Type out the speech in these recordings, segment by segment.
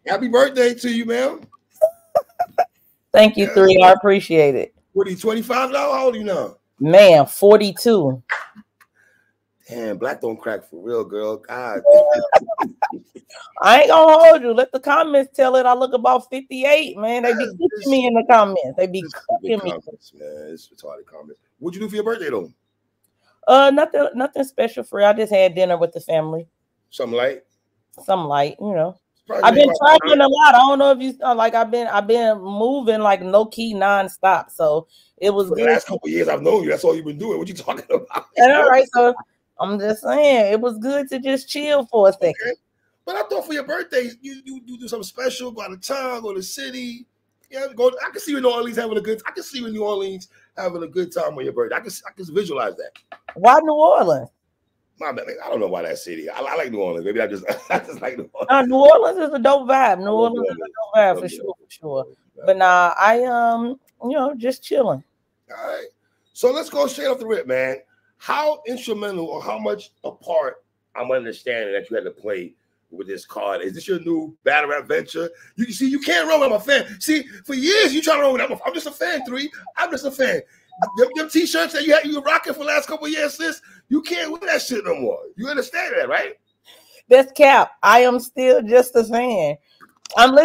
Happy birthday to you, man. Thank you, 3. I appreciate it. What are you, 25 now? How old are you now? Man, 42. Damn, black don't crack for real, girl. God. I ain't gonna hold you. Let the comments tell it. I look about 58, man. They be cooking me in the comments. They be cooking me. Comments, man. It's retarded comments. What'd you do for your birthday though? Nothing special for you. I just had dinner with the family. Something light. Something light, you know. I've been traveling a lot. I don't know if you like. I've been moving like low key nonstop. So it was good. The last couple of years I've known you. That's all you've been doing. What you talking about? And all right, so I'm just saying it was good to just chill for a second. Okay. But I thought for your birthday you do something special. Go out of town, go to the city. Yeah, go. I can see you in New Orleans having a good. I can see you in New Orleans having a good time on your birthday. I can visualize that. Why New Orleans? I don't know why that city. I like New Orleans. Maybe I just like New Orleans. New Orleans is a dope vibe. New Orleans is a dope vibe for sure. But nah, I just chilling. All right. So let's go straight off the rip, man. How instrumental or how much a part I'm understanding that you had to play with this card? Is this your new battle rap venture? You see, you can't run with. I'm a fan. See, for years you try to run with. I'm just a fan. 3. I'm just a fan. Them t-shirts that you were rocking for the last couple of years, sis, you can't wear that shit no more. You understand that, right? That's cap. I am still just a fan. I'm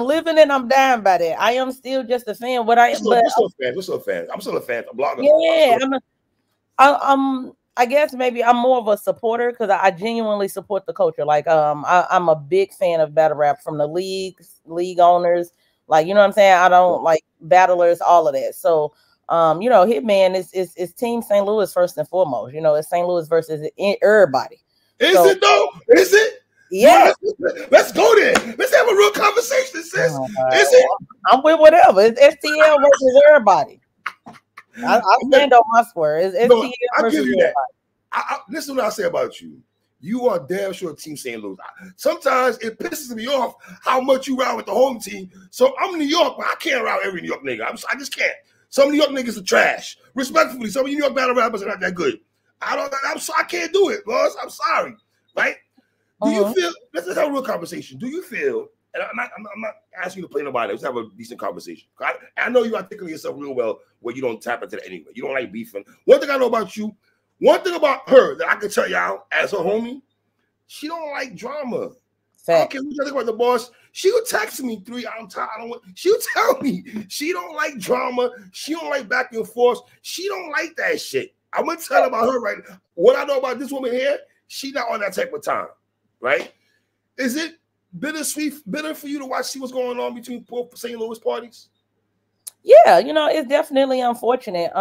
living and I'm dying by that. I am still just a fan. We're still fans. I'm still a fan. I'm blogger. Yeah, I guess maybe I'm more of a supporter because I genuinely support the culture. Like I'm a big fan of battle rap from the league owners. Like, you know what I'm saying? I don't like battlers, all of that. So Hitman is Team St. Louis first and foremost. You know, it's St. Louis versus everybody. Is it though? Is it? Yeah. Let's go there. Let's have a real conversation, sis. Is it? I'm with whatever. It's STL versus everybody. I stand on my square. It's STL versus everybody. Listen to what I say about you. You are damn sure Team St. Louis. Sometimes it pisses me off how much you ride with the home team. So I'm in New York, but I can't ride every New York nigga. I just can't. Some New York niggas are trash. Respectfully, some of New York battle rappers are not that good. I can't do it, boss. I'm sorry. Right? Do you feel? Let's have a real conversation. Do you feel? And I'm not asking you to play nobody. Let's have a decent conversation. I know you articulate yourself real well where you don't tap into that anyway. You don't like beefing. One thing I know about you. One thing about her that I can tell y'all as a homie, she don't like drama. I don't care what you think about the boss. She would text me 3. She'll tell me she don't like drama. She don't like back and forth. She don't like that shit. I'm gonna tell about her right now. What I know about this woman here, she not on that type of time, right? Is it bitter for you to see what's going on between both St. Louis parties? Yeah, it's definitely unfortunate.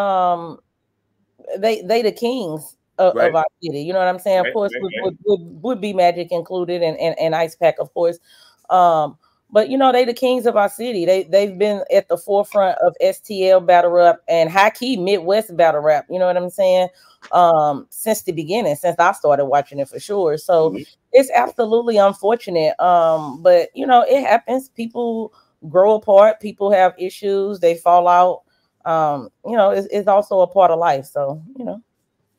They the kings of our city. You know what I'm saying? Of course, would be Magic included and Ice Pack, of course. But they the kings of our city. They've been at the forefront of STL battle rap and high key Midwest battle rap. You know what I'm saying? Since the beginning, since I started watching it for sure. So it's absolutely unfortunate. But it happens. People grow apart. People have issues. They fall out. It's also a part of life. So,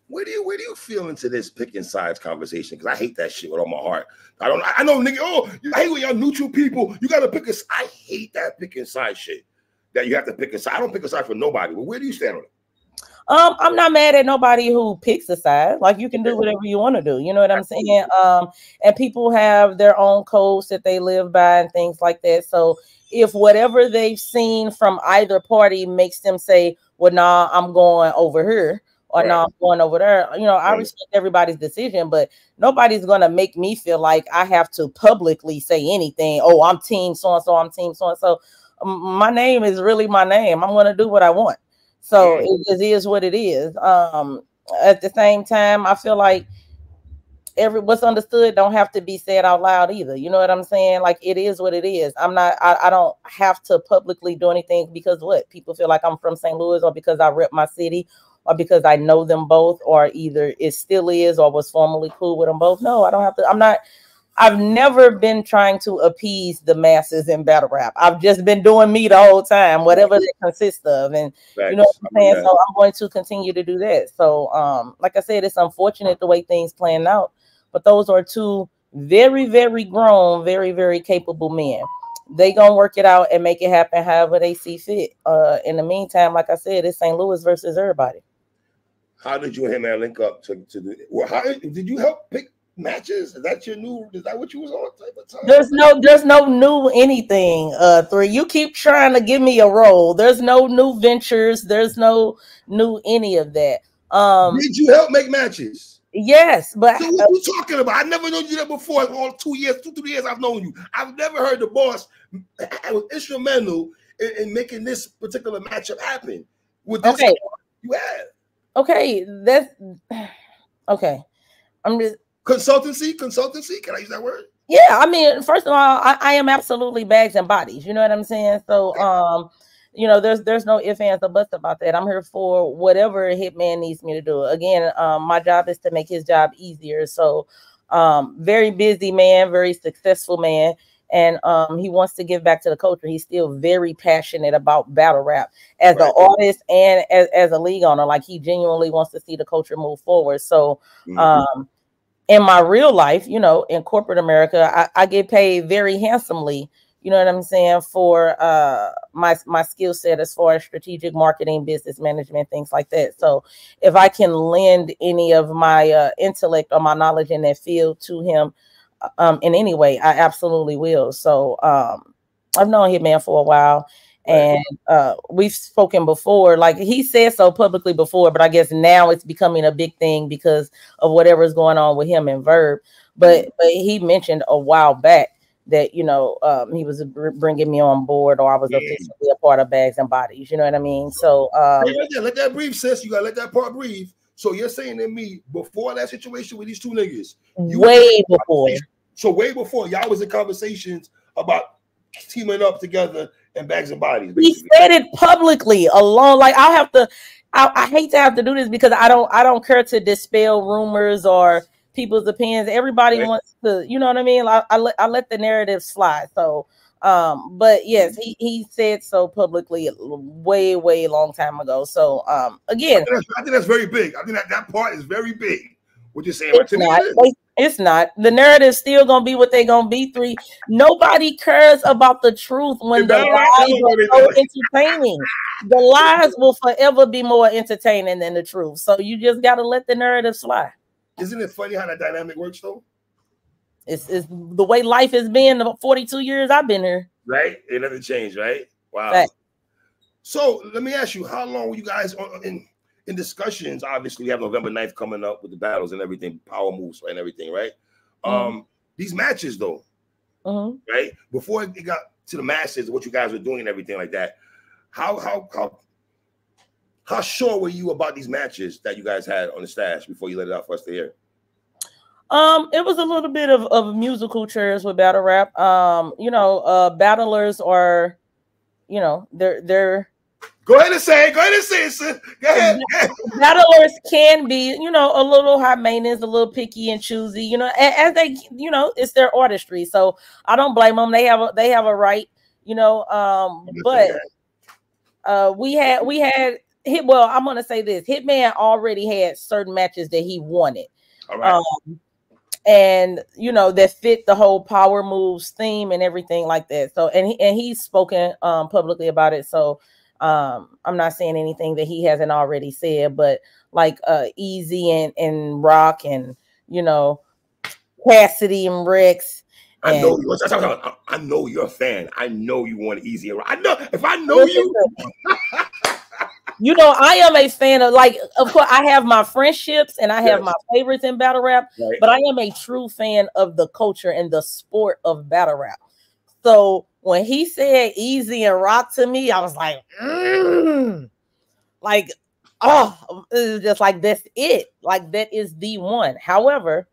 Where do you feel into this picking sides conversation? Because I hate that shit with all my heart. I know, nigga. Oh, I hate when y'all neutral people. You got to pick a. I hate that picking side shit. That you have to pick a side. I don't pick a side for nobody. But where do you stand on it? I'm not mad at nobody who picks a side. Like, you can do whatever you want to do. You know what I'm saying? And people have their own codes that they live by and things like that. So if whatever they've seen from either party makes them say, well, nah, I'm going over here, or nah, I'm going over there, I respect everybody's decision, but nobody's going to make me feel like I have to publicly say anything. Oh, I'm team so-and-so, I'm team so-and-so. My name is really my name. I'm going to do what I want. So it just is what it is. At the same time, I feel like what's understood don't have to be said out loud either. You know what I'm saying? Like, it is what it is. I don't have to publicly do anything because people feel like I'm from St. Louis, or because I rep my city, or because I know them both, or either it still is or was formerly cool with them both. No, I don't have to. I've never been trying to appease the masses in battle rap. I've just been doing me the whole time, whatever it consists of. And you know what I'm saying? So I'm going to continue to do that. So like I said, it's unfortunate the way things playing out, but those are two Very, very grown, very, very capable men. They gonna work it out and make it happen however they see fit. In the meantime, like I said, it's St. Louis versus everybody. How did you and him man link up to do? Well, how did you help pick matches? Is that your new? Is that what you was on type of time? There's no new anything. Three. You keep trying to give me a role. There's no new ventures. There's no new any of that. Did you help make matches? Yes, but so what you talking about? I never known you that before. All 2 years, 3 years I've known you. I've never heard the boss was instrumental in making this particular matchup happen. With this you had. Okay, that's okay. I'm just consultancy. Can I use that word? Yeah, I mean, first of all, I am absolutely bags and bodies. You know what I'm saying? So, you know, there's no ifs, ands, or buts about that. I'm here for whatever Hitman needs me to do. Again, my job is to make his job easier. So, very busy man, very successful man, and he wants to give back to the culture. He's still very passionate about battle rap as an artist and as a league owner. Like, he genuinely wants to see the culture move forward. So, in my real life, you know, in corporate America, I get paid very handsomely, you know what I'm saying, for my skill set as far as strategic marketing, business management, things like that. So if I can lend any of my intellect or my knowledge in that field to him in any way, I absolutely will. So I've known Hitman for a while. And we've spoken before, like he said so publicly before, but I guess now it's becoming a big thing because of whatever's going on with him and Verb. But he mentioned a while back that, you know, he was bringing me on board, or I was officially a part of Bags and Bodies. You know what I mean? So let that breathe, sis. You gotta let that part breathe. So you're saying to me before that situation with these two niggas, way before. So way before y'all was in conversations about teaming up together and Bags and Bodies. Basically. He said it publicly alone. Like I hate to have to do this because I don't care to dispel rumors or people's opinions. Everybody wants to, you know what I mean? I let the narrative slide. So but yes, he said so publicly way long time ago. So again, I think that's very big. I think that part is very big. What you're saying, it's not. The narrative's still gonna be what they're gonna be. Three. Nobody cares about the truth when the lies are so entertaining. The lies will forever be more entertaining than the truth. So you just gotta let the narrative slide. Isn't it funny how that dynamic works though? It's the way life has been the 42 years I've been here. Right? It never changed, right? Wow. Fact. So let me ask you, how long were you guys in discussions? Obviously, we have November 9th coming up with the battles and everything, power moves and everything, right? These matches, though, right? Before it got to the masses, what you guys were doing and everything like that, how sure were you about these matches that you guys had on the stash before you let it out for us to hear? It was a little bit of musical chairs with battle rap. You know, battlers are, you know, they're Go ahead and say it, sis. Go ahead. Battlers can be, you know, a little high maintenance, a little picky and choosy, you know, as they, you know, it's their artistry. So I don't blame them. They have a right, you know. But we had well, I'm gonna say this: Hitman already had certain matches that he wanted. All right. And you know, that fit the whole power moves theme and everything like that. So and he's spoken publicly about it. So I'm not saying anything that he hasn't already said, but like Easy and Rock and, you know, Cassidy and Rex. I know you're a fan. I know you want Easy and Rock. I know if I know you. You know, I am a fan of, like, of course, I have my friendships and I have my favorites in battle rap, but I am a true fan of the culture and the sport of battle rap. So when he said Easy and Rock to me, I was like, like, oh, it was just like, that's it. Like, that is the one. However,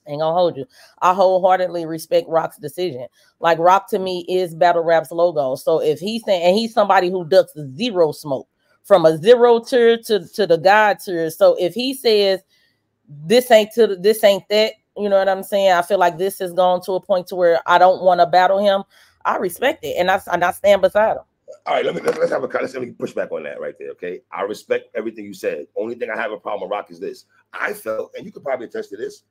ain't gonna hold you, I wholeheartedly respect Rock's decision. Like, Rock to me is battle rap's logo. So if he's saying, and he's somebody who ducks zero smoke from a 0 tier to the God tier. So if he says this ain't that, you know what I'm saying? I feel like this has gone to a point to where I don't want to battle him. I respect it, and I stand beside him. All right, let's push back on that right there, okay? I respect everything you said. Only thing I have a problem with Rock is this. I felt, and you could probably attest to this,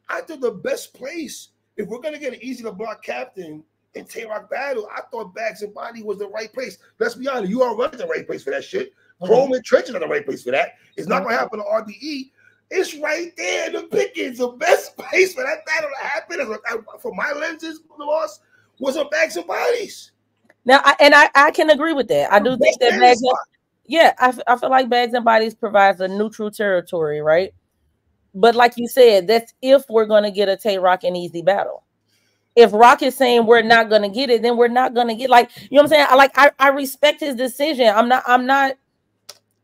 I thought the best place, if we're gonna get an easy to block captain in Tay-Rock battle, I thought Bags and Body was the right place. Let's be honest, you already the right place for that shit. Chrome and Trench are the right place for that. It's not gonna happen to RBE. It's right there in the pickings. The best place for that battle to happen, from my lenses, the loss, was on Bags and Bodies. Now, I can agree with that. I do think that Bags, yeah, I feel like Bags and Bodies provides a neutral territory, right? But like you said, that's if we're going to get a Tay-Rock and Easy battle. If Rock is saying we're not going to get it, then we're not going to get, like, you know what I'm saying? I respect his decision. I'm not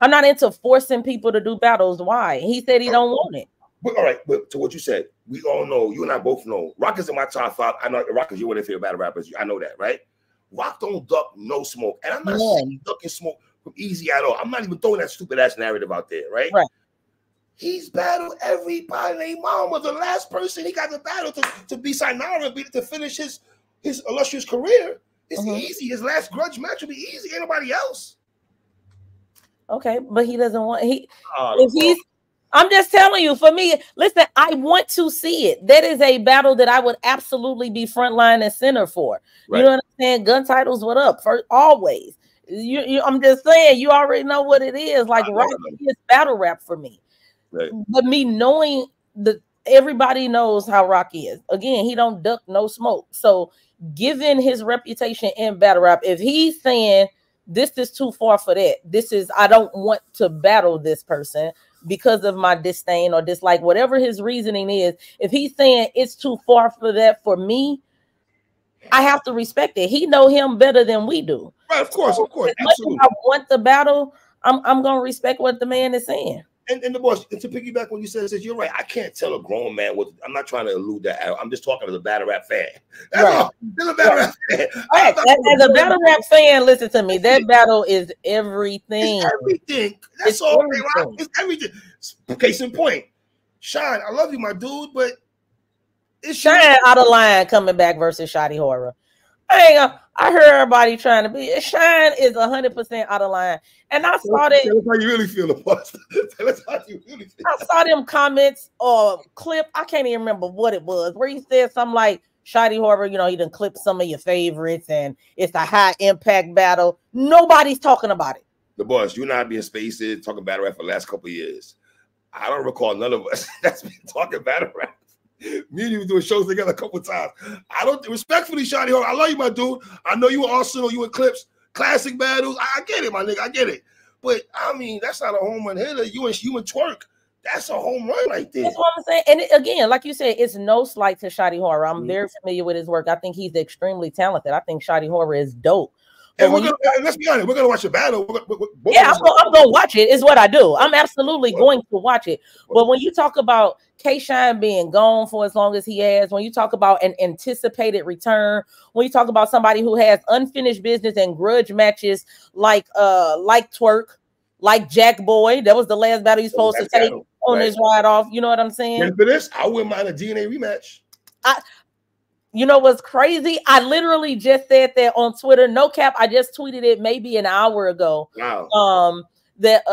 into forcing people to do battles. Why? He said he don't want it. But all right, but to what you said, we all know, you and I both know, Rock is in my top 5. I know Rock is one of your favorite battle rappers. I know that, right? Rock don't duck no smoke. And I'm not saying ducking smoke from Easy at all. I'm not even throwing that stupid ass narrative out there, right? Right. He's battled everybody. Their mom was the last person he got to battle to be Sayonara, to finish his illustrious career. It's easy. His last grudge match will be easy. Ain't nobody else. Okay, but he doesn't want I'm just telling you, for me, listen, I want to see it. That is a battle that I would absolutely be frontline and center for. Right. You know what I'm saying? Gun titles, what up? Always. I'm just saying, you already know what it is. Like, Rock is battle rap for me. Right. But me knowing that everybody knows how Rock is. Again, he don't duck no smoke. So given his reputation in battle rap, if he's saying this is too far for that, I don't want to battle this person because of my disdain or dislike, whatever his reasoning is, if he's saying it's too far for that for me, I have to respect it. He know him better than we do. Right, of course, so, of course. As much as I want the battle, I'm gonna respect what the man is saying. And the boss, to piggyback what you said, you're right. I can't tell a grown man what. I'm not trying to allude that. I'm just talking as a battle rap fan. That's all. As a battle rap fan. As a battle rap fan, listen to me. That battle is everything. It's everything. That's all. Everything. It's everything. Case in point, Shine. I love you, my dude, but it's Shine out of line coming back versus Shotty Horror. I heard everybody trying to be. Shine is 100% out of line, and I saw that. Tell us how you really feel, boss. Tell us how you really feel. I saw them comments or clip. I can't even remember what it was, where he said something like, "Shotty Horror, you know, he done clipped some of your favorites, and it's a high impact battle." Nobody's talking about it. The boss, you and I be in spaces talking battle rap for the last couple of years. I don't recall none of us that's been talking battle rap. Me and you were doing shows together a couple of times. I don't respectfully, Shotty Horror. I love you, my dude. I know you in Arsenal, you in Clips, classic battles. I get it, my nigga. I get it. But I mean, that's not a home run hitter. You and Twerk. That's a home run right there. That's what I'm saying. And again, like you said, it's no slight to Shotty Horror. I'm very familiar with his work. I think he's extremely talented. I think Shotty Horror is dope. And let's be honest, we're gonna watch the battle. I'm gonna watch it. Is what I do. I'm absolutely going to watch it. But when you talk about K-Shine being gone for as long as he has, when you talk about an anticipated return, when you talk about somebody who has unfinished business and grudge matches like Twerk, like Jack Boy, that was the last battle he's supposed to take on his ride off. You know what I'm saying? And for this, I wouldn't mind a DNA rematch. You know what's crazy? I literally just said that on Twitter. No cap. I just tweeted it maybe an hour ago. Wow. That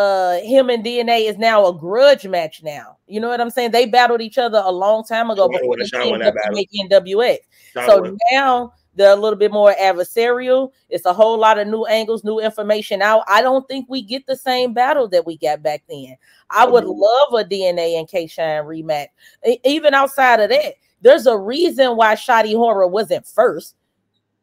him and DNA is now a grudge match now. You know what I'm saying? They battled each other a long time ago before they came up to make NWX. So now they're a little bit more adversarial. It's a whole lot of new angles, new information out. I don't think we get the same battle that we got back then. I would love a DNA and K-Shine rematch. Even outside of that, there's a reason why Shotty Horror wasn't first.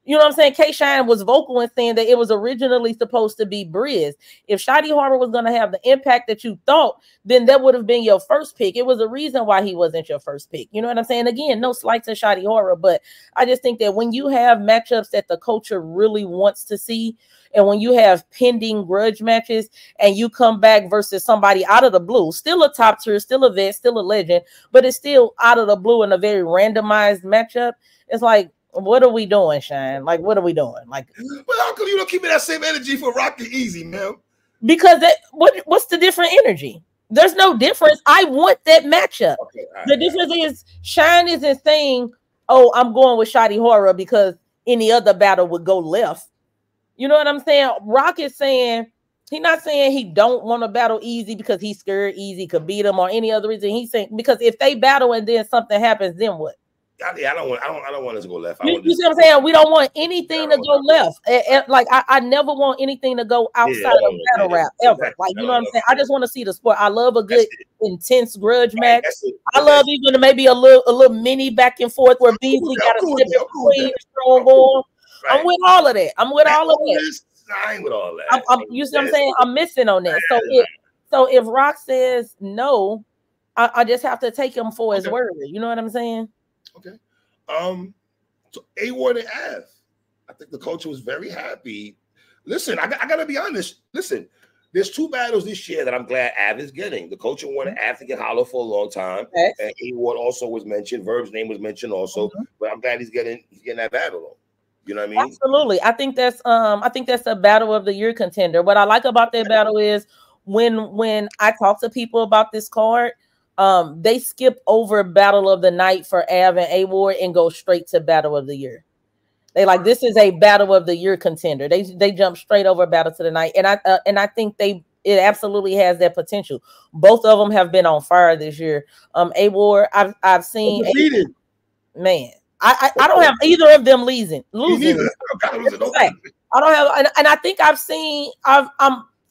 You know what I'm saying? K-Shine was vocal in saying that it was originally supposed to be Briz. If Shotty Horror was going to have the impact that you thought, then that would have been your first pick. It was a reason why he wasn't your first pick. You know what I'm saying? Again, no slight to Shotty Horror, but I just think that when you have matchups that the culture really wants to see, and when you have pending grudge matches and you come back versus somebody out of the blue, still a top tier, still a vet, still a legend, but it's still out of the blue in a very randomized matchup, it's like, what are we doing, Shine? Like, what are we doing? Like, well, how come you don't keep me that same energy for Rocky Easy, man? Because what's the different energy? There's no difference. I want that matchup. Okay, the difference is Shine isn't saying, "Oh, I'm going with Shotty Horror because any other battle would go left." You know what I'm saying? Rock is saying, He's not saying he don't want to battle Easy because he's scared Easy could beat him or any other reason. He's saying because if they battle and then something happens, then what? I don't want us to go left. You see what I'm saying? We don't want anything to go left. Like I never want anything to go outside of battle rap ever. Like you know what I'm saying? I just want to see the sport. I love a good intense grudge match. I love even maybe a little mini back and forth where Beasley got a step between strong on. I'm with all of that. I'm with all of that. I ain't with all that. You see what I'm saying? I'm missing on that. So if Rock says no, I just have to take him for his word. You know what I'm saying? Okay. So A-Ward and Av, I think the culture was very happy. Listen, I gotta be honest. Listen, there's 2 battles this year that I'm glad Av is getting. The culture wanted Av to get hollow for a long time, and A-Ward also was mentioned. Verb's name was mentioned also, but I'm glad he's getting that battle though. You know what I mean? Absolutely. I think that's a battle of the year contender. What I like about that battle is when I talk to people about this card, they skip over battle of the night for Av and A-Ward and go straight to battle of the year. They like this is a battle of the year contender. They jump straight over battle to the night, and I think it absolutely has that potential. Both of them have been on fire this year. A-Ward, I've seen man. I don't have either of them losing. I don't have, and I think I'm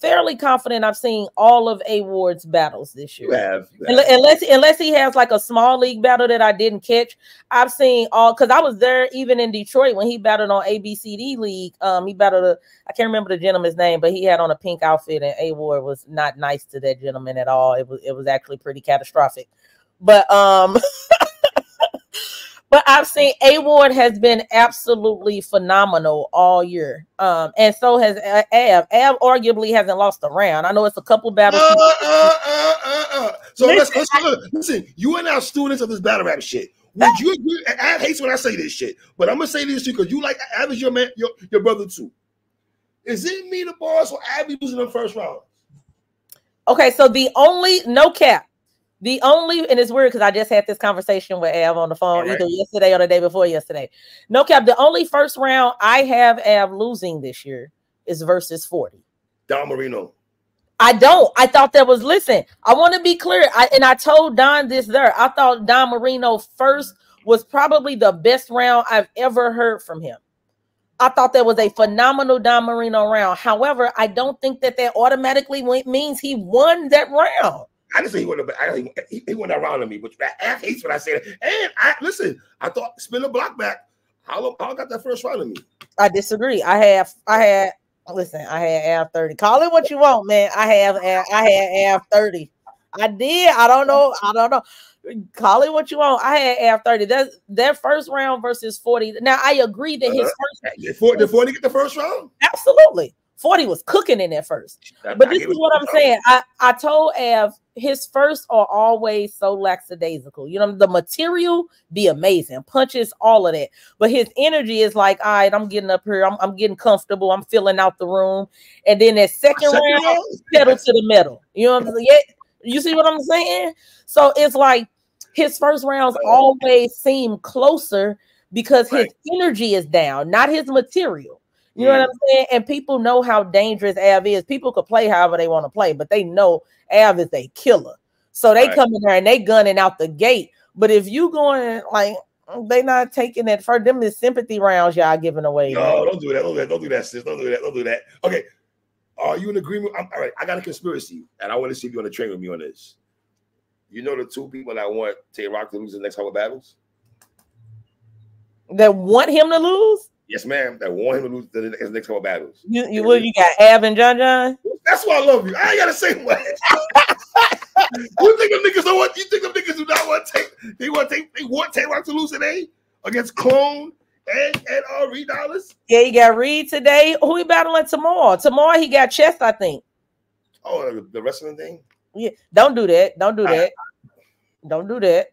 fairly confident I've seen all of A-Ward's battles this year. You have. Unless he has like a small league battle that I didn't catch. I've seen all because I was there even in Detroit when he battled on ABCD League. He battled I can't remember the gentleman's name, but he had on a pink outfit, and A-Ward was not nice to that gentleman at all. It was actually pretty catastrophic. But But I've seen A-Ward has been absolutely phenomenal all year. And so has Av. Av arguably hasn't lost a round. I know it's a couple battles. So let's listen. You are now students of this battle rap shit. Would you agree? Av hates when I say this shit, but I'm gonna say this to you because you like Av is your man, your brother too. Is it me the boss or Av losing the first round? Okay, so no cap. And it's weird because I just had this conversation with Av on the phone either yesterday or the day before yesterday. No cap, the only first round I have Av losing this year is versus 40. Don Marino. I don't. I thought that was, listen, I want to be clear. I told Don this there. I thought Don Marino first was probably the best round I've ever heard from him. I thought that was a phenomenal Don Marino round. However, I don't think that automatically means he won that round. I didn't say he went around on me, but Av hates when I say that. And I thought spin the block back. How got that first round of me? I disagree. I had Av 30. Call it what you want, man. I had Av 30. I did. I don't know. Call it what you want. I had Av 30. That first round versus 40. Now I agree that his first did 40 get the first round? Absolutely. 40 was cooking in that first. But this is what I'm saying. I told Av his first are always so lackadaisical. You know, the material be amazing, punches, all of that. But his energy is like, all right, I'm getting up here. I'm getting comfortable. I'm filling out the room. And then that second round, pedal to the metal. You know what I'm saying? Yeah, you see what I'm saying? So it's like his first rounds always seem closer because his energy is down, not his material. You know what I'm saying? And people know how dangerous Av is. People could play however they want to play, but they know Av is a killer. So they come in there and they gunning out the gate. But if you going like they not taking that for them, the sympathy rounds y'all giving away. No, don't do that. Don't do that, sis. Don't do that. Okay. Are you in agreement? All right. I got a conspiracy, and I want to see if you want to train with me on this. You know the 2 people that want Tay-Rock to lose the next couple battles? That want him to lose? Yes, ma'am. That want him to lose the next couple battles. You got Av and John? That's why I love you. I ain't gotta say what. You think them niggas don't want? You think them niggas do not want They want Tay-Rock to lose today against Clone and Reed Dollars? Yeah, he got Reed today. Who he battling tomorrow? Tomorrow he got Chest, I think. Oh, the wrestling thing. Yeah, don't do that. Don't do that.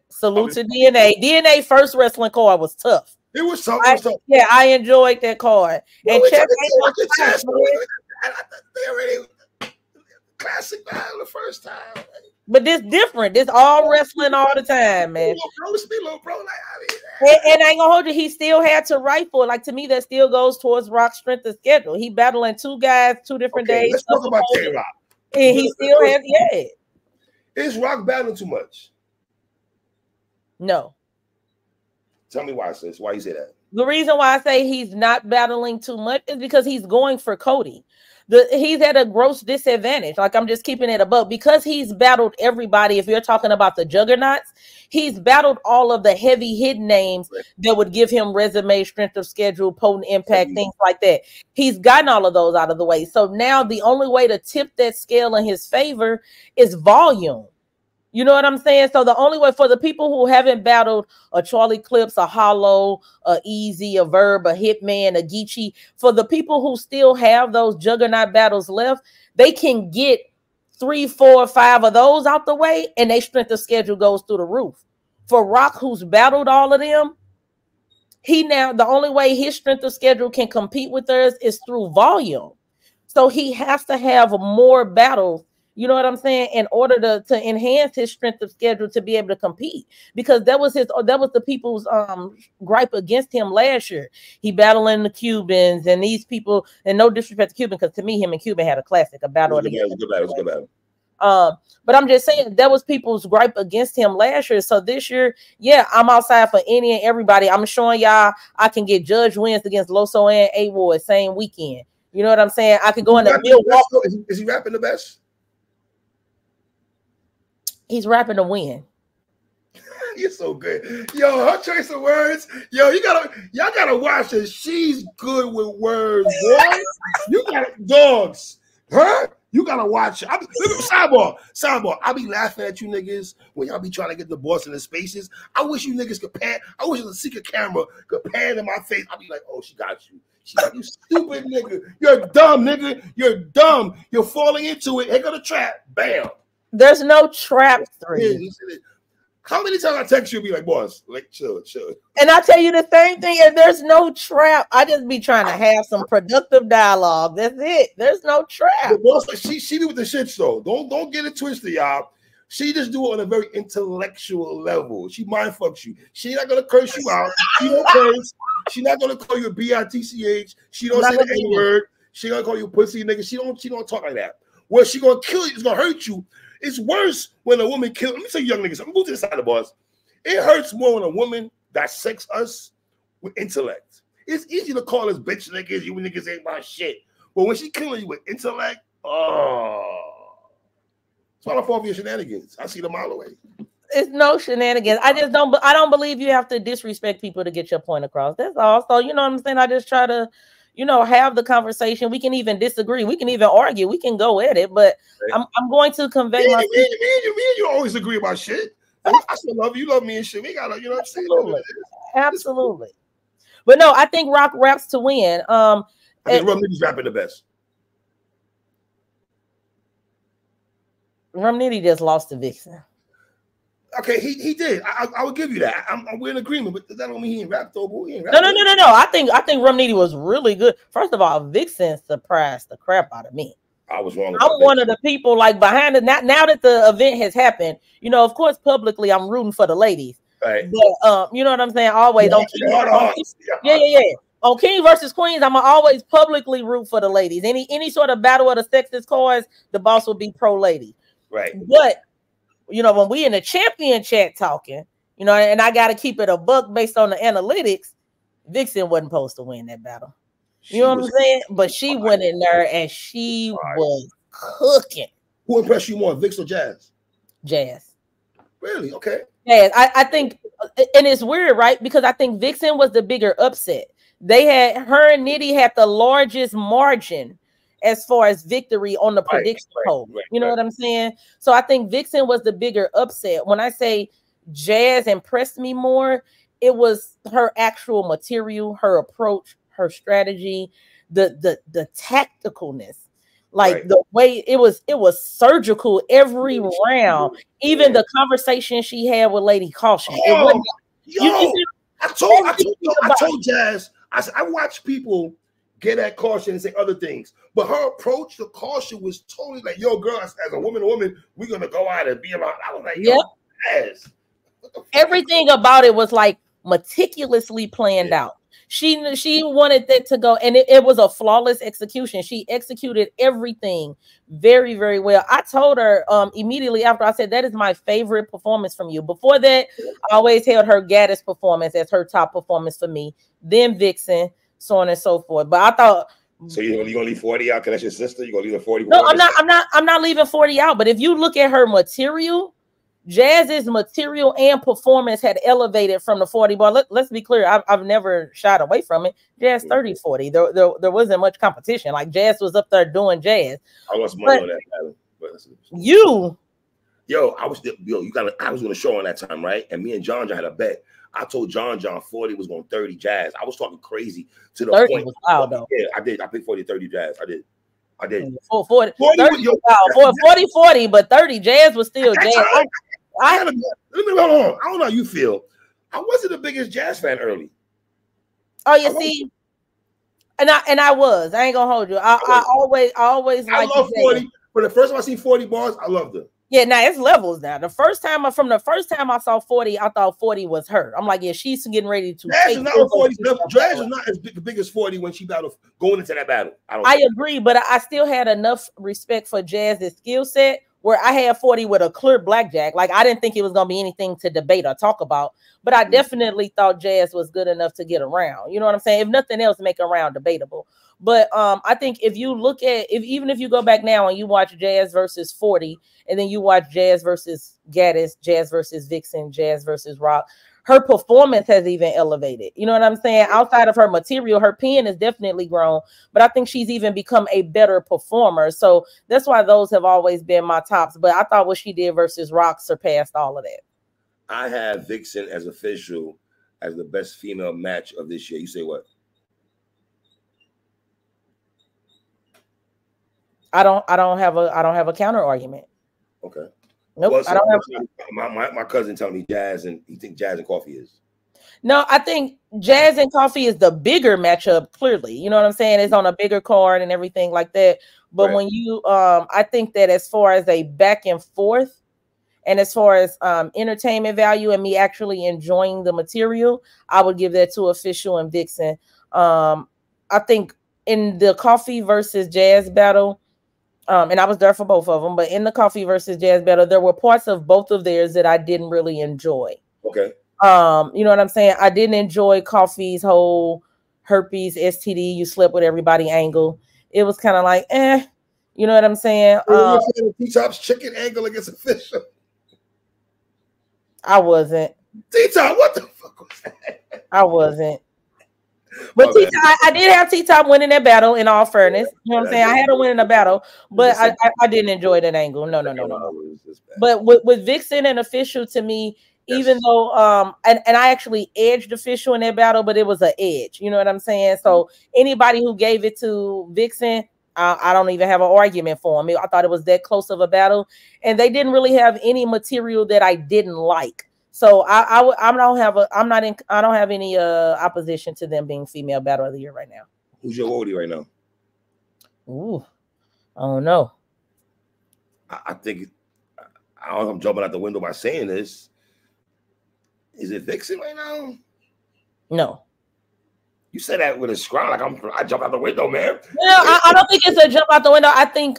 Salute to DNA. DNA first wrestling card was tough. It was tough. Yeah, I enjoyed that card. And Chess classic battle the first time. But this different. This all wrestling all the time, man. Little bro, like, and I ain't gonna hold you. He still had to write for it. Like, to me, that still goes towards Rock's strength of schedule. He battling 2 guys, 2 different days. Let's talk about J-Rock. And he still has, yeah. Is Rock battling too much? No. Tell me why, sis. Why you say that? The reason why I say he's not battling too much is because he's going for Cody. He's at a gross disadvantage. Like, I'm just keeping it above, because he's battled everybody. If you're talking about the juggernauts, he's battled all of the heavy hit names that would give him resume, strength of schedule, potent impact, things like that. He's gotten all of those out of the way. So now the only way to tip that scale in his favor is volume. You know what I'm saying? So the only way for the people who haven't battled a Charlie Clips, a Hollow, a Easy, a Verb, a Hitman, a Geechee, for the people who still have those juggernaut battles left, they can get 3, 4, 5 of those out the way, and their strength of schedule goes through the roof. For Rock, who's battled all of them, the only way his strength of schedule can compete with theirs is through volume. So he has to have more battles. You know what I'm saying? In order to enhance his strength of schedule to be able to compete, because that was the people's gripe against him last year. He battling the Cubans and these people, and no disrespect to Cuban, because to me, him and Cuban had a classic, a battle. It was a good battle. But I'm just saying that was people's gripe against him last year. So this year, yeah, I'm outside for any and everybody. I'm showing y'all I can get judge wins against Loso and A-Ward same weekend. You know what I'm saying? I could go in the Milwaukee. Is he rapping the best? He's rapping to win. You're so good. Yo, her choice of words. Yo, y'all gotta watch this. She's good with words, boy. You got dogs. Huh? You gotta watch it. Sidebar. I be laughing at you niggas when y'all be trying to get the boss in the spaces. I wish you niggas could pan. I wish the secret camera could pan in my face. I'll be like, oh, she got you. She got you, stupid nigga. You're dumb, nigga. You're dumb. You're falling into it. Here go the trap. Bam. There's no trap 3. How many times I text you and be like, boss, like, chill. And I tell you the same thing, and there's no trap. I just be trying to have some productive dialogue. That's it. There's no trap. The boss, she do with the shits, though. Don't get it twisted, y'all. She just do it on a very intellectual level. She mind fucks you. She not gonna curse you out. She don't curse. She not gonna call you a bitch. She don't say the N-word. She gonna call you a pussy nigga. She don't talk like that. What she gonna kill you is gonna hurt you. It's worse when a woman kills. Let me tell you, young niggas, I'm going to go to the side of the boss. It hurts more when a woman dissects us with intellect. It's easy to call us bitch niggas. You niggas ain't my shit. But when she killing you with intellect, it's all a fall for your shenanigans. I see them a mile away. It's no shenanigans. I don't believe you have to disrespect people to get your point across. That's all. So, you know what I'm saying? I just try to, have the conversation. We can even disagree. We can even argue. We can go at it. But I'm going to convey my. Me and you always agree about shit. I still love you. You love me and shit. We gotta, you know what I'm saying? Absolutely. But no, I think Rock raps to win. I think Rum Nitty's rapping the best. Rum Nitty just lost to Vixen. Okay, he did. I will give you that. We're in agreement, but that don't mean he ain't rap though. Boy. He ain't rap. No. I think Rum Nitty was really good. First of all, Vixen surprised the crap out of me. I was wrong. I'm one of the people like behind it. Now that the event has happened, of course, publicly I'm rooting for the ladies. Right. But you know what I'm saying? Always on on King versus Queens, I'm always publicly root for the ladies. Any sort of battle of the sexist cause, the boss will be pro lady. Right. But when we in the champion chat talking, and I got to keep it a buck based on the analytics, Vixen wasn't supposed to win that battle. You know what I'm saying? But she went in there and she was cooking. Who impressed you more, Vix or Jazz? Jazz. Really? Okay. Jazz. I think, and it's weird, right? Because I think Vixen was the bigger upset. Her and Nitty had the largest margin as far as victory on the prediction poll. You know what I'm saying? So I think Vixen was the bigger upset. When I say Jazz impressed me more, it was her actual material, her approach, her strategy, the tacticalness, the way it was surgical every round. Even the conversation she had with Lady Caution. I told Jazz. I said I watch people get at caution and say other things. But her approach to caution was totally like, yo, girl, as a woman, we're gonna go out and be around. I was like, yo, yes. Everything about it was like meticulously planned out. She wanted that to go, and it was a flawless execution. She executed everything very, very well. I told her immediately after, I said, that is my favorite performance from you. Before that, I always held her Gaddis performance as her top performance for me, then Vixen, so on and so forth. But I thought, so you're gonna leave 40 out because that's your sister? You're gonna leave the 40? No, I'm not leaving 40 out. But if you look at her material, Jazz's material and performance had elevated from the 40 bar. Let's be clear. I've never shied away from it. Jazz 30-40. There wasn't much competition. Like, Jazz was up there doing jazz. I lost money on that battle. I was going to show on that time, right? And me and John had a bet. I told John 40 was going 30 Jazz. I was talking crazy to the 30 point. Was wild, though. Yeah, I did. I picked 40 30 Jazz. I did. 40, 40, but 30 Jazz was still Jazz. I don't know how you feel. I wasn't the biggest Jazz fan early. Oh, you see, and I was. I ain't gonna hold you. I always I love 40. For the first time I seen 40 bars, I loved it. Yeah, now it's levels now. From the first time I saw 40, I thought 40 was her. I'm like, yeah, she's getting ready to. Jazz is not 40. Jazz is not as big as 40 when she battled going into that battle. I agree, but I still had enough respect for Jazz's skill set where I had 40 with a clear blackjack. Like, I didn't think it was going to be anything to debate or talk about, but I definitely thought Jazz was good enough to get around. You know what I'm saying? If nothing else, make a round debatable. But I think if you look at, even if you go back now and you watch Jazz versus 40, and then you watch Jazz versus Gaddis, Jazz versus Vixen, Jazz versus Rock, her performance has even elevated. You know what I'm saying? Outside of her material, her pen has definitely grown, but I think she's even become a better performer. So that's why those have always been my tops. But I thought what she did versus Rock surpassed all of that. I have Vixen as official as the best female match of this year. You say what? I don't have a counter argument. Okay. Nope. Well, I don't have my cousin told me Jazz, and he thinks Jazz and Coffee is. No, I think Jazz and Coffee is the bigger matchup, clearly. You know what I'm saying? It's on a bigger card and everything like that. But when you I think that as far as a back and forth and as far as entertainment value and me actually enjoying the material, I would give that to Official and Vixen. I think in the Coffee versus Jazz battle, and I was there for both of them, but in the Coffee versus Jazz battle, there were parts of both of theirs that I didn't really enjoy. Okay. You know what I'm saying? I didn't enjoy Coffee's whole herpes, STD, you slept with everybody angle. It was kind of like, you know what I'm saying? T-Top's chicken angle against Official. I wasn't. T-Top, what the fuck was that? I wasn't. But I did have T-Top winning that battle, in all fairness. You know what I'm saying? I had to win in a battle, but I didn't enjoy that angle. No. But with Vixen and Official, to me, even though and I actually edged Official in that battle, but it was an edge. You know what I'm saying? So anybody who gave it to Vixen, I don't even have an argument for him. I thought it was that close of a battle, and they didn't really have any material that I didn't like. So I don't have any opposition to them being female battle of the year right now. Who's your Wody right now? Ooh, I don't know. I think I'm jumping out the window by saying this. Is it Vixen right now? No. You said that with a scroll, like I jump out the window, man. No, I don't think it's a jump out the window. I think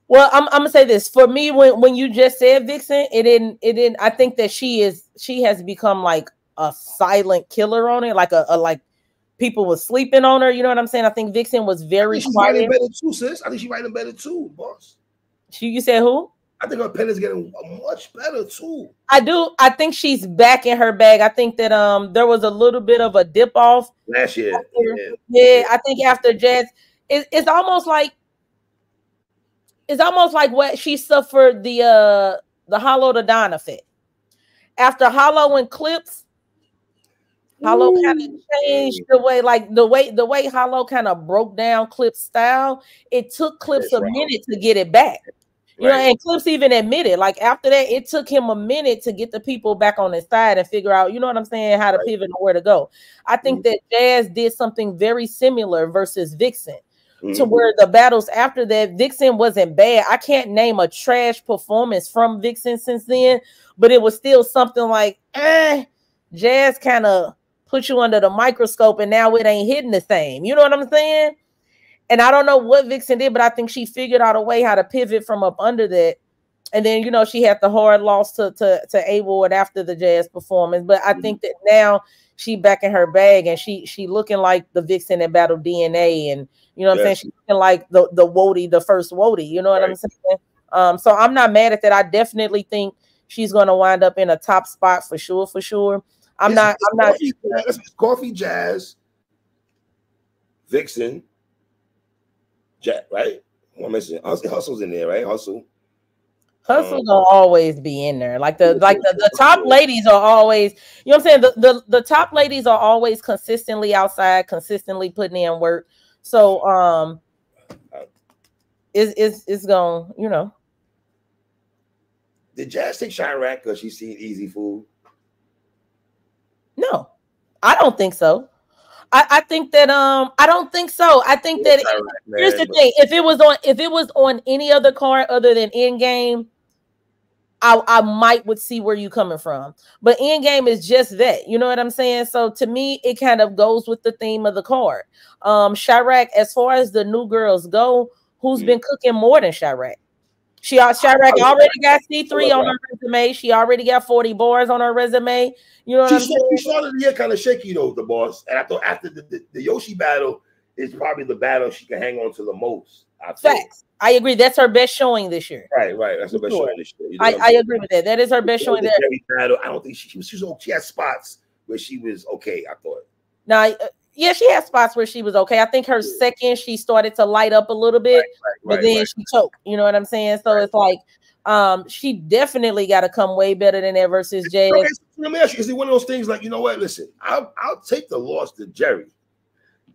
well, I'm gonna say this. For me, when you just said Vixen, it didn't. I think that she has become like a silent killer on it, like like people was sleeping on her. You know what I'm saying? I think Vixen was very she's writing better too, sis. I think she's writing better too, boss. You said who? I think her pen is getting much better too. I do. I think she's back in her bag. I think that there was a little bit of a dip off last year. Yeah, I think after Jazz, it's almost like what she suffered the Hollow to Don effect. After Hollow and Clips, Hollow kind of changed the way Hollow kind of broke down Clips' style. It took Clips a minute to get it back. You know, and Clips even admitted, like after that, it took him a minute to get the people back on his side and figure out, you know what I'm saying, how to pivot and where to go. I think that Jazz did something very similar versus Vixen, to where the battles after that, Vixen wasn't bad. I can't name a trash performance from Vixen since then, but it was still something like, Jazz kind of put you under the microscope and now it ain't hitting the same. You know what I'm saying? And I don't know what Vixen did, but I think she figured out a way how to pivot from up under that. And then, you know, she had the hard loss to A-Ward after the Jazz performance. But I think that now she back in her bag and she looking like the Vixen that battled DNA. And, you know what I'm saying? She's looking like the Wody, the first Wody. You know what I'm saying? So I'm not mad at that. I definitely think she's going to wind up in a top spot for sure, for sure. I'm not. Coffee, Jazz, Vixen, Jack, right? I'm missing Hustle's in there, right? Hustle gonna always be in there. Like the top ladies are always, you know what I'm saying? The top ladies are always consistently outside, consistently putting in work. So it's gonna, you know. Did Jazz take Chirac because she seen Easy Food? No, I don't think so. I think that I don't think so. I think that here's the thing: if it was on any other card other than Endgame, I might would see where you coming from. But Endgame is just that, you know what I'm saying? So to me, it kind of goes with the theme of the card. Chirac, as far as the new girls go, who's been cooking more than Chirac? Chirac already got C3 on her resume. She already got 40 bars on her resume. You know what I'm saying? She started the year kind of shaky though, the boss. And I thought after the Yoshi battle is probably the battle she can hang on to the most. Facts. I agree. That's her best showing this year. Right. That's her best showing this year. You know I agree with that. That is her best showing there. Battle, I don't think she was okay. She had spots where she was okay, I thought. Now, yeah, she had spots where she was okay. I think her second, she started to light up a little bit, but then she choked. You know what I'm saying? So it's like, she definitely got to come way better than that versus Jazz. Okay, so let me ask you: is it one of those things like, you know what? Listen, I'll take the loss to Jerry.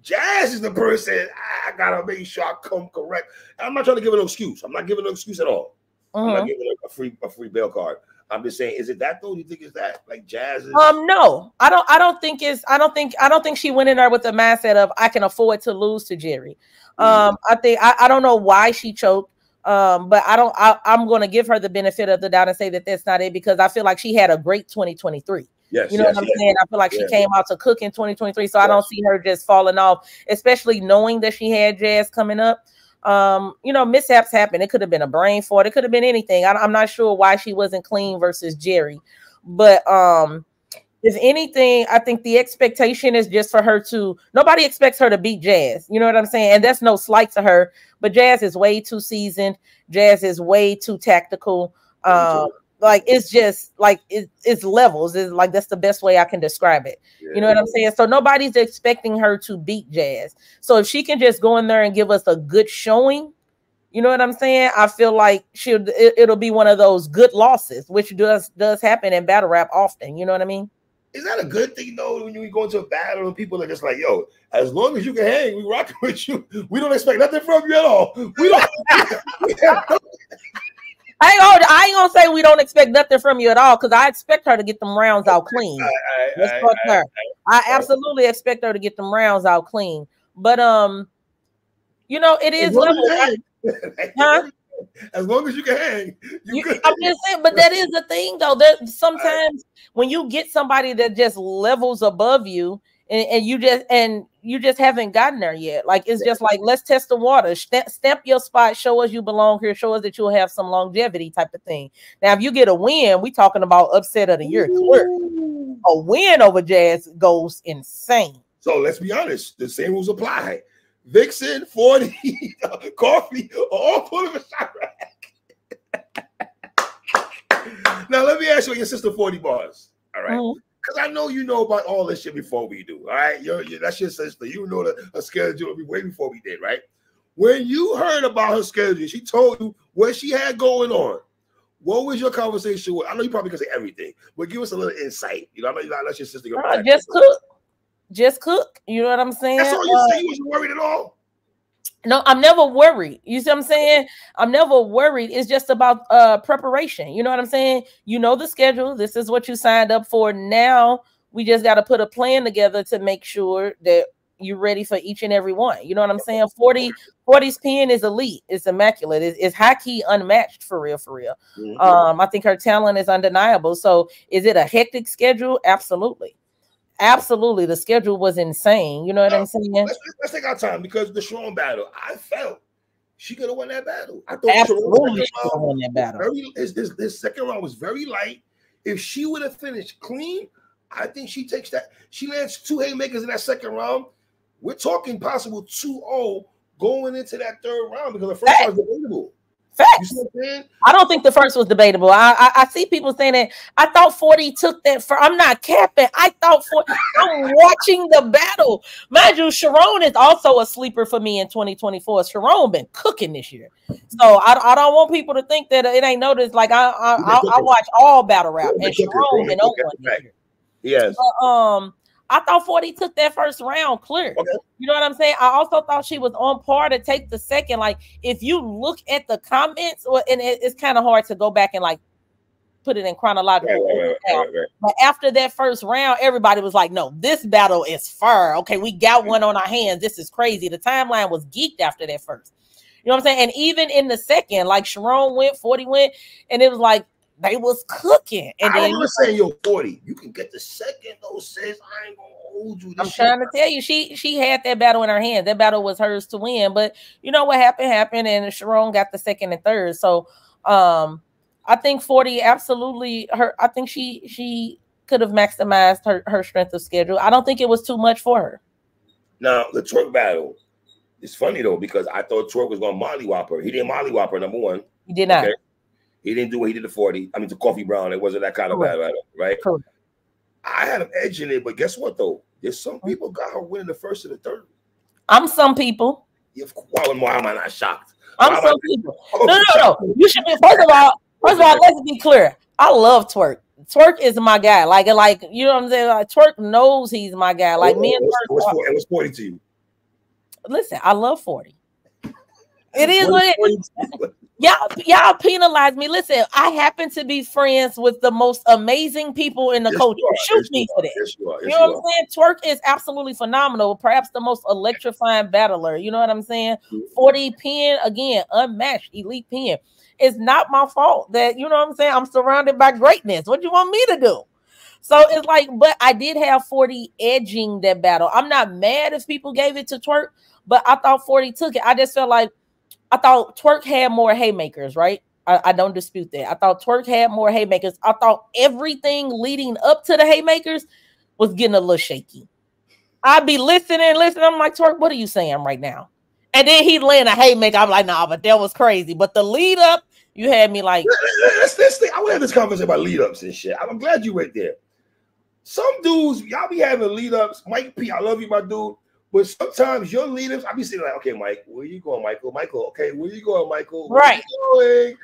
Jazz is the person I gotta make sure I come correct. I'm not trying to give an excuse. I'm not giving an excuse at all. I'm not giving a free bail card. I'm just saying, is it that though? Do you think it's that? Like Jazz is no. I don't think she went in there with the mindset of I can afford to lose to Jerry. I don't know why she choked. But I'm gonna give her the benefit of the doubt and say that that's not it, because I feel like she had a great 2023. Yes, you know what I'm saying? I feel like she came out to cook in 2023, so I don't see her just falling off, especially knowing that she had Jazz coming up. You know, mishaps happen. It could have been a brain fart. It could have been anything. I'm not sure why she wasn't clean versus Jerry, but if anything, I think the expectation is just for her to. Nobody expects her to beat Jazz. You know what I'm saying? And that's no slight to her, but Jazz is way too seasoned. Jazz is way too tactical. Like it's just like it's levels. It's like that's the best way I can describe it. You know what I'm saying? So nobody's expecting her to beat Jazz. So if she can just go in there and give us a good showing, you know what I'm saying? I feel like it'll be one of those good losses, which does happen in battle rap often. You know what I mean? Is that a good thing though? When you go into a battle and people are just like, "Yo, as long as you can hang, we rocking with you. We don't expect nothing from you at all. We don't." I ain't gonna say we don't expect nothing from you at all, because I expect her to get them rounds out clean. I absolutely expect her to get them rounds out clean. But you know, it is level. As long as you can hang, I'm just saying, but that is the thing though. That sometimes when you get somebody that just levels above you, and you just haven't gotten there yet. Like it's just like, let's test the water. Stamp your spot. Show us you belong here. Show us that you'll have some longevity type of thing. Now, if you get a win, we talking about upset of the year. Clear. A win over Jazz goes insane. So let's be honest. The same rules apply. Vixen, 40, Coffee, all put of a shot rack. Now, let me ask you your sister 40 bars. All right. Because I know you know about all this shit before we do. All right. That's your sister. You know her schedule way before we did, right? When you heard about her schedule, she told you what she had going on. What was your conversation with? I know you probably can say everything, but give us a little insight. You know, I know you got to let your sister go. Just cook. Just cook. You know what I'm saying? That's all you say. You wasn't worried at all. No, I'm never worried. You see what I'm saying? I'm never worried. It's just about preparation. You know what I'm saying? You know the schedule. This is what you signed up for. Now we just got to put a plan together to make sure that you're ready for each and every one. You know what I'm saying? 40's pen is elite. It's immaculate. It's high key unmatched for real, for real. I think her talent is undeniable. So is it a hectic schedule? Absolutely. Absolutely. The schedule was insane. You know what I'm saying? Let's take our time, because the Sharon battle, I felt she could have won that battle. I thought absolutely she could have won that battle. This second round was very light. If she would have finished clean, I think she takes that. She lands 2 haymakers in that second round. We're talking possible 2-0 going into that third round, because the first round was debatable. Facts. I don't think the first was debatable. I see people saying that. I thought 40 took that for. I'm not capping. I thought 40. I'm watching the battle. Mind you, Sharon is also a sleeper for me in 2024. Sharon been cooking this year, so I don't want people to think that it ain't noticed. Like I watch all battle rap, and Sharon been on one this year. Yes. But, I thought 40 took that first round clear. Okay. You know what I'm saying? I also thought she was on par to take the second. Like, if you look at the comments, and it's kind of hard to go back and like put it in chronological order. But after that first round, everybody was like, no, this battle is fire. Okay, we got one on our hands. This is crazy. The timeline was geeked after that first. You know what I'm saying? And even in the second, like Sharon went, 40 went, and it was like, they was cooking. And then I'm saying, yo, 40, you can get the second, though, sis. I ain't gonna hold you. I'm trying to tell you, she had that battle in her hands. That battle was hers to win. But you know what happened, and Sharon got the second and third. So I think 40 absolutely I think she could have maximized her strength of schedule. I don't think it was too much for her. Now, the Twerk battle is funny though, because I thought Twerk was gonna mollywop her. He didn't mollywop her, number one. He did not. Okay? He didn't do what he did to 40. I mean, to Coffee Brown. It wasn't that kind of battle, right? Correct. I had him edging it, but guess what, though? There's some people got her winning the first and the third. I'm some people. Yeah, why am I not shocked? I'm some people. No. You should be, first of all, let's be clear. I love Twerk. Twerk is my guy. Like you know what I'm saying? Like, Twerk knows he's my guy. Like me and Twerk. What's 40 to you? Listen, I love 40. It is what it is. Y'all penalize me. Listen, I happen to be friends with the most amazing people in the culture. Shoot me for that. You know what I'm saying? Twerk is absolutely phenomenal. Perhaps the most electrifying battler. You know what I'm saying? 40 pen, again, unmatched, elite pen. It's not my fault that, you know what I'm saying, I'm surrounded by greatness. What do you want me to do? So it's like, but I did have 40 edging that battle. I'm not mad if people gave it to Twerk, but I thought 40 took it. I just felt like I thought Twerk had more haymakers, right? I don't dispute that. I thought Twerk had more haymakers. I thought everything leading up to the haymakers was getting a little shaky. I'd be listening. I'm like, Twerk, what are you saying right now? And then he'd land a haymaker. I'm like, nah, but that was crazy. But the lead up, you had me like. Let's think. I would have this conversation about lead ups and shit. I'm glad you went there. Some dudes, y'all be having lead ups. Mike P, I love you, my dude. But sometimes your leaders, I be sitting like, okay, Mike, where you going, Michael? Michael, okay, where you going, Michael? Right. Where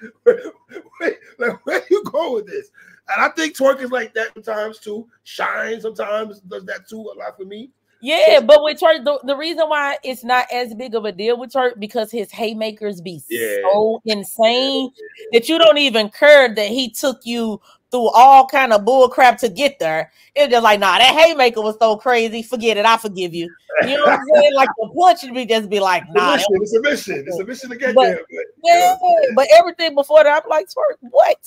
you going with this? And I think Twerk is like that sometimes too. Shine sometimes does that too a lot for me. Yeah, but with Twerk, the reason why it's not as big of a deal with Twerk, because his haymakers be so insane that you don't even care that he took you through all kind of bull crap to get there. It's just like, nah, that haymaker was so crazy. Forget it. I forgive you. You know what I'm saying? Like the punch would just be like, nah. It's a mission. It's a mission to get there. But everything before that, I'm like, Twerk, what?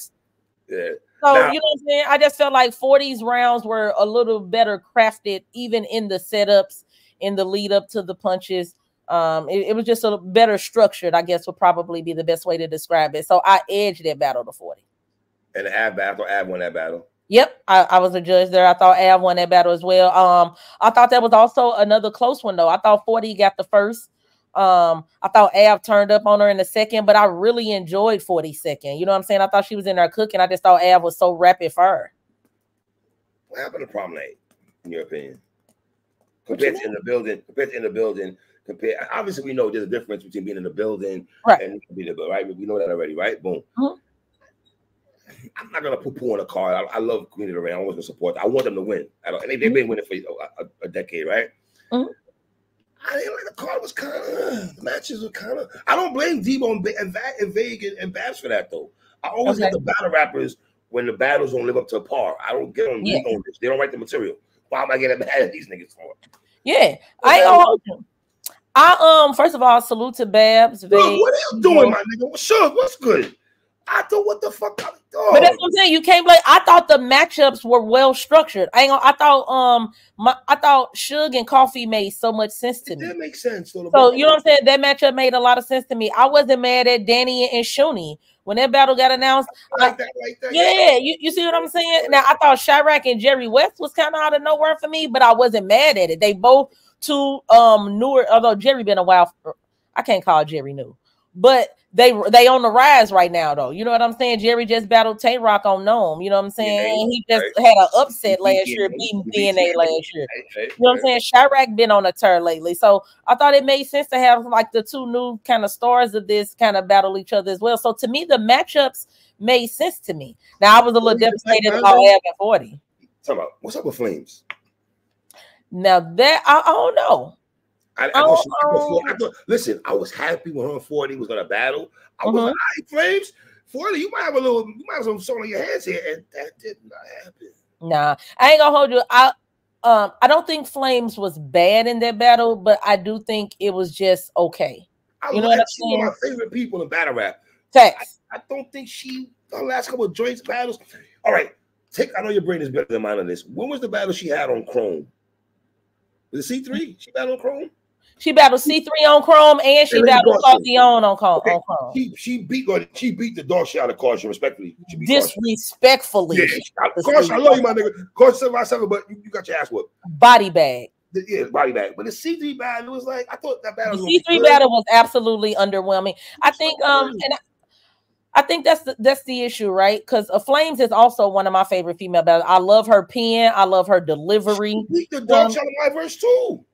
Yeah. So, you know what I'm saying? I just felt like 40's rounds were a little better crafted, even in the setups, in the lead up to the punches. It was just a better structured, I guess would probably be the best way to describe it. So I edged that battle to 40. And the Av won that battle. Yep, I was a judge there. I thought Av won that battle as well. I thought that was also another close one, though. I thought 40 got the first. I thought Av turned up on her in the second, but I really enjoyed 40's second. You know what I'm saying? I thought she was in there cooking. I just thought Av was so rapid fire. What happened to prom night, in your opinion? Compared to in the building, obviously we know there's a difference between being in the building and being in the building, right? We know that already, right? Boom. Mm-hmm. I'm not gonna poo-poo on a card. I love Queen of the Rain. I always gonna support. I want them to win. And they've been winning for a decade, right? Mm-hmm. I didn't like the card was kind of the matches were kind of. I don't blame Debo and Vague and Babs for that though. I always get the battle rappers when the battles don't live up to par. I don't get on this. They don't write the material. Why am I getting mad at these niggas for? Yeah, I ain't gonna hold you. I first of all salute to Babs. Look, what are you doing, my nigga? Sure, what's good? I thought what the fuck I thought. But that's what I'm saying. You can't blame. I thought the matchups were well structured. I thought I thought Suge and Coffee made so much sense to me. That makes sense. So you know what I'm saying? That matchup made a lot of sense to me. I wasn't mad at Danny and Shuni when that battle got announced. Like that. Yeah, you see what I'm saying? Now I thought Chirac and Jerry West was kind of out of nowhere for me, but I wasn't mad at it. They both two newer, although Jerry been a while. I can't call Jerry new, but they on the rise right now though. You know what I'm saying? Jerry just battled Tay Rock on Gnome. You know what I'm saying? And he just had an upset last year, beating DNA last year. You know what I'm saying? Chirac been on a turn lately, so I thought it made sense to have like the two new kind of stars of this kind of battle each other as well. So to me, the matchups made sense to me. Now I was a little devastated about having 40. Talk about what's up with Flames. Now that I don't know. Listen, I was happy when her and 40 was gonna battle. I was like, all right, Flames, 40, you might have some song on your hands here, and that did not happen. Nah, I ain't gonna hold you. I don't think Flames was bad in that battle, but I do think it was just okay. You know what I'm saying? One of my favorite people in battle rap. Facts. I don't think her last couple of joints battles. All right, I know your brain is better than mine on this. When was the battle she had on Chrome? Was it C3? She battled on Chrome? She battled C3 on Chrome and she battled Caution on Chrome. She beat the dog shit out of Caution, respectfully. Disrespectfully. Yeah, Caution, I love you, my nigga. Caution 757, but you got your ass whooped. Body bag. Yeah, body bag. But the C3 battle was like, I thought that battle the C3 battle was absolutely underwhelming. I think I think that's the issue, right? Because Flames is also one of my favorite female battles. I love her pen. I love her delivery. She beat the dog shot of my verse too.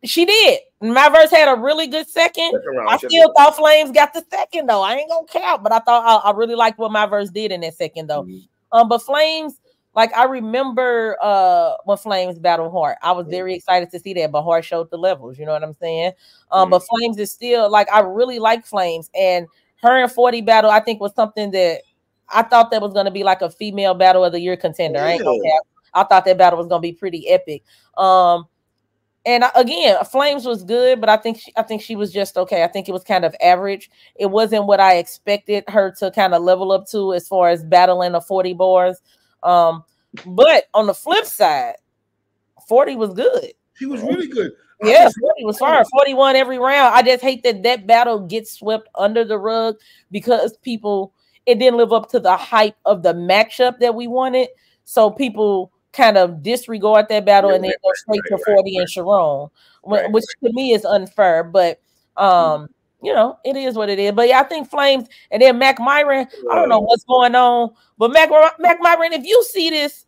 She did. My verse had a really good second. I still thought Flames got the second though. I ain't gonna count, but I thought I really liked what my verse did in that second though. But Flames, like I remember when Flames battled Hart. I was very excited to see that, but Hart showed the levels. You know what I'm saying? But Flames is still like I really like Flames, and her and 40 battle I think was something that I thought that was going to be like a female battle of the year contender. I ain't gonna cap. I thought that battle was going to be pretty epic. And again, Flames was good, but I think she was just okay. I think it was kind of average. It wasn't what I expected her to kind of level up to as far as battling the 40 bars. But on the flip side, 40 was good. She was really good. Yeah, 40 was fire. 41 every round. I just hate that battle gets swept under the rug because it didn't live up to the hype of the matchup that we wanted. So people kind of disregard that battle and then go straight to 40 and Sharon, which to me is unfair. But you know, it is what it is. But yeah, I think Flames and then Mac Myron. I don't know what's going on, but Mac Myron, if you see this,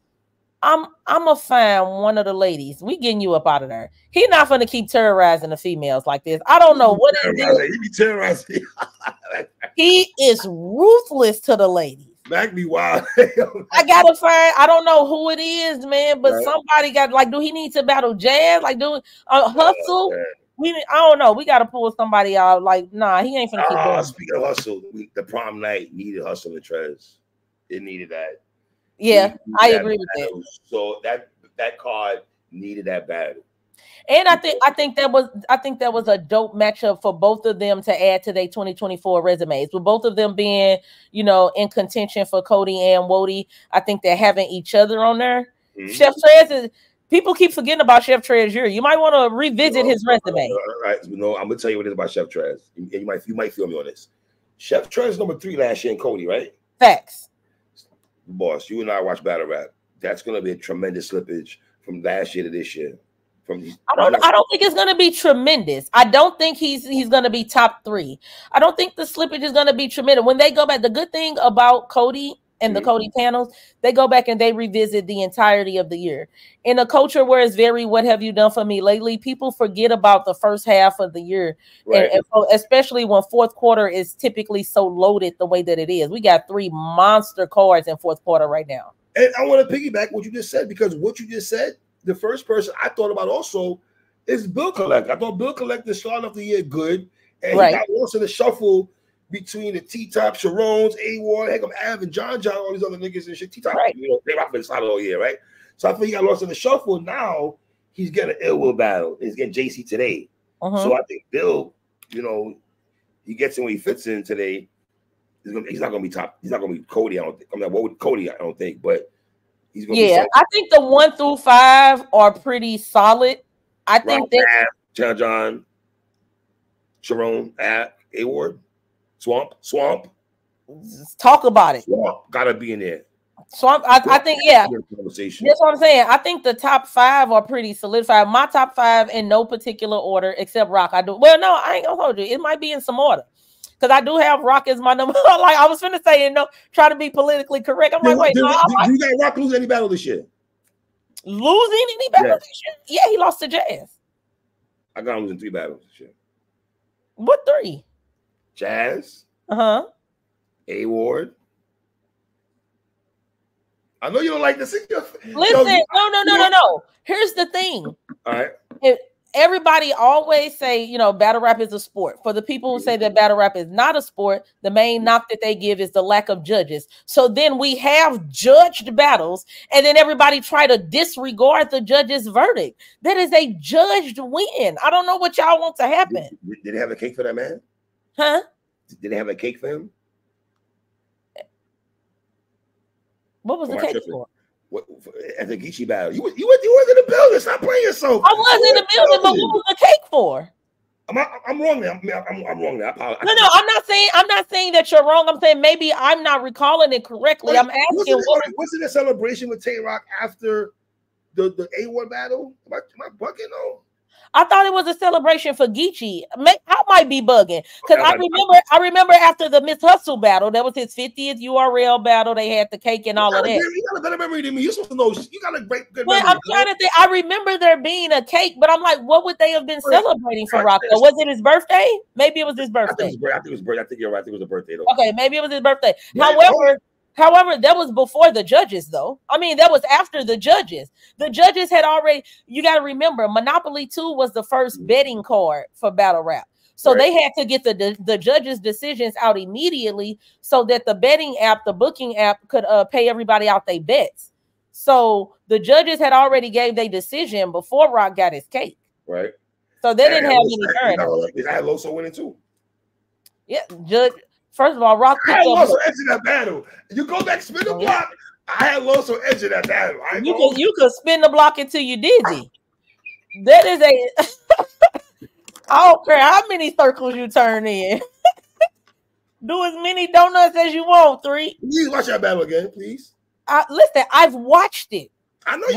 I'm gonna find one of the ladies. We getting you up out of there. He's not gonna keep terrorizing the females like this. I don't know what it is. He be terrorizing. He is ruthless to the ladies. Mac be wild. I gotta find. I don't know who it is, man. But somebody got like. Do he need to battle Jazz? Like do Hustle? I don't know. We gotta pull somebody out. Like nah, he ain't finna keep doing. Speaking of Hustle, the prom night needed Hustle and Trez. It needed that. Yeah, I agree with that. So that card needed that battle. And I think that was a dope matchup for both of them to add to their 2024 resumes. With both of them being, you know, in contention for Cody and Wody, I think they're having each other on there. Chef Trez is. People keep forgetting about Chef Trez. You might want to revisit his resume. All right, I'm gonna tell you what it is about Chef Trez. You might feel me on this. Chef Trez number 3 last year in Cody, right? Facts. Boss, you and I watch battle rap. That's gonna be a tremendous slippage from last year to this year. I don't think it's gonna be tremendous. I don't think he's gonna be top 3. I don't think the slippage is gonna be tremendous. When they go back, the good thing about Cody and the Cody panels, they go back and they revisit the entirety of the year. In a culture where it's very what have you done for me lately, people forget about the first half of the year. Right. And especially when fourth quarter is typically so loaded the way that it is. We got 3 monster cards in fourth quarter right now. And I want to piggyback what you just said, because what you just said, the first person I thought about also It's Bill Collector. I thought Bill Collector started off the year good, and Right. he got lost in the shuffle between the T-Top, Sharon's, A-Ward, heck, Av, and John, all these other niggas and shit. T-Top, Right. you know, they rock for the solid all year, right? So I think he got lost in the shuffle. Now he's getting an Ill Will battle. He's getting JC today. So I think Bill, you know, he gets in where he fits in today. He's not going to be top. He's not going to be Cody. I don't think. I'm not with Cody. I don't think, but he's going to be. I think the 1 through 5 are pretty solid. I think that John, Sharon, A-Ward, Swamp. Talk about it. Swamp gotta be in there. Swamp. I think that's what I'm saying. I think the top 5 are pretty solidified. My top 5 in no particular order except Rock. I do. Well, no, I ain't gonna hold you. It might be in some order. Because I do have Rock as my number. Like I was finna say, try to be politically correct. I'm like, wait, do you got Rock lose any battle this year? Losing any battle this year? Yeah, he lost to Jazz. I got him losing 3 battles this year. What 3? Jazz. A-Ward. I know you don't like this. Listen, no. Here's the thing. All right. Everybody always say, battle rap is a sport. For the people who say that battle rap is not a sport, the main knock that they give is the lack of judges. So then we have judged battles, and then everybody try to disregard the judge's verdict. That is a judged win. I don't know what y'all want to happen. Did they have a cake for that man? Huh? Did they have a cake for him? What was the cake for? At the Geechee battle, you was in the building. Stop playing yourself. I was in the building, but what was the cake for? I'm wrong there. I'm wrong there. I apologize. No, I'm not saying that you're wrong. I'm saying maybe I'm not recalling it correctly. I'm asking. Wasn't a celebration with Tay Rock after the A1 battle? Am I bugging on? I thought it was a celebration for Geechee. I might be bugging because I remember after the Miss Hustle battle, that was his 50th URL battle. They had the cake and all of that. You got a better memory than me. You're supposed to know. You got a good memory. I'm trying to think. I remember there being a cake, but I'm like, what would they have been celebrating for Rocco? Was it his birthday? Maybe it was his birthday. I think it was birthday. I think you're right. I think it was a birthday though. Okay, maybe it was his birthday. Yeah, However, that was before the judges, though. I mean, that was after the judges. The judges had already, you got to remember, Monopoly 2 was the first betting card for battle rap. So they had to get the judges' decisions out immediately so that the betting app, the booking app, could pay everybody out their bets. So the judges had already gave their decision before Rock got his cake. Right. So they didn't have any turn. I had Loso winning too. Yeah, Judge. First of all, Rock I had Loso edge in that battle. You go back, spin the block. I had Loso edge in that battle. You could spin the block until you dizzy. That is I don't care how many circles you turn in. Do as many donuts as you want, 3. Please watch that battle again, please. Listen, I've watched it. I know you.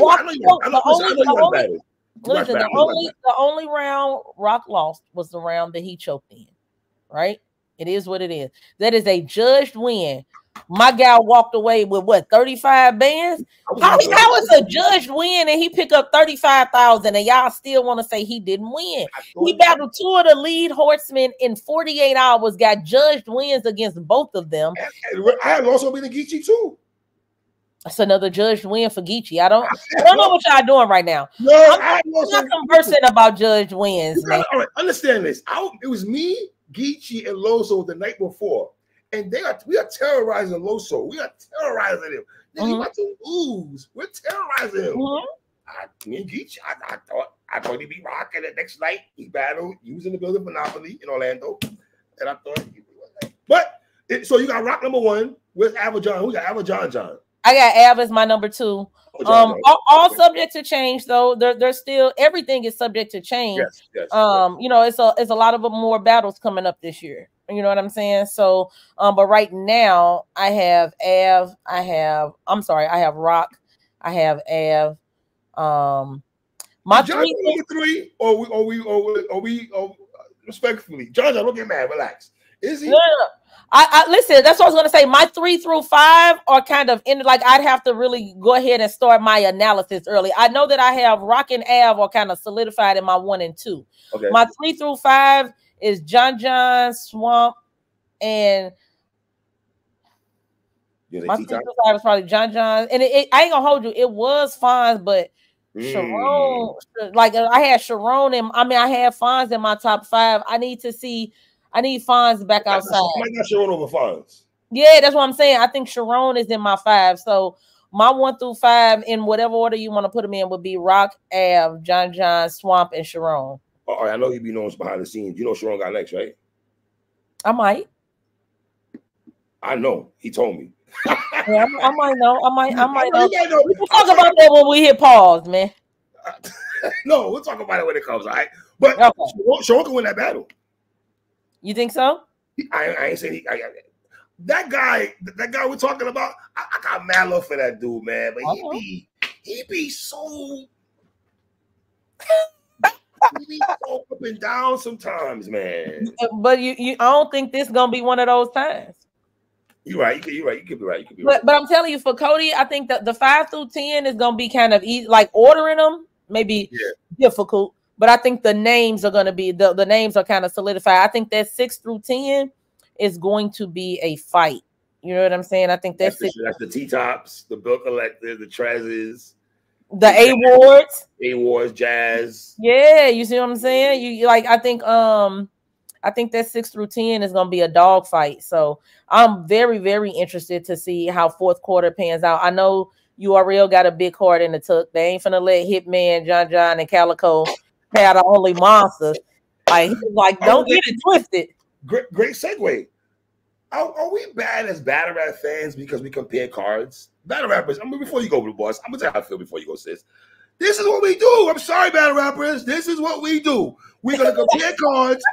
The only round Rock lost was the round that he choked in. Right? It is what it is. That is a judged win. My guy walked away with what, 35 bands? How is a judged win and he picked up 35,000 and y'all still want to say he didn't win? He battled 2 of the lead horsemen in 48 hours, got judged wins against both of them. I had also been in Geechee too. That's another judged win for Geechee. I don't know what y'all doing right now. No, I'm not conversing about judged wins, man. All right, understand this. It was me, Geechee, and Loso the night before. And we are terrorizing Loso. We are terrorizing him. Then he about to lose. We're terrorizing him. Me and Geechee, I thought he'd be rocking the next night. He battled. He was in the building Monopoly in Orlando. And I thought he was like, but so you got Rock number 1. Where's Ava John? Who got Ava John? I got Av as my number 2. All subject to change, though. There's still everything is subject to change. Yes. It's a lot of more battles coming up this year. You know what I'm saying? So, but right now I have Av. I have Rock. I have Av. My John number 3, or we respectfully, John, don't get mad. Relax. Is he? No. I listen. That's what I was going to say. My 3 through 5 are kind of in. Like I'd have to really go ahead and start my analysis early. I know that I have Rock and Av are kind of solidified in my 1 and 2. Okay. My 3 through 5 is John, Swamp, and my 3 through 5 is probably John. And I ain't gonna hold you. It was fine, but Sharon, like I had Sharon and I had Fonz in my top 5. I need Fonz back outside. I might not Sharon over Fonz. Yeah, that's what I'm saying. I think Sharon is in my 5. So my 1 through 5, in whatever order you want to put them in, would be Rock, Av, John, Swamp, and Sharon. All right, I know you be knowing behind the scenes. You know Sharon got next, right? I might. I know. He told me. Yeah, I might know. I might know. We'll talk about that when we hit pause, man. No, we'll talk about it when it comes, all right? But Sharon can win that battle. You think so? I ain't saying that guy we're talking about. I got mad love for that dude, man. But he be so up and down sometimes, man. But I don't think this gonna be one of those times. You're right. You're right. You could be right. But I'm telling you, for Cody, I think that the 5 through 10 is gonna be kind of easy. Like ordering them, maybe difficult. But I think the names are gonna be the names are kind of solidified. I think that 6 through 10 is going to be a fight. You know what I'm saying? I think that's the T-Tops, the Bill Collector, the Trezes, the A-Wards, Jazz. Yeah, you see what I'm saying? You like, I think that 6 through 10 is going to be a dog fight. So I'm very, very interested to see how fourth quarter pans out. I know URL got a big card in the tuck. They ain't finna let Hitman, John, and Calico pay the only monsters. Like don't get it twisted. Great segue. Are we bad as battle rap fans because we compare cards? Battle rappers, before you go, Blue Boss, I'm gonna tell you how I feel before you go, sis. This is what we do. I'm sorry, battle rappers. This is what we do. We're gonna compare cards,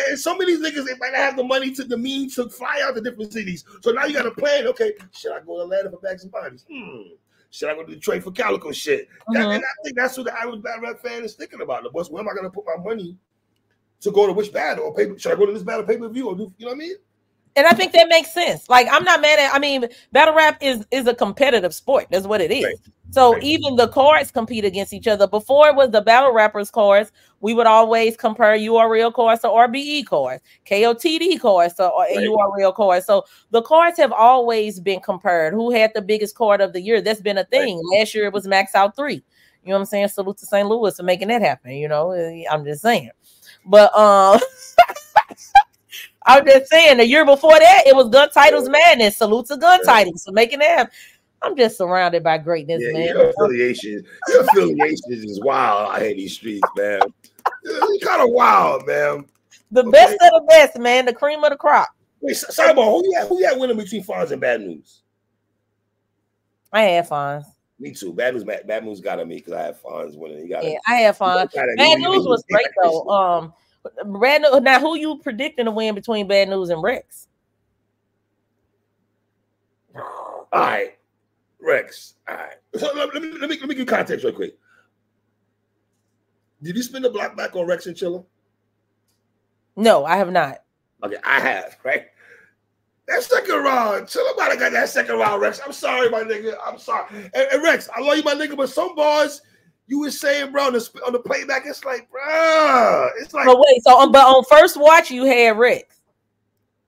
and some of these niggas, they might not have the money the means to fly out to different cities. So now you got to plan. Okay, should I go to Atlanta for bags and bodies? Should I go to Detroit for Calico shit? And I think that's what the average battle rap fan is thinking about. The boss, where am I gonna put my money to go to which battle or pay? Should I go to this battle pay-per-view or do you know what I mean? And I think that makes sense. Like, I'm not mad at, battle rap is a competitive sport. That's what it is. Right. So even the cards compete against each other. Before it was the battle rappers cards, we would always compare URL cards to RBE cards, KOTD cards to URL cards. So the cards have always been compared. Who had the biggest card of the year? That's been a thing. Right. Last year it was Max Out 3. You know what I'm saying? Salute to St. Louis for making that happen. You know, I'm just saying. But I'm just saying, the year before that, it was Gun Titles Madness. Salute to Gun Titles for making that happen. I'm just surrounded by greatness, man. Your affiliations is wild out here in these streets, man. It's kind of wild, man. The best of the best, man. The cream of the crop. Wait, Cyborg, who you had winning between Fonz and Bad News? I had Fonz. Me too. Bad News got on me because I had Fonz winning. I had Fonz. Bad News was great though. Now, who you predicting to win between Bad News and Rex? All right, Rex. All right. So let me give you context real quick. Did you spin the block back on Rex and Chilla? No, I have not. Okay, I have. Right. That second round, Chilla might have got that second round, Rex. I'm sorry, my nigga. I'm sorry. And Rex, I love you, my nigga, but some bars. You were saying, bro, on the playback, it's like, bro, it's like. But wait, but on first watch, you had Rex.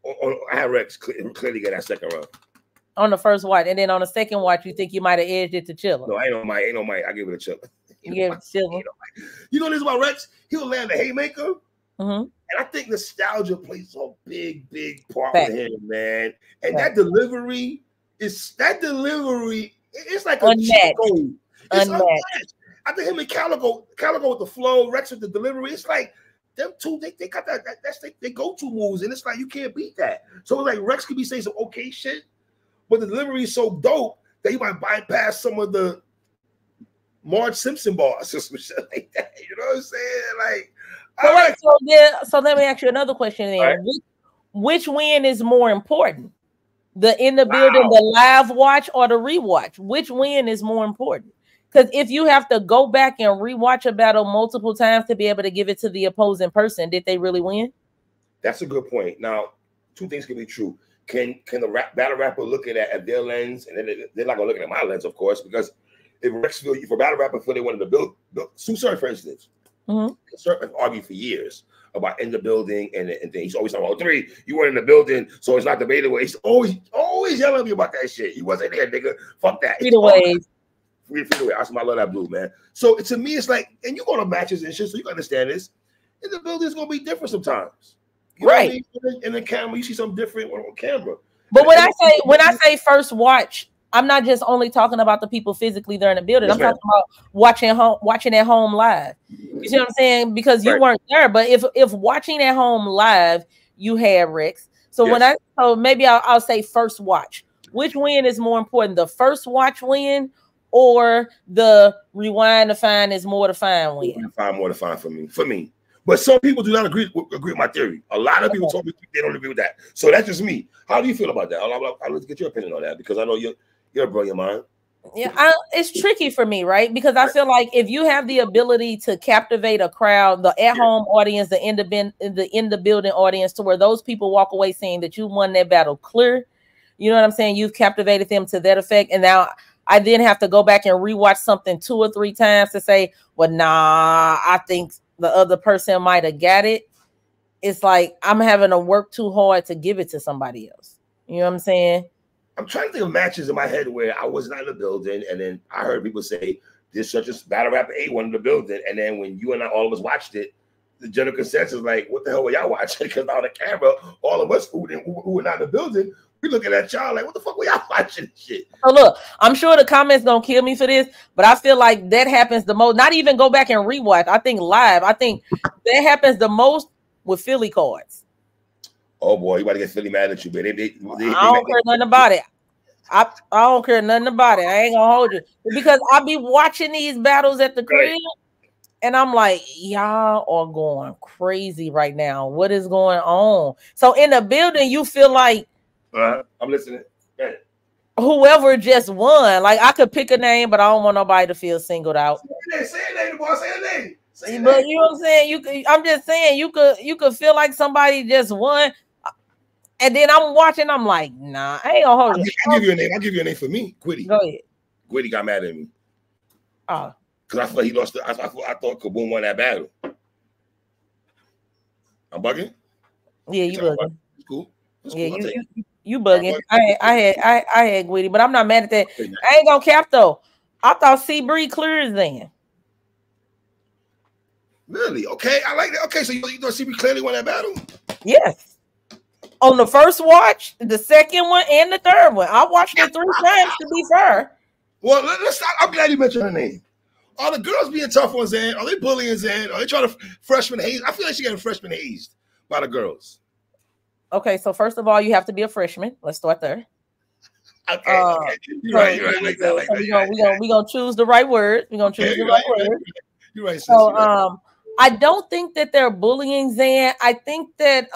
I had Rex clearly get that second round. On the first watch, and then on the second watch, you think you might have edged it to Chilla? No, ain't no mic. I give it a Chilla. You gave it to Chilla. You know this about Rex? He'll land a haymaker, and I think nostalgia plays a big part with him, man. And that delivery, it's like a cheat code. It's unmatched. I think him and Calico with the flow, Rex with the delivery. It's like them two, they got that's they go-to moves, and it's like you can't beat that. So it's like Rex could be saying some okay shit, but the delivery is so dope that you might bypass some of the Marge Simpson bars or some shit like that. You know what I'm saying? Like, so let me ask you another question then. Right. Which win is more important? The in the building, the live watch, or the rewatch? Which win is more important? Because if you have to go back and rewatch a battle multiple times to be able to give it to the opposing person, did they really win? That's a good point. Now, two things can be true. Can the battle rapper look at their lens, and they're not gonna look at my lens, of course, because if a battle rapper feel they wanted to build Sue Surf, for instance, Surf has argued for years about in the building, and he's always talking about 3. You weren't in the building, so it's not debatable. He's always yelling at me about that shit. He wasn't there, nigga. Fuck that. Free away. I love that blue, man. So to me, it's like, and you go to matches and shit, so you can understand this. In the building, it's gonna be different sometimes. You know what I mean? In the camera, you see something different on camera. But when I say first watch, I'm not just only talking about the people physically there in the building. I'm talking about watching at home live. You see what I'm saying? Because you weren't there. But if watching at home live, you had Rex. So maybe I'll say first watch. Which win is more important, the first watch win or the rewind to find is more to find win? Find more to find for me. But some people do not agree with my theory. A lot of people told me they don't agree with that. So that's just me. How do you feel about that? I'll let get your opinion on that because I know you're a brilliant mind. Yeah, it's tricky for me, right? Because I feel like if you have the ability to captivate a crowd, the at-home audience, the in the building audience, to where those people walk away saying that you won that battle clear, you know what I'm saying? You've captivated them to that effect, and now I then have to go back and rewatch something 2 or 3 times to say, well, nah, I think the other person might have got it. It's like I'm having to work too hard to give it to somebody else. You know what I'm saying? I'm trying to think of matches in my head where I was not in the building, and then I heard people say this such a battle rapper A won in the building, and then when you and I all of us watched it, the general consensus like, what the hell were y'all watching? Because on the camera, all of us who were not in the building, we looking at y'all like, what the fuck were y'all watching this shit? So look, I'm sure the comments gonna kill me for this, but I feel like that happens the most. Not even go back and rewatch. I think live. I think that happens the most with Philly cards. Oh boy, you about to get Philly mad at you, man. I don't care nothing about it. I don't care nothing about it. I ain't gonna hold you because I be watching these battles at the crib, and I'm like, y'all are going crazy right now. What is going on? So in the building, you feel like I'm listening. Whoever just won. Like I could pick a name, but I don't want nobody to feel singled out. Say a name, boy. Say a name. But you know what I'm saying? I'm just saying you could feel like somebody just won. And then I'm watching, I'm like, nah, I ain't gonna hold you. I'll give you a name. I'll give you a name for me. Quiddy. Go ahead. Quiddy got mad at me. Oh. Because I thought he lost. I thought Kaboom won that battle. I'm bugging? Yeah, you bugging. It's cool. It's yeah, cool. You bugging. I had Gwitty, but I'm not mad at that. I ain't gonna cap though. I thought C-Bree clears then. Really? Okay, I like that. Okay, so you thought C-Bree clearly won that battle? Yes. On the first watch, the second one, and the third one. I watched it 3 times to be fair. Well, let's start. I'm glad you mentioned her name. Are the girls being tough on Zan? Are they bullying Zan? Are they trying to freshman haze? I feel like she's getting freshman hazed by the girls. Okay, so first of all, you have to be a freshman. Let's start there. Okay. You're right. Like that. We're gonna choose the right word. We're gonna choose the right word. You're right. So I don't think that they're bullying Zan. I think that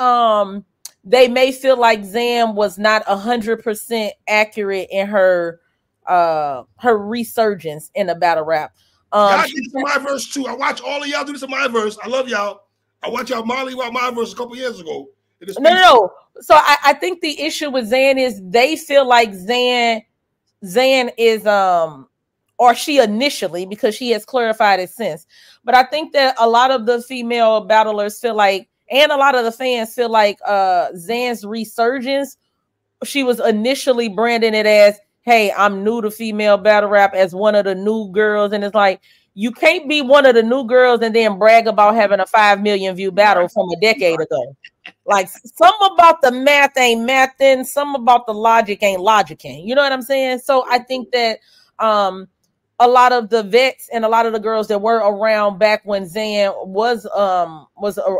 they may feel like Zan was not 100% accurate in her resurgence in the battle rap. Y'all did this in my verse too. I watch all of y'all do this in my verse. I love y'all. I watch y'all Molly about my verse a couple years ago. No. So I think the issue with Zan is they feel like Zan is or she initially, because she has clarified it since. But I think that a lot of the female battlers feel like, and a lot of the fans feel like Zan's resurgence, she was initially branding it as, hey, I'm new to female battle rap, as one of the new girls. And it's like, you can't be one of the new girls and then brag about having a 5 million view battle from a decade ago. Like, some about the math ain't mathing, some about the logic ain't logicking. You know what I'm saying? So I think that a lot of the vets and a lot of the girls that were around back when Zan was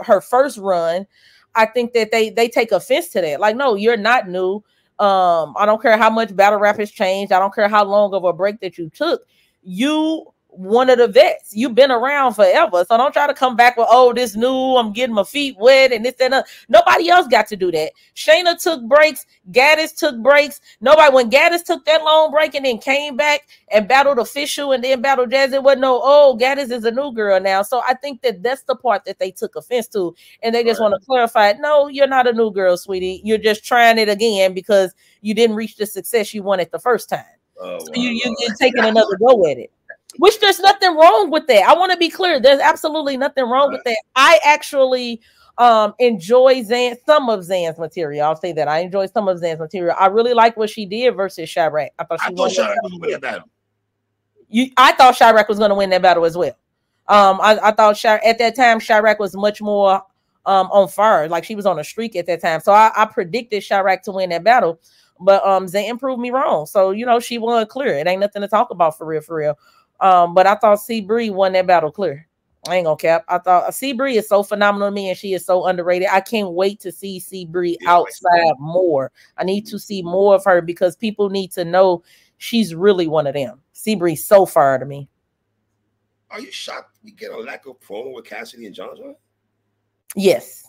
her first run, I think that they take offense to that. Like, no, you're not new. I don't care how much battle rap has changed. I don't care how long of a break that you took. You one of the vets. You've been around forever. So don't try to come back with, oh, this new, I'm getting my feet wet and this and that. Nobody else got to do that. Shayna took breaks. Gaddis took breaks. Nobody, when Gaddis took that long break and then came back and battled Official and then battled Jazz, it wasn't no, oh, Gaddis is a new girl now. So I think that that's the part that they took offense to. And they just want to clarify, no, you're not a new girl, sweetie. You're just trying it again because you didn't reach the success you wanted the first time. Oh, so you're taking another go at it. Which there's nothing wrong with that. I want to be clear. There's absolutely nothing wrong with that. I actually enjoy some of Zan's material. I'll say that. I enjoy some of Zan's material. I really like what she did versus Chirac. I thought Chirac was a good battle. I thought Chirac was going to win that battle as well. I thought at that time Chirac was much more on fire, like she was on a streak at that time. So I predicted Chirac to win that battle, but Zayn proved me wrong. So she won clear. It ain't nothing to talk about for real. But I thought C Bree won that battle clear. I ain't gonna cap. I thought C Bree is so phenomenal to me, and she is so underrated. I can't wait to see C Bree outside more. I need to see more of her because people need to know she's really one of them. C Bree's so far to me. Are you shocked we get a lack of promo with Cassidy and John John? Yes.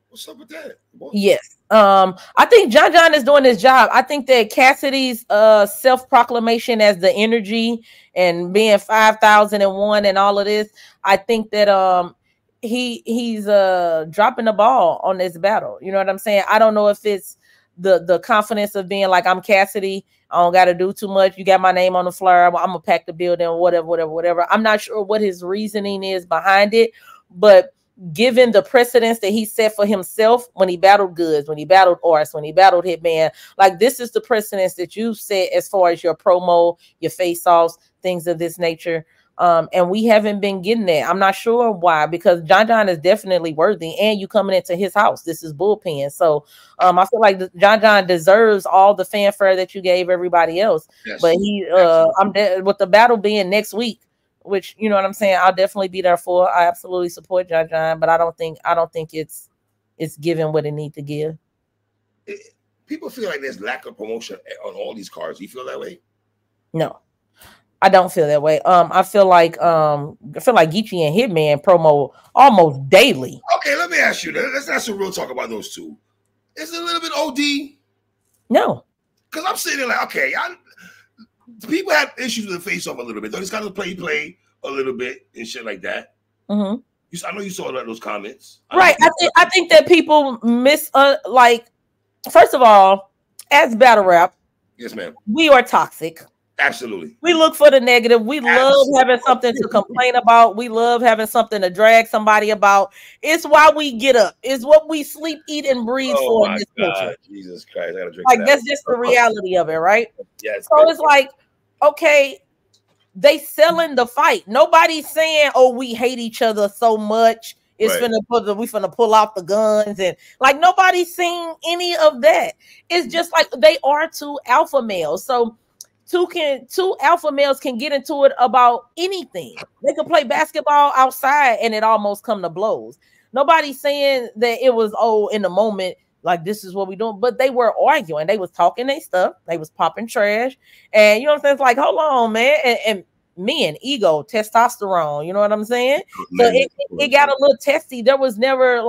What's up with that? What? Yes. I think John John is doing his job. I think that Cassidy's self-proclamation as the energy and being 5001 and all of this, I think that he's dropping the ball on this battle. You know what I'm saying? I don't know if it's the confidence of being like, I'm Cassidy, I don't got to do too much. You got my name on the flyer. I'm gonna pack the building, whatever. I'm not sure what his reasoning is behind it, but given the precedence that he set for himself when he battled Goods, when he battled Ors, when he battled Hitman, like this is the precedence that you set as far as your promo, your face-offs, things of this nature. And we haven't been getting that. I'm not sure why, because John John is definitely worthy, and you coming into his house. This is bullpen. So I feel like John John deserves all the fanfare that you gave everybody else. Yes, but with the battle being next week, which you know what I'm saying, I'll definitely be there for. I absolutely support John John, but I don't think it's giving what it need to give. People feel like there's lack of promotion on all these cards. Do you feel that way? No. I don't feel that way. I feel like Geechee and Hitman promo almost daily. Okay, let me ask you. Let's have some real talk about those two. Is it a little bit OD? No. Because I'm sitting there like, okay, people have issues with the face off a little bit. They just got to play a little bit and shit like that. Mm-hmm. I know you saw those comments. Right. I think that people miss first of all, as battle rap, yes, ma'am, we are toxic. Absolutely. We look for the negative. We love having something to complain about. We love having something to drag somebody about. It's why we get up. It's what we sleep, eat, and breathe for in this culture. Jesus Christ. I gotta drink like that's just the reality of it, right? Yes. So it's like, okay, they selling the fight. Nobody's saying, oh, we hate each other so much. It's we finna pull out the guns, and like nobody's saying any of that. It's just like they are two alpha males. So two alpha males can get into it about anything. They can play basketball outside and it almost come to blows. Nobody's saying that it was in the moment, like this is what we doing, but they were arguing. They was talking their stuff. They was popping trash, and you know what I'm saying? It's like, hold on, man, and men, ego, testosterone. You know what I'm saying? So it got a little testy. There was never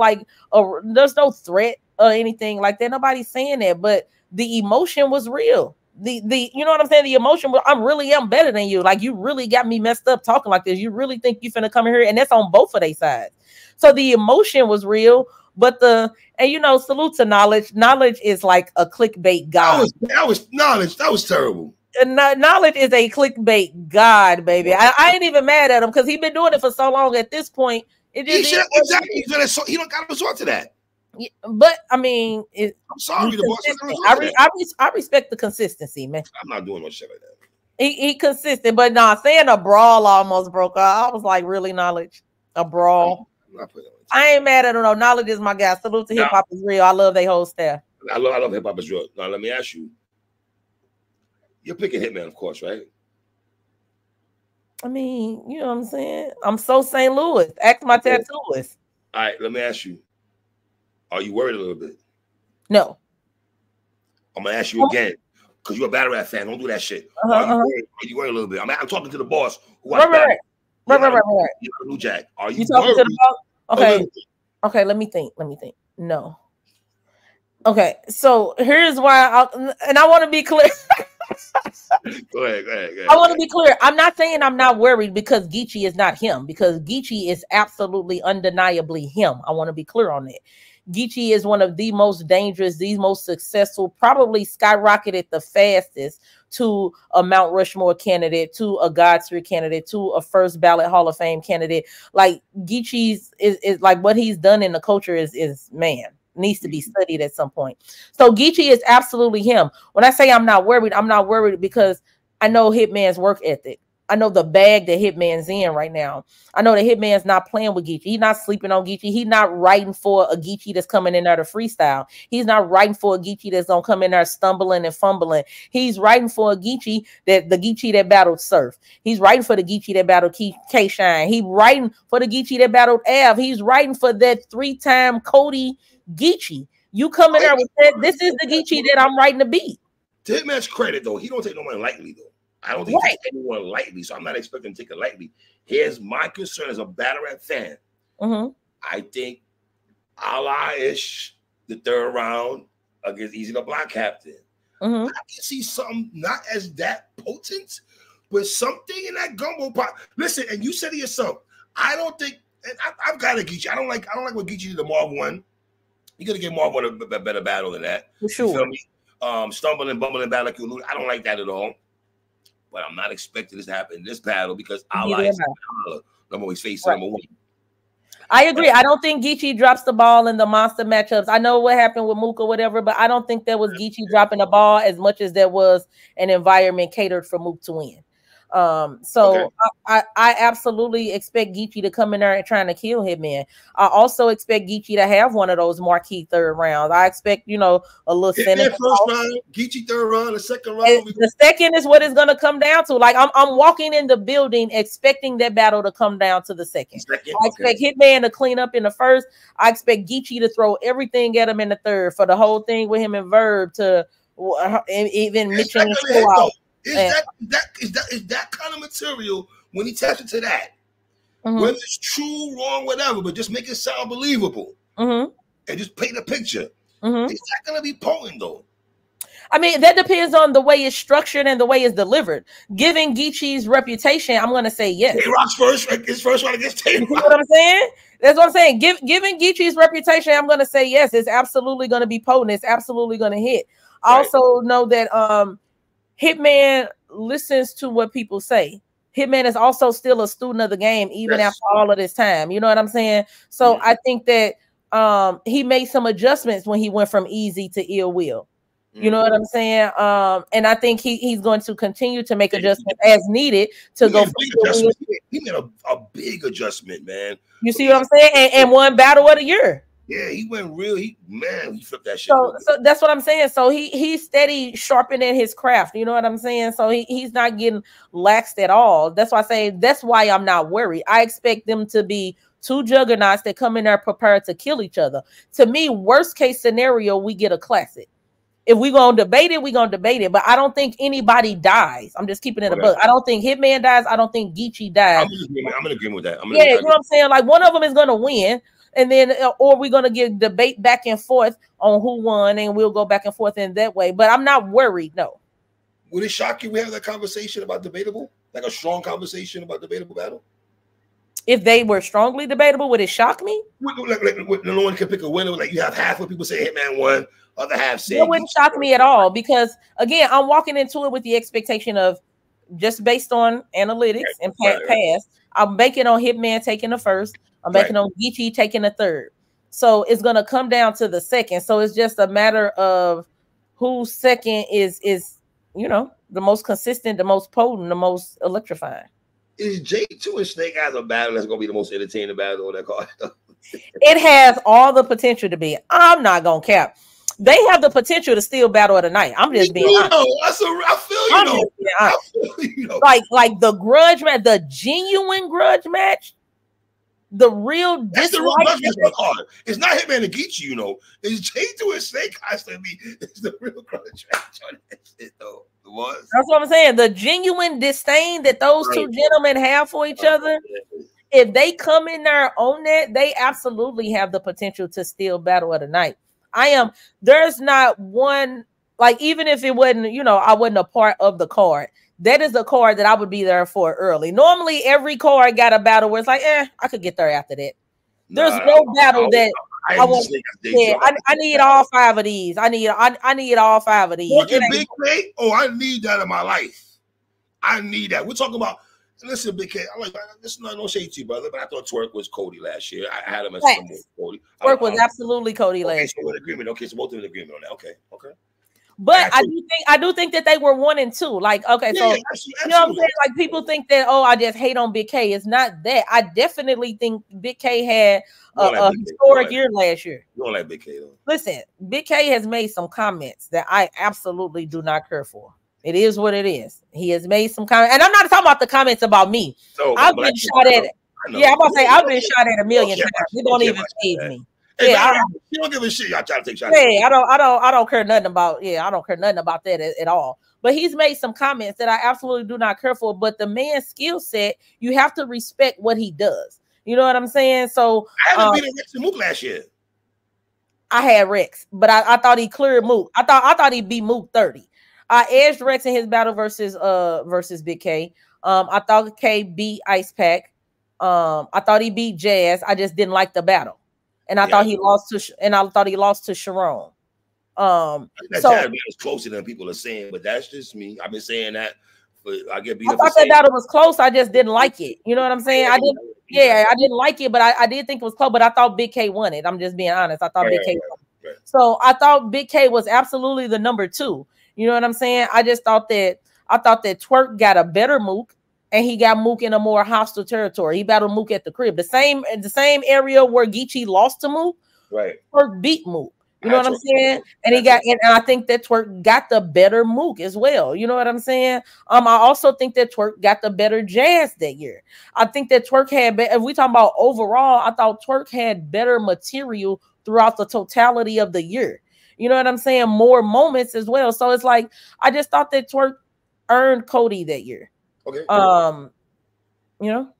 there's no threat or anything like that. Nobody's saying that, but the emotion was real. The you know what I'm saying? The emotion, I'm better than you. Like you really got me messed up talking like this. You really think you finna come in here, and that's on both of their sides. So the emotion was real, but salute to Knowledge. Knowledge is like a clickbait god. That was Knowledge. That was terrible. Knowledge is a clickbait god, baby. I ain't even mad at him because he's been doing it for so long. At this point, he don't got to resort to that. Yeah, but I mean, I'm sorry, the boss. I respect the consistency, man. I'm not doing no shit like that. He consistent, but saying a brawl almost broke out. I was like, really, Knowledge? A brawl? I ain't mad at him. No, Knowledge is my guy. Salute to Hip Hop is Real. I love their whole staff. I love Hip Hop is Real. Now let me ask you. You're picking Hitman, of course, right? I mean, you know what I'm saying? I'm so St. Louis. Ask my tattooist. All right, let me ask you. Are you worried a little bit? No. I'm gonna ask you again because you're a battle rap fan. Don't do that shit. Are you worried a little bit? I'm talking to the boss. Right. New Jack. Are you talking to the boss? Okay. Okay. Let me think. No. Okay. So here's why. I want to be clear. Go ahead. I want to be clear. I'm not saying I'm not worried because Geechee is not him. Because Geechee is absolutely, undeniably him. I want to be clear on that. Geechee is one of the most dangerous, the most successful, probably skyrocketed the fastest to a Mount Rushmore candidate, to a Godfrey candidate, to a first ballot Hall of Fame candidate. Like Geechee's is like what he's done in the culture is needs to be studied at some point. So Geechee is absolutely him. When I say I'm not worried because I know Hitman's work ethic. I know the bag that Hitman's in right now. I know that Hitman's not playing with Geechee. He's not sleeping on Geechee. He's not writing for a Geechee that's coming in there to freestyle. He's not writing for a Geechee that's gonna come in there stumbling and fumbling. He's writing for a Geechee that battled Surf. He's writing for the Geechee that battled K Shine. He's writing for the Geechee that battled Av. He's writing for that 3-time Cody Geechee. You come in there with that. This is the Geechee that I'm writing the beat. To Hitman's credit, though, he don't take no one lightly, though. I don't think he takes anyone lightly, so I'm not expecting him to take it lightly. Here's my concern as a battle rap fan. I think Allah-ish, the third round against Easy the Block Captain. I can see something not as that potent, but something in that gumbo pot. Listen, and you said to yourself, I don't think, and I've got a Geechee. I don't like what Geechee did to Marv 1. You're gonna get Marv 1 a better battle than that. For sure. You feel me? Stumbling, bumbling battle like you. I don't like that at all. But I'm not expecting this to happen in this battle because Allah is number always facing number 1. I agree. I don't think Geechee drops the ball in the monster matchups. I know what happened with Mook or whatever, but I don't think that was Geechee dropping the ball as much as there was an environment catered for Mook to win. I absolutely expect Geechee to come in there and trying to kill Hitman. I also expect Geechee to have one of those marquee third rounds. I expect, a little first round, Geechee third round, the second round. The second is what it's gonna come down to. Like I'm walking in the building expecting that battle to come down to the second. I expect Hitman to clean up in the first. I expect Geechee to throw everything at him in the third for the whole thing with him and Verb to even mention Is that kind of material when he taps into that? Whether it's true, wrong, whatever, but just make it sound believable and just paint a picture. Is that going to be potent though? I mean, that depends on the way it's structured and the way it's delivered. Given Geechee's reputation, I'm going to say yes. Tay-Rock's his first one against Tay-Rock. You know what I'm saying? That's what I'm saying. Given Geechee's reputation, I'm going to say yes. It's absolutely going to be potent. It's absolutely going to hit. I also know that Hitman listens to what people say. Hitman is also still a student of the game, even after all of this time. You know what I'm saying? So I think that he made some adjustments when he went from easy to ill will. You know what I'm saying? And I think he's going to continue to make adjustments as needed to go. He made a big adjustment, man. You see what I'm saying? And won battle of the year. Yeah, he went real. He flipped that shit. So that's what I'm saying. So he's steady sharpening his craft. You know what I'm saying? So he's not getting laxed at all. That's why I say that's why I'm not worried. I expect them to be two juggernauts that come in there prepared to kill each other. To me, worst case scenario, we get a classic. If we're going to debate it, we're going to debate it. But I don't think anybody dies. I'm just keeping it a book. I don't think Hitman dies. I don't think Geechee dies. I'm in agreement with that. You know what I'm saying? Like one of them is going to win. And then, or we're going to get debate back and forth on who won. And we'll go back and forth in that way. But I'm not worried, no. Would it shock you we have that conversation about debatable? Like a strong conversation about debatable battle? If they were strongly debatable, would it shock me? Like no one can pick a winner. Like you have half of people say Hitman won, other half say it wouldn't shock me at all because again, I'm walking into it with the expectation of just based on analytics and past. I'm banking on Hitman taking the first. I'm banking on Geechee taking the third. So it's gonna come down to the second. So it's just a matter of whose second is the most consistent, the most potent, the most electrifying. Is J2 and Snake Eyes a battle that's gonna be the most entertaining battle on that card? It has all the potential to be. I'm not gonna cap. They have the potential to steal battle of the night. I'm just being honest. I feel you know. Like the grudge match, the genuine grudge match, the real dislike. It's not Hitman and Geechee, you know. It's J2 and Snake Eyes to me. It's the real grudge match on that shit, though. That's what I'm saying. The genuine disdain that those two gentlemen have for each other. If they come in there on that, they absolutely have the potential to steal battle of the night. There's not one, like, even if it wasn't, I wasn't a part of the card, that is a card that I would be there for early. Normally, every card got a battle where it's like, I could get there after that. There's no battle that I want. Yeah, I need all five of these. I need all five of these. Big K? Oh, I need that in my life. I need that. We're talking about. Listen, Big K. This is not no shade to you, brother, but I thought Twerk was Cody last year. I had him as Cody. Twerk was absolutely Cody last year. So we're in agreement. Okay, so both of them in agreement on that. Okay. But I do think that they were 1 and 2. Like, okay, so absolutely. You know what I'm saying? Like, people think that, oh, I just hate on Big K. It's not that. I definitely think Big K had a historic year last year. You don't like Big K though. Listen, Big K has made some comments that I absolutely do not care for. It is what it is. He has made some comments, and I'm not talking about the comments about me. So, I've been shot at. Yeah, I'm gonna say I've been shot at a million times. It don't even phase me. Hey, you don't give a shit. Y'all try to take shots. Yeah, I don't care nothing about. Yeah, I don't care nothing about that at all. But he's made some comments that I absolutely do not care for. But the man's skill set, you have to respect what he does. You know what I'm saying? So I haven't beat Rex and Mook last year. I had Rex, but I thought he cleared Mook. I thought he beat Mook 30. I edged Rex in his battle versus Big K. I thought K beat Ice Pack. I thought he beat Jazz. I just didn't like the battle. And I thought he lost to Sharon. That Jazz is closer than people are saying, but that's just me. I've been saying that. I thought that battle was close. I just didn't like it. You know what I'm saying? I didn't like it, but I did think it was close. But I thought Big K won it. I'm just being honest. I thought Big K won it. Right. So I thought Big K was absolutely the number 2. You know what I'm saying? I thought that Twerk got a better Mook. And he got Mook in a more hostile territory. He battled Mook at the crib. The same area where Geechee lost to Mook. Right. Twerk beat Mook. You know what I'm saying? And and I think that Twerk got the better Mook as well. You know what I'm saying? I also think that Twerk got the better Jazz that year. I think that Twerk had, if we talking about overall, I thought Twerk had better material throughout the totality of the year. You know what I'm saying? More moments as well. So it's like, I just thought that Twerk earned Cody that year. Okay. So you know,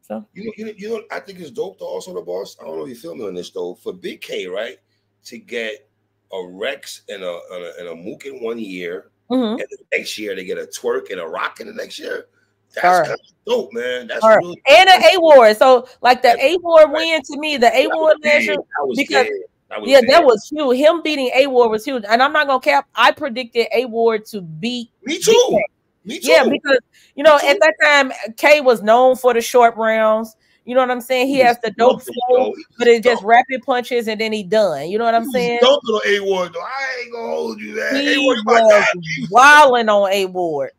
I think it's dope though. Also, the boss. I don't know if you feel me on this though. For Big K, right, to get a Rex and a Mook in 1 year, and the next year they get a Twerk and a Rock in the next year. That's kind of dope, man. That's really and an A-Ward. So like the A-Ward win to me, the A-Ward last year, because that was huge. Him beating A-Ward was huge, and I'm not gonna cap. I predicted A-Ward to beat me too. Me too. Yeah, because at that time K was known for the short rounds. You know what I'm saying? He has the dope flow, but it's just rapid punches and then he done. You know what I'm saying? Dumping on A-Ward though. I ain't gonna hold you that. He was wilding on A-Ward.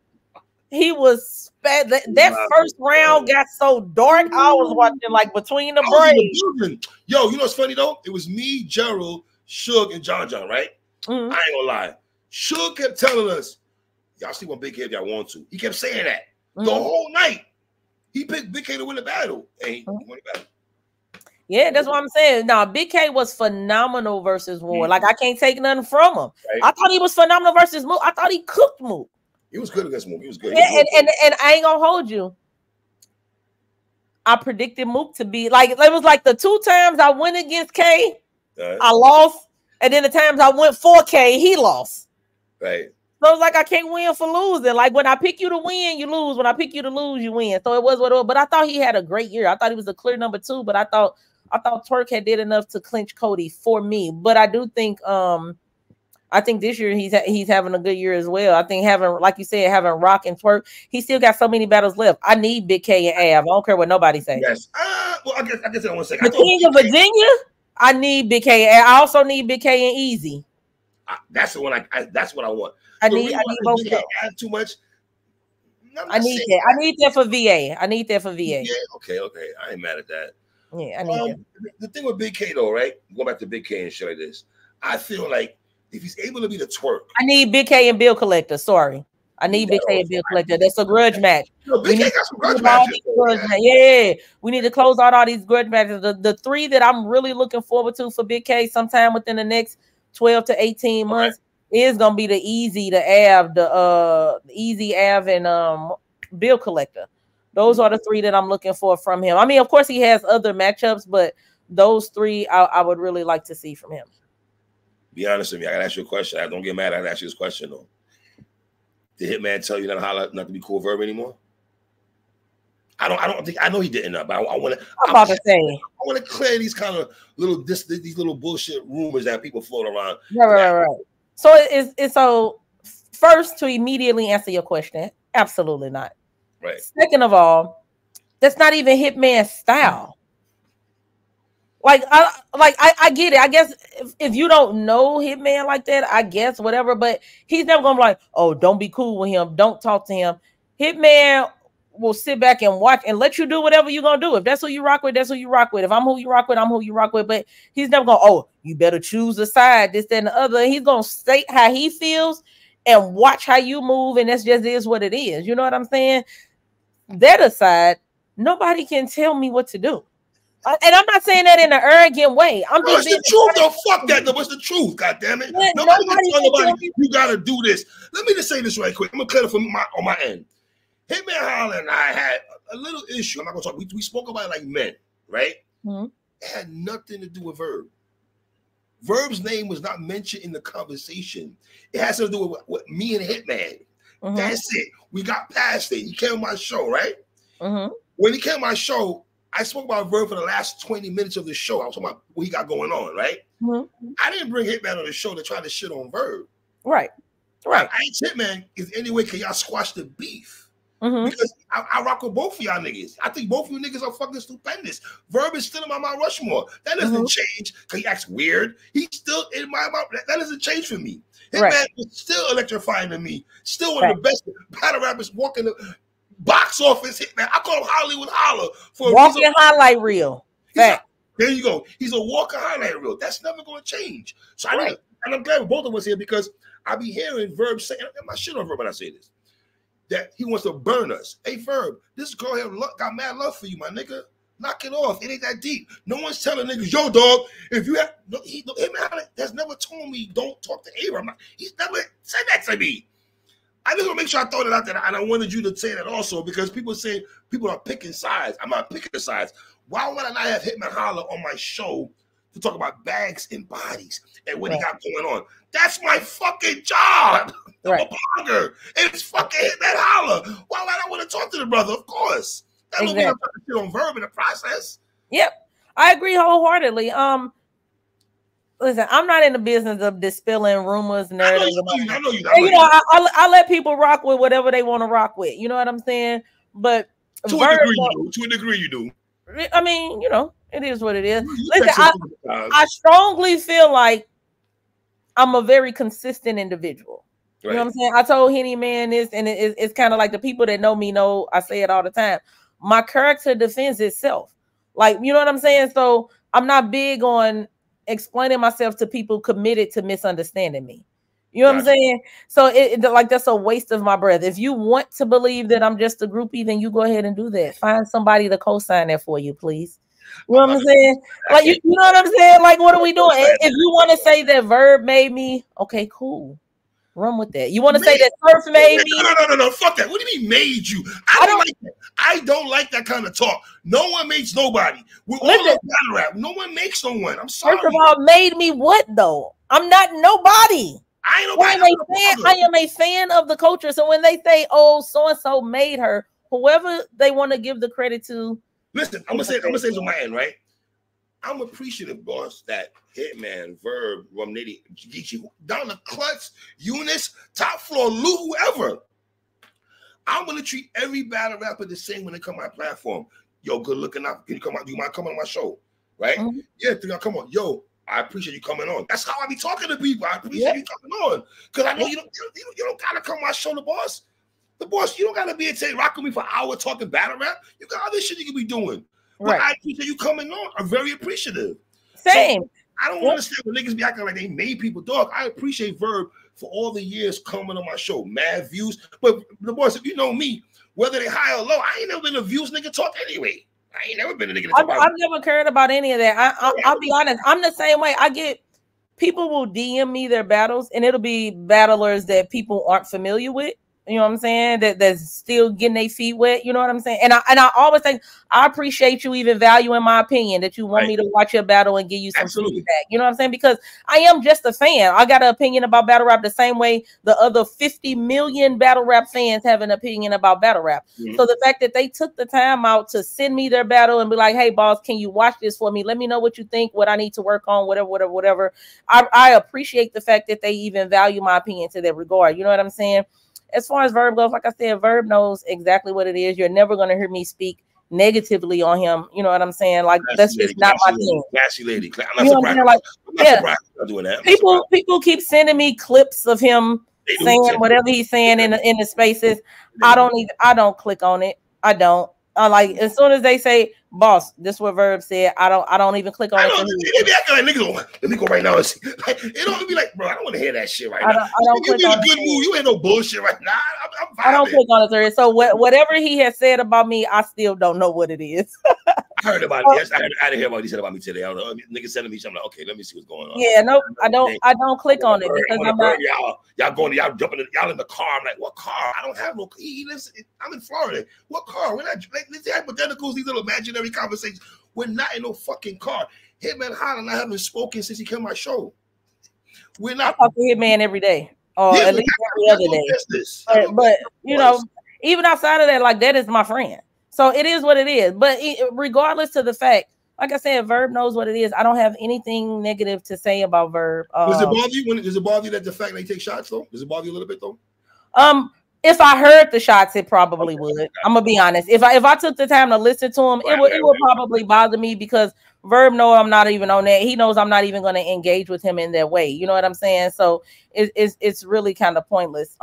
He was that first round got so dark. I was watching like between the breaks. Yo, you know what's funny though? It was me, Gerald, Suge, and John, right? I ain't gonna lie. Suge kept telling us, y'all sleep on Big K if y'all want to. He kept saying that the whole night. He picked Big K to win the battle, and he won the battle. Yeah, that's what I'm saying. Now, Big K was phenomenal versus Ward. Like, I can't take nothing from him. Right. I thought he was phenomenal versus Mook. I thought he cooked Mook. He was good against Mook. He was good. Yeah, and I ain't gonna hold you. I predicted Mook to be like, it was like the 2 times I went against K, I lost, and then the times I went for K, he lost. Right. So it's like I can't win for losing. Like when I pick you to win, you lose. When I pick you to lose, you win. So it was what it was. But I thought he had a great year. I thought he was a clear number 2. But I thought Twerk had did enough to clinch Cody for me. But I do think this year he's having a good year as well. I think having, like you said, having Rock and Twerk, he still got so many battles left. I need Big K and Av. I don't care what nobody says. Yes. Well, I guess I want to say. The King of Virginia, I need Big K. I also need Big K and Easy. That's the one. That's what I want. I need both of them. Add too much. I need that. I need that for VA. I need that for VA. Yeah. Okay. I ain't mad at that. Yeah, I need that. The thing with Big K though, right? Go back to Big K and shit like this. I feel like if he's able to be the Twerk, I need Big K and Bill Collector. Sorry, I need Big K and Bill Collector. That's a grudge match. Big K got some grudge matches. Yeah, we need to close out all these grudge matches. The 3 that I'm really looking forward to for Big K sometime within the next 12 to 18 months. Is gonna be the Easy, the Easy Av, and Bill Collector. Those are the 3 that I'm looking for from him. I mean, of course, he has other matchups, but those 3 I would really like to see from him. Be honest with me. I gotta ask you a question. I don't get mad. I gotta ask you this question though. Did Hitman tell you not to be cool verb anymore? I don't think I know he didn't. But I want to. I'm about to say. I want to clear these kind of these little bullshit rumors that people float around. Right. So it's so first to immediately answer your question, absolutely not. Right. Second of all, that's not even Hitman's style. I get it. I guess if you don't know Hitman like that, I guess whatever. But he's never gonna be like, oh, don't be cool with him, don't talk to him. Hitman will sit back and watch and let you do whatever you're gonna do. If that's who you rock with, that's who you rock with. If I'm who you rock with, I'm who you rock with. But he's never gonna, oh, you better choose a side, this, that, and the other. He's gonna state how he feels and watch how you move, and that's just is what it is. You know what I'm saying? That aside, nobody can tell me what to do. And I'm not saying that in an arrogant way. I'm just the truth. Don't fuck that. What's the truth? God damn it! Yeah, nobody can tell nobody you gotta do this. Let me just say this right quick. I'm gonna clear it from on my end. Hitman Holler and I had a little issue. I'm not gonna talk. We spoke about it like men, right? Mm-hmm. It had nothing to do with Verb. Verb's name was not mentioned in the conversation. It has to do with me and Hitman. Mm-hmm. That's it. We got past it. He came on my show, right? Mm-hmm. When he came on my show, I spoke about Verb for the last 20 minutes of the show. I was talking about what he got going on, right? Mm-hmm. I didn't bring Hitman on the show to try to shit on Verb. Right. I ain't Hitman is any way can y'all squash the beef. Mm-hmm. Because I rock with both of y'all niggas. I think both of you niggas are fucking stupendous. Verb is still in my Mount Rushmore. That doesn't change because he acts weird. He's still in my Mount. That doesn't change for me. Hitman is still electrifying to me. Still one of the best battle rappers walking the box office. Hitman. I call him Hollywood Holler for a walking highlight reel. There you go. He's a walking highlight reel. That's never going to change. So and I'm glad both of us here because I be hearing Verb say, and my shit on Verb when I say this, that he wants to burn us. Hey, Verb, this girl here got mad love for you, my nigga. Knock it off. It ain't that deep. No one's telling niggas, yo, dog, if you have, Hitman has never told me don't talk to Abraham. He's never said that to me. I just want to make sure I throw that out there, and I wanted you to say that also because people say people are picking sides. I'm not picking sides. Why would I not have Hitman Holler on my show to talk about bags and bodies and what he got going on? That's my fucking job. I'm a blogger, and it's fucking Hitman Holler. Why would I want to talk to the brother? Of course. That don't mean I'm talking shit on Verb in the process. Yep, I agree wholeheartedly. Listen, I'm not in the business of dispelling rumors, narratives. I know you. I let people rock with whatever they want to rock with. You know what I'm saying? But to a degree, you do. I mean, it is what it is. Listen, I strongly feel like I'm a very consistent individual. Right. You know what I'm saying? I told Henny Man this, and it's kind of like the people that know me know I say it all the time. My character defends itself. Like, you know what I'm saying? So I'm not big on explaining myself to people committed to misunderstanding me. You know what I'm saying? So like that's a waste of my breath. If you want to believe that I'm just a groupie, then you go ahead and do that. Find somebody to co-sign that for you, please. You know what I'm saying? Like you know what I'm saying? Like, what are we doing? If you want to say that Verb made me, okay, cool. Run with that. You want to say that Surf made me? No. Fuck that. What do you mean made you? I don't like that. I don't like that kind of talk. No one makes nobody. We're all on battle rap. No one makes no one. I'm sorry. First of all, made me what though? I'm not nobody. I ain't nobody. I am a fan of the culture. So when they say, "Oh, so and so made her," whoever they want to give the credit to. Listen, I'm gonna say this on my end, right? I'm appreciative, boss, that Hitman, Verb, Romnity, Geechee, down the Klutz, Eunice, Top Floor, Lou, whoever. I'm gonna treat every battle rapper the same when they come on my platform. Yo, good looking out. Can you come out? Do you mind coming on my show? Right? Mm-hmm. Yeah, come on. Yo, I appreciate you coming on. That's how I be talking to people. I appreciate you coming on. Because I know you don't gotta come on my show, the boss. The boss, you don't gotta be at rock with me for an hour talking battle rap. You got other shit you can be doing. But I appreciate you coming on. I'm very appreciative. Same. So, I don't understand when niggas be acting like they made people. Dog, I appreciate Verb for all the years coming on my show. Mad views. But the boys, if you know me, whether they high or low, I ain't never been a views nigga talk anyway. I ain't never been a nigga talk. I've never cared about any of that. I'll be honest. I'm the same way. I get people will DM me their battles, and it'll be battlers that people aren't familiar with. You know what I'm saying? That's still getting their feet wet. You know what I'm saying? And I always think I appreciate you even valuing my opinion, that you want me to watch your battle and give you some feedback. You know what I'm saying? Because I am just a fan. I got an opinion about battle rap the same way the other 50 million battle rap fans have an opinion about battle rap. Mm-hmm. So the fact that they took the time out to send me their battle and be like, "Hey, boss, can you watch this for me? Let me know what you think, what I need to work on, whatever." I appreciate the fact that they even value my opinion to that regard. You know what I'm saying? As far as Verb goes, like I said, Verb knows exactly what it is. You're never going to hear me speak negatively on him. You know what I'm saying? Like that's just not my thing. Classy lady. You I'm not know what I'm surprised. saying? Like, I'm not surprised about doing that. People keep sending me clips of him saying whatever he's saying in the spaces. I don't click on it. I don't. I like as soon as they say, "Boss," this is what Verb said. I don't even click on it. Like, niggas, let me go right now and see. Like, it don't be like, bro, I don't want to hear that shit right now. I don't click on a good mood. You ain't no bullshit right now. I don't click on it. So whatever he has said about me, I still don't know what it is. I heard about it. Yes, I didn't hear what he said about me today. I don't know. Niggas sending me something. Like, okay, let me see what's going on. Yeah, no, I don't click on it because I'm not. Y'all jumping in, y'all in the car. I'm like, what car? I don't have no. He lives. I'm in Florida. What car? We're not. These hypotheticals, these little imaginary conversations. We're not in no fucking car. Hitman Holla and I haven't spoken since he came on my show. We're not. I talk to Hitman every day, or at least every other day. But you know, even outside of that, like that is my friend. So it is what it is. But regardless to the fact, like I said, Verb knows what it is. I don't have anything negative to say about Verb. Does it bother you? Does it bother you that the fact they take shots though? Does it bother you a little bit though? If I heard the shots, it probably would. I'm gonna be honest. If I took the time to listen to him, it would probably bother me because Verb knows I'm not even on that. He knows I'm not even going to engage with him in that way. You know what I'm saying? So it's really kind of pointless.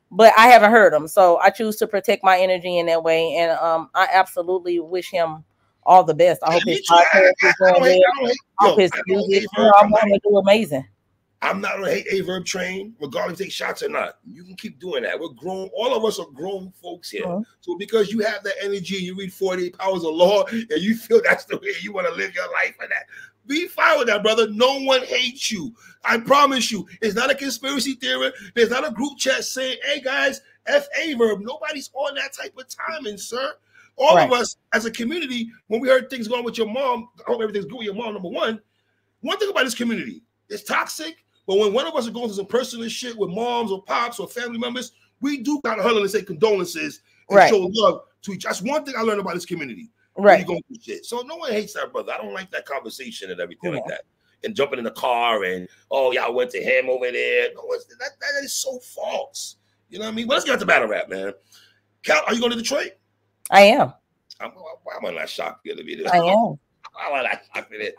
But I haven't heard him, so I choose to protect my energy in that way. And I absolutely wish him all the best. I hope his podcast is going well. I hope his music. I'm going to do amazing. I'm not gonna hate a Verb train, regardless if they take shots or not. You can keep doing that. We're grown. All of us are grown folks here. So because you have that energy, you read 48 Powers of Law, and you feel that's the way you want to live your life and that. Be fine with that, brother. No one hates you. I promise you. It's not a conspiracy theory. There's not a group chat saying, hey, guys, F.A. Verb. Nobody's on that type of timing, sir. All of us as a community, when we heard things going with your mom, I hope everything's good with your mom, number one. One thing about this community, it's toxic, but when one of us are going through some personal shit with moms or pops or family members, we do kind of huddle and say condolences and show love to each other. That's one thing I learned about this community. Right. Going through shit. So no one hates that, brother. I don't like that conversation and everything like that. And jumping in the car and, oh, y'all went to him over there. No, that is so false. You know what I mean? Well, let's get to battle rap, man. Cal, are you going to Detroit? I am. Why am I not shocked to be there? I am.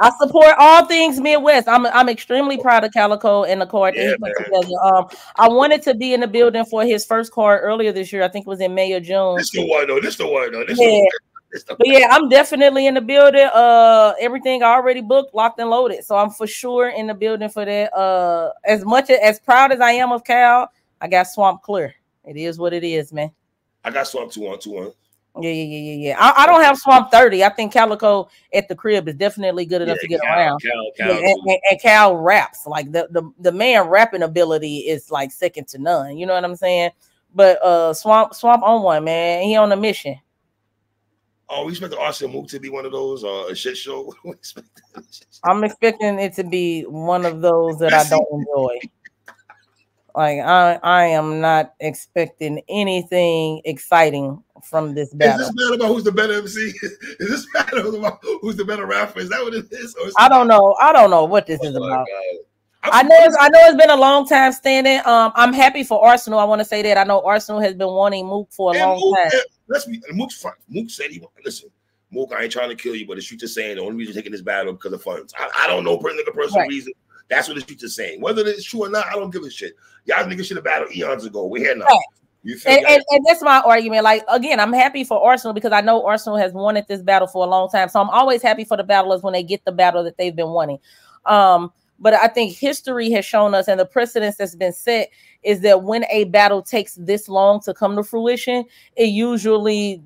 I support all things Midwest. I'm extremely proud of Calico and the card that he put together. I wanted to be in the building for his first card earlier this year. I think it was in May or June. This the one though. But yeah, I'm definitely in the building. Everything already booked, locked and loaded. So I'm for sure in the building for that. As proud as I am of Cal, I got Swamp clear. It is what it is, man. I got Swamp 2-1. Yeah. I don't have Swamp 30. I think Calico at the crib is definitely good enough to get around. And Cal raps. Like the man rapping ability is like second to none. You know what I'm saying? But Swamp on one, man. He on a mission. Oh, we expect the Arsenal move to be one of those a shit show. I'm expecting it to be one of those that I don't enjoy. Like I am not expecting anything exciting from this battle. Is this battle about who's the better MC? Is this battle about who's the better rapper? Is that what it is? I don't know. I don't know what this is about. I know it's been a long time standing. I'm happy for Arsenal. I want to say that. I know Arsenal has been wanting Mook for a long time. Mook said listen, Mook, I ain't trying to kill you, but the streets are saying the only reason you're taking this battle because of funds. I don't know personal reason. That's what the streets are saying. Whether it's true or not, I don't give a shit. Y'all niggas should have battled eons ago. We're here now. Right. You feel and that's my argument. Like, again, I'm happy for Arsenal because I know Arsenal has wanted this battle for a long time. So I'm always happy for the battlers when they get the battle that they've been wanting. But I think history has shown us, and the precedence that's been set is that when a battle takes this long to come to fruition, it usually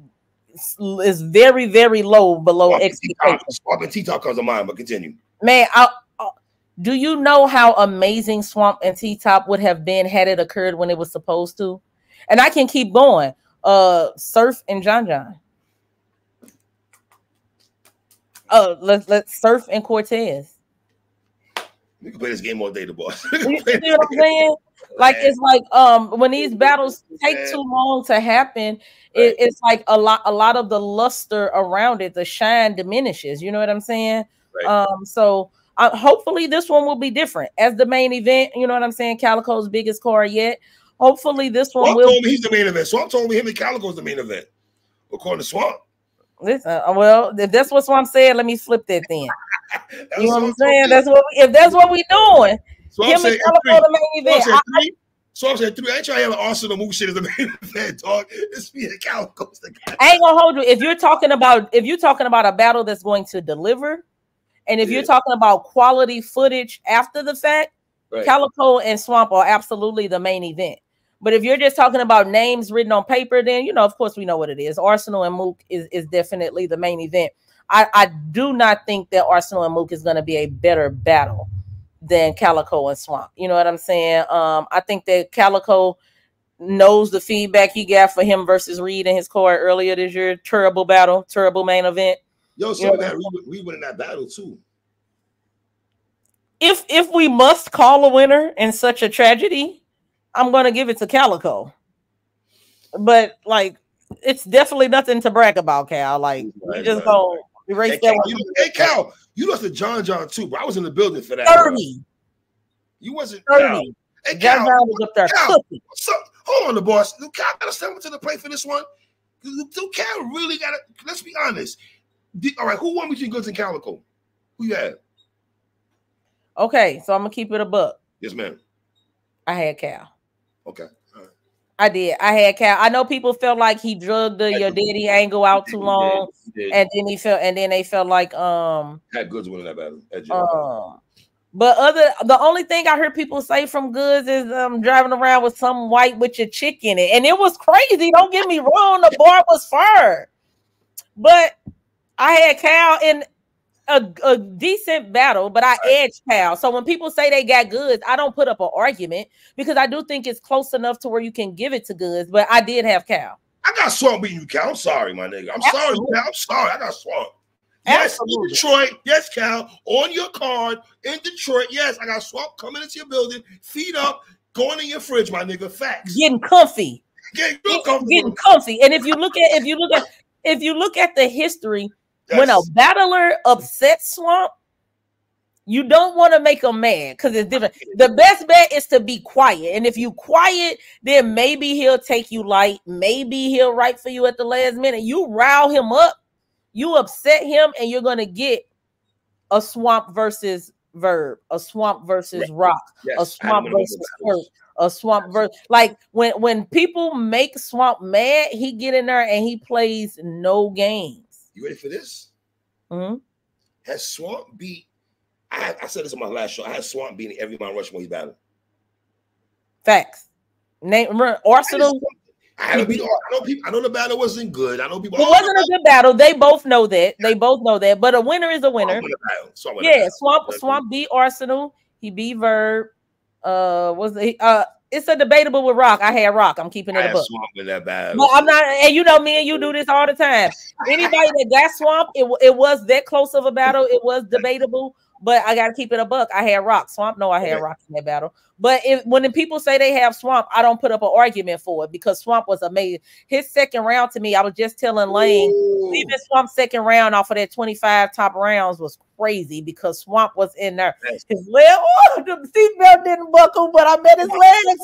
is very, very low below expectations. Swamp and T-Top comes to mind, but continue. Man, do you know how amazing Swamp and T-Top would have been had it occurred when it was supposed to? And I can keep going. Surf and John. Let's Surf and Cortez. We can play this game all day, the boss. You know what I'm saying? Like, it's like when these battles take too long to happen, it's like a lot of the luster around it, the shine diminishes. You know what I'm saying? Right. So hopefully this one will be different as the main event. You know what I'm saying? Calico's biggest card yet. Hopefully this one Swamp told me he's the main event. Swamp told me him and Calico's the main event. According to Swamp. Listen, well, if that's what I'm saying, let me flip that then. You know what I'm saying? Okay. That's what if that's what we doing. So Him I'm saying and Calico the main event. So I'm saying 3. I ain't trying to have an Arsenal move shit as the main event, dog. It's me and Calico's the guy. I ain't gonna hold you. If you're talking about a battle that's going to deliver, and if you're talking about quality footage after the fact, right. Calico and Swamp are absolutely the main event. But if you're just talking about names written on paper, then of course we know what it is. Arsenal and Mook is definitely the main event. I do not think that Arsenal and Mook is going to be a better battle than Calico and Swamp. You know what I'm saying? I think that Calico knows the feedback he got for him versus Reed in his card earlier this year. Terrible battle, terrible main event. Yo, so that Reed winning that battle too. If we must call a winner in such a tragedy, I'm going to give it to Calico. But like, it's definitely nothing to brag about, Cal. Like, you just go erase that. Hey, Cal, you lost to John too, bro. I was in the building for that. 30. Bro. You wasn't 30. Hey, John was up there. Hold on, the boss. Do Cal got to step into the plate for this one? Do Cal really got to? Let's be honest. All right, who won between Goods and Calico? Who you had? Okay, so I'm gonna keep it a buck. Yes, ma'am. I had Cal. Okay. All right. I did. I had Cal. I know people felt like he drugged the your daddy angle out too long, and then they felt like had Goods winning that battle. But the only thing I heard people say from Goods is driving around with some white with your chick in it, and it was crazy. Don't get me wrong, the bar was fire, but I had Cal in a decent battle, but I edged Cal. So when people say they got Goods, I don't put up an argument because I do think it's close enough to where you can give it to Goods. But I did have Cal. I got Swamp beating you, Cal. I'm sorry, my nigga. I'm sorry, Cal. I'm sorry. I got Swamp. Yes, in Detroit. Yes, Cal. On your card in Detroit. Yes, I got Swamp coming into your building, feet up, going in your fridge, my nigga. Facts. Getting comfy. Getting comfy. And if you look at the history. Yes. When a battler upsets Swamp, you don't want to make him mad because it's different. The best bet is to be quiet. And if you quiet, then maybe he'll take you light. Maybe he'll write for you at the last minute. You rile him up, you upset him, and you're going to get a Swamp versus Verb, a Swamp versus Rock, a Swamp versus Hurt, a Swamp versus... Like, when people make Swamp mad, he get in there and he plays no games. You ready for this? Mm-hmm. Has Swamp beat? I said this on my last show. I had Swamp beating every Mount Rushmore he battled. Facts. Arsenal. I know the battle wasn't good. I know people. It wasn't a good battle. They both know that. But a winner is a winner. Swamp beat Arsenal. He beat Verb. It's a debatable with Rock. I had Rock. I'm keeping it a book. Swamp in that battle. But I'm not, and you know me and you do this all the time. Anybody that got Swamp, it was that close of a battle. It was debatable, but I got to keep it a buck. I had Rock. Swamp, no, I had Rock in that battle. But when the people say they have Swamp, I don't put up an argument for it because Swamp was amazing. His second round to me, I was just telling Lane, leaving Swamp's second round off of that 25 top rounds was crazy because Swamp was in there. His leg, the seatbelt didn't buckle, but I bet his legs.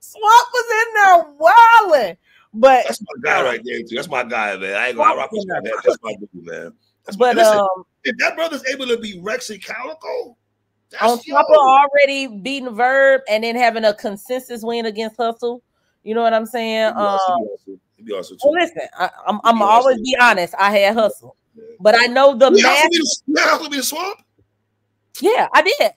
Swamp was in there wilding. But that's my guy right there too. That's my guy, man. I ain't gonna rock with that. That's my dude, man. If that brother's able to beat Rex and Calico, on top of already beating Verb and then having a consensus win against Hustle, you know what I'm saying? He'd be awesome too. Well, listen, I'm always be honest. I had Hustle, but I know the match. Be the Swamp. Yeah, I did.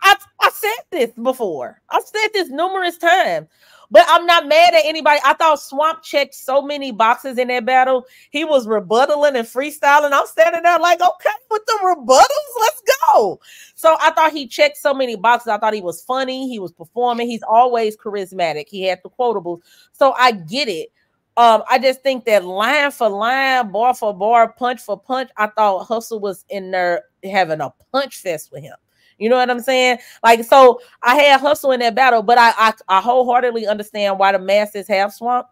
I said this before. I've said this numerous times. But I'm not mad at anybody. I thought Swamp checked so many boxes in that battle. He was rebuttaling and freestyling. I'm standing there like, okay, with the rebuttals, let's go. So I thought he checked so many boxes. I thought he was funny. He was performing. He's always charismatic. He had the quotables. So I get it. I just think that line for line, bar for bar, punch for punch, I thought Hustle was in there having a punch fest with him. You know what I'm saying? Like, so I had Hustle in that battle, but I wholeheartedly understand why the masses have Swamp.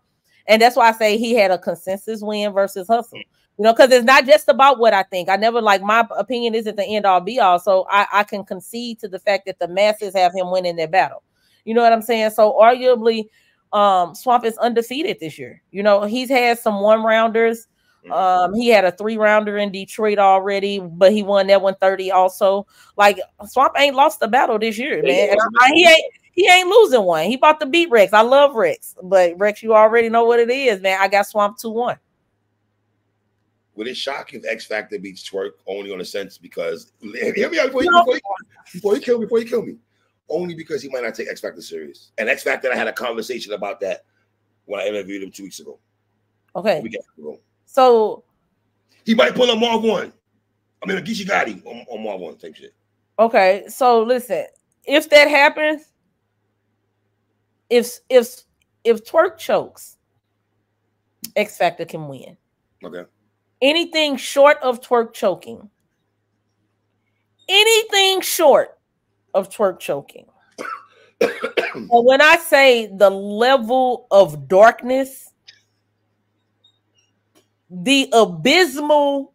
And that's why I say he had a consensus win versus Hustle. You know, because it's not just about what I think. I never, like, my opinion isn't the end all be all. So I can concede to the fact that the masses have him winning their battle. You know what I'm saying? So arguably, Swamp is undefeated this year. You know, he's had some one rounders. He had a 3-rounder in Detroit already, but he won that 130 also. Like Swamp ain't lost the battle this year, man. And he ain't losing one. He about to beat Rex. I love Rex, but Rex, you already know what it is, man. I got Swamp 2-1. Would it shock if X Factor beats Twerk only on a sense because hear me out before you kill me? Only because he might not take X Factor serious. And X Factor, I had a conversation about that when I interviewed him 2 weeks ago. Okay. So he might pull a Marv 1. I mean, a Geechee Gotti on Marv 1 type shit. Okay, so listen, if that happens, if Twerk chokes, X Factor can win. Okay. Anything short of Twerk choking. Anything short of Twerk choking. And when I say the level of darkness, the abysmal,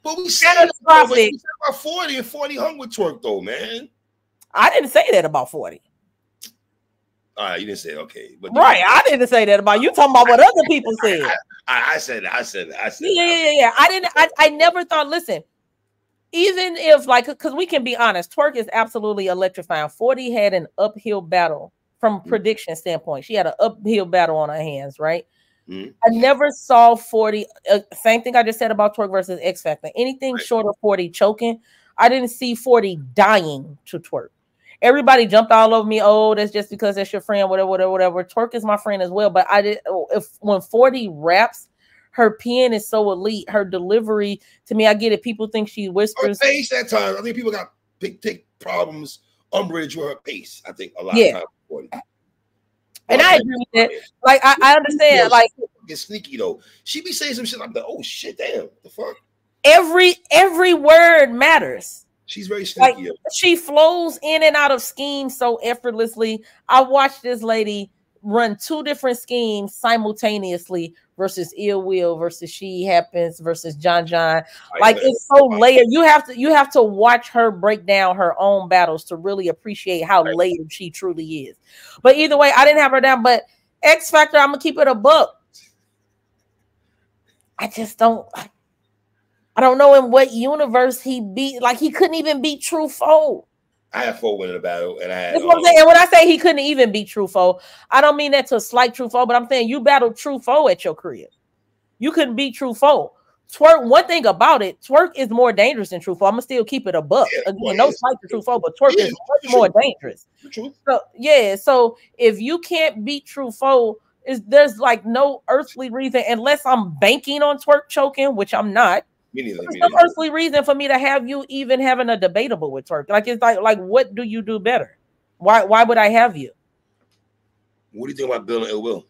but we said about 40 and 40 hung with Twerk though, man. I didn't say that about 40. All right, you didn't say it, okay. But right, I didn't say that about you. Talking about what other people said. I said it. Yeah. I never thought. Listen, even if because we can be honest, Twerk is absolutely electrifying. 40 had an uphill battle from a prediction standpoint. She had an uphill battle on her hands, right? I never saw 40. Same thing I just said about Twerk versus X Factor. Anything short of 40 choking, I didn't see 40 dying to Twerk. Everybody jumped all over me. Oh, that's just because that's your friend, whatever. Twerk is my friend as well. But when 40 raps, her pen is so elite. Her delivery, to me, I get it. People think she whispers. Her pace at times. I think people got take problems, umbrage with her pace. I think a lot of times. 40. And I agree with that. Like, I understand. Like, get sneaky though. She be saying some shit. I'm like, oh shit, damn, the fuck. Every word matters. She's very sneaky. Like, she flows in and out of schemes so effortlessly. I watched this lady run 2 different schemes simultaneously versus Ill Will versus She Happens versus John. Like, it's so layered. You have to watch her break down her own battles to really appreciate how layered she truly is. But either way, I didn't have her down. But X Factor, I'm gonna keep it a buck. I just don't. I don't know in what universe he beat. Like, he couldn't even beat True Foe. I had 4 winning the battle, and I had. That's what I'm saying. And when I say he couldn't even beat True Foe, I don't mean that to slight True Foe, but I'm saying you battled True Foe at your crib. You couldn't beat True Foe. Twerk. One thing about it, Twerk is more dangerous than True Foe. I'm gonna still keep it a buck. Again, no slight to True Foe, but Twerk is much more dangerous. So yeah. So if you can't beat True Foe, there's like no earthly reason, unless I'm banking on Twerk choking, which I'm not. There's no earthly reason for me to have you even having a debatable with Twerk. Like, it's like what do you do better? Why would I have you? What do you think about Bill and Ill Will?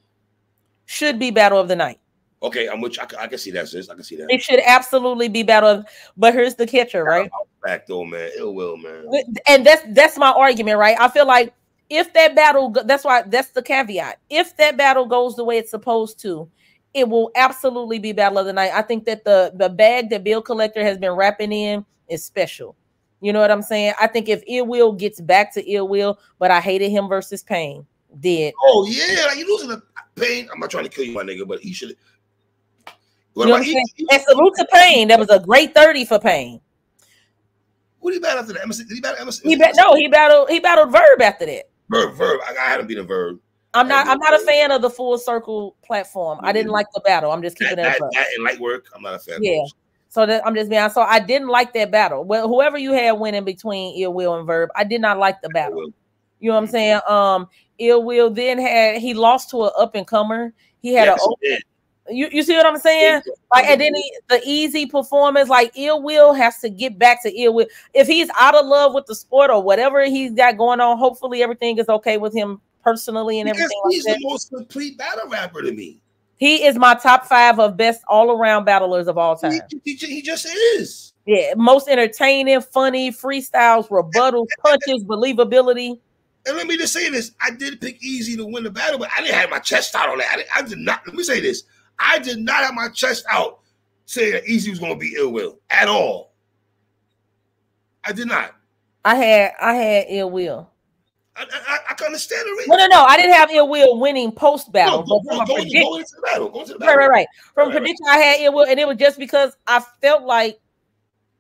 Should be battle of the night. Okay, I'm with you. I can see that, sis. I can see that. It should absolutely be battle of, but here's the catcher, right? Back though, man. Ill Will, man. And that's my argument, right? I feel like if that battle, that's the caveat. If that battle goes the way it's supposed to, it will absolutely be battle of the night. I think that the bag that Bill Collector has been rapping in is special. You know what I'm saying? I think if Ill Will gets back to Ill Will, but I hated him versus Pain. Did. Oh yeah, like, you losing to Pain. I'm not trying to kill you, my nigga, but he should. You know what I'm saying? And salute to Pain. That was a great 30 for Pain. Who did he battle after that? Did he battle Emerson? He battled Verb after that. Verb. I had him beat a Verb. I'm not a fan of the Full Circle platform. I didn't like the battle. I'm just keeping it up. That and light work. I'm not a fan. Yeah. So I'm just being honest. So I didn't like that battle. Well, whoever you had winning between Ill Will and Verb, I did not like the battle. You know what I'm saying? Ill Will then he lost to an up and comer. He had you see what I'm saying? Like, and then the easy performance, like Ill Will has to get back to Ill Will. If he's out of love with the sport or whatever he's got going on, hopefully everything is okay with him personally and everything. He's the most complete battle rapper to me. He is my top 5 of best all-around battlers of all time. He just is. Yeah, most entertaining, funny, freestyles, rebuttals, punches, believability. And let me just say this. I did pick Easy to win the battle, but I didn't have my chest out on that. I did not. Let me say this. I did not have my chest out saying that Easy was going to be Ill Will at all. I did not. I had Ill Will. I can understand the reason. No. I didn't have Ill Will winning post battle. Go into the battle. Go into the battle. Right. From prediction, I had Ill Will, and it was just because I felt like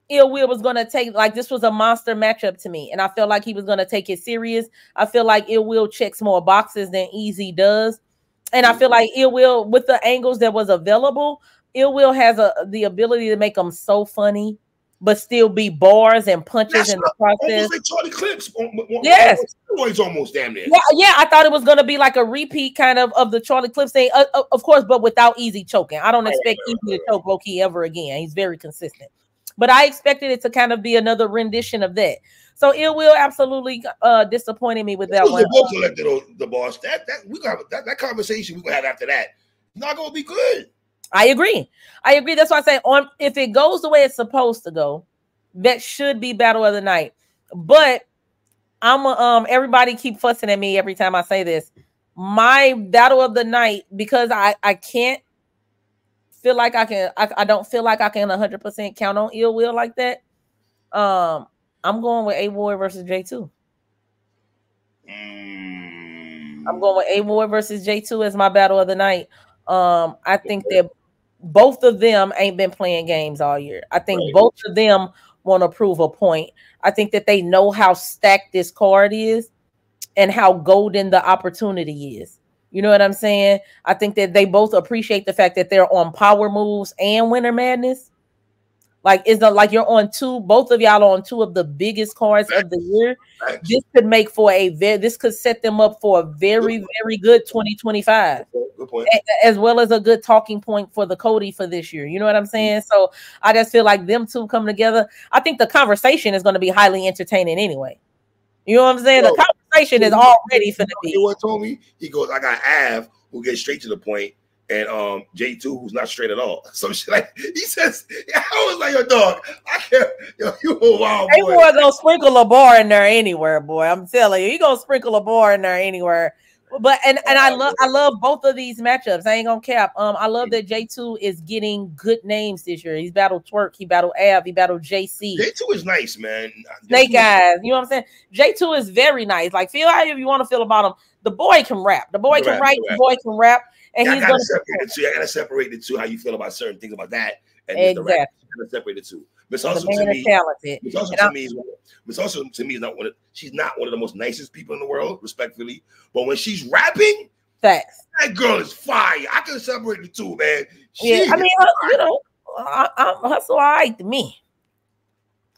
Ill Will was going to take, like, this was a monster matchup to me, and I felt like he was going to take it serious. I feel like Ill Will checks more boxes than Easy does, and I feel like Ill Will, with the angles that was available, Ill Will has the ability to make them so funny, but still be bars and punches in the process. Almost like Charlie Clips. Yes. It's almost damn near. Yeah, I thought it was going to be like a repeat kind of the Charlie Clips thing, of course, but without Easy choking. I don't expect Easy to choke low-key ever again. He's very consistent. But I expected it to kind of be another rendition of that. So Ill Will absolutely disappointed me with that one. Both selected the boss. That conversation we gonna have after that. Not gonna be good. I agree. That's why I say if it goes the way it's supposed to go, that should be battle of the night. But everybody keep fussing at me every time I say this. My battle of the night, because I can't feel like I don't feel like I can 100% count on Ill Will like that. I'm going with A-Boy versus J2. I'm going with A-Boy versus J2 as my battle of the night. I think that both of them ain't been playing games all year. I think both of them want to prove a point. I think that they know how stacked this card is and how golden the opportunity is. You know what I'm saying? I think that they both appreciate the fact that they're on Power Moves and Winter Madness. Like, it's not like you're on both of y'all are on two of the biggest cards of the year. This could make for this could set them up for a very, very good 2025. Good point. As well as a good talking point for the Cody for this year. You know what I'm saying? So I just feel like them two come together. I think the conversation is going to be highly entertaining anyway. You know what I'm saying? The conversation is already finna be. You know what told me? He goes, I got Av who gets straight to the point, and J2 who's not straight at all. So she like he says, I was like, yo, dog, I can't. Yo, you a wild boy. Boy gonna sprinkle a bar in there anywhere, boy. I'm telling you, he gonna sprinkle a bar in there anywhere. But and I love both of these matchups. I ain't gonna cap. I love that J2 is getting good names this year. He's battled Twerk, he battled Av, he battled JC. J2 is nice, man. Snake Eyes, you know what I'm saying? J2 is very nice. Like, feel however you want to feel about him. The boy can rap. The boy can write. The boy can rap. And he's gonna separate the two. I gotta separate the two. How you feel about certain things about that? And exactly. The rap. I gotta separate the two. Miss also to me, Miss also to me is not one of. She's not one of the most nicest people in the world, respectfully. But when she's rapping, facts. That girl is fire. I can separate the two, man. I mean, you know, Hustle all right to me.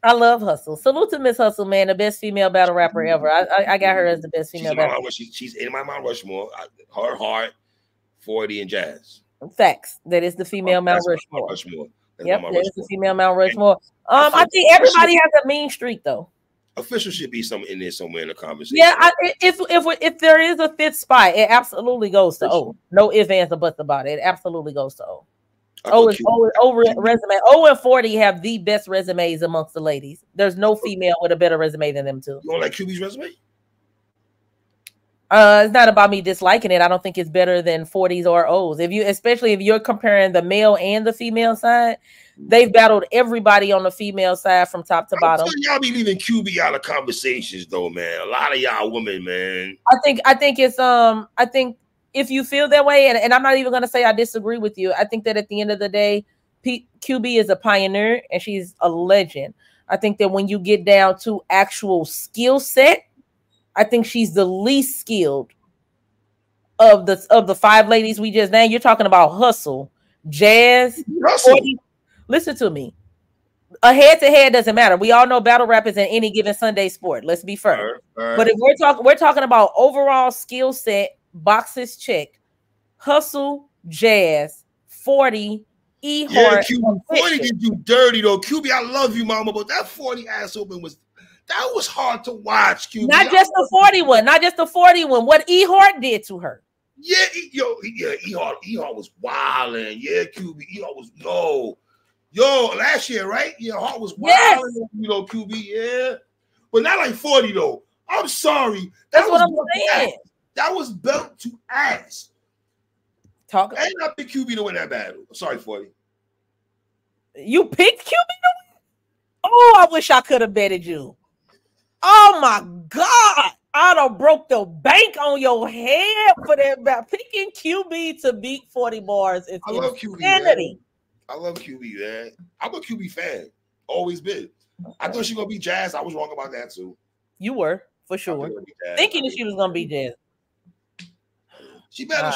I love Hustle. Salute to Miss Hustle, man, the best female battle rapper ever. I got her as the best female battle. She's in my Mount Rushmore. Her heart, 40 and Jazz. Facts. That is the female Mount Rushmore. Yep, that is the female Mount Rushmore. I think everybody has a mean streak, though. Official should be some in there somewhere in the conversation. Yeah, if there is a fifth spot, it absolutely goes to O. No ifs, ands, or buts about it. It absolutely goes to O. O resume. O and 40 have the best resumes amongst the ladies. There's no female with a better resume than them two. You don't like QB's resume? It's not about me disliking it. I don't think it's better than 40s or O's. Especially if you're comparing the male and the female side, they've battled everybody on the female side from top to bottom. Y'all be leaving QB out of conversations, though, man. A lot of y'all women, man. I think if you feel that way, and I'm not even gonna say I disagree with you. I think that at the end of the day, QB is a pioneer and she's a legend. I think that when you get down to actual skill set, I think she's the least skilled of the five ladies we just named. You're talking about Hustle, Jazz, 40. Listen to me. A head-to-head doesn't matter. We all know battle rap is in any given Sunday sport. Let's be fair. But if we're talking about overall skill set, boxes check, Hustle, Jazz, 40, E-Hart. Yeah, QB, 40 did you dirty, though. QB, I love you, mama, but that 40 ass open that was hard to watch, QB. Not just the 40 one. What E-Hart did to her. Yeah, E-Hart was wilding. Yeah, QB, E-Hart was last year, right? Yeah, Hart was wilding. Yes. You know, QB, yeah. But not like 40, though. I'm sorry. That's what I'm saying. That was belt to ass. I ain't not pick QB to win that battle. Sorry, 40. You picked QB to win? Oh, I wish I could have betted you. Oh my God. I done broke the bank on your head for that about picking QB to beat 40 bars. It's I love QB, insanity. man. I love QB, man. I'm a QB fan. Always been. I thought she was gonna be Jazz. I was wrong about that too. You were, for sure. Thinking that she was gonna be Jazz. She battled.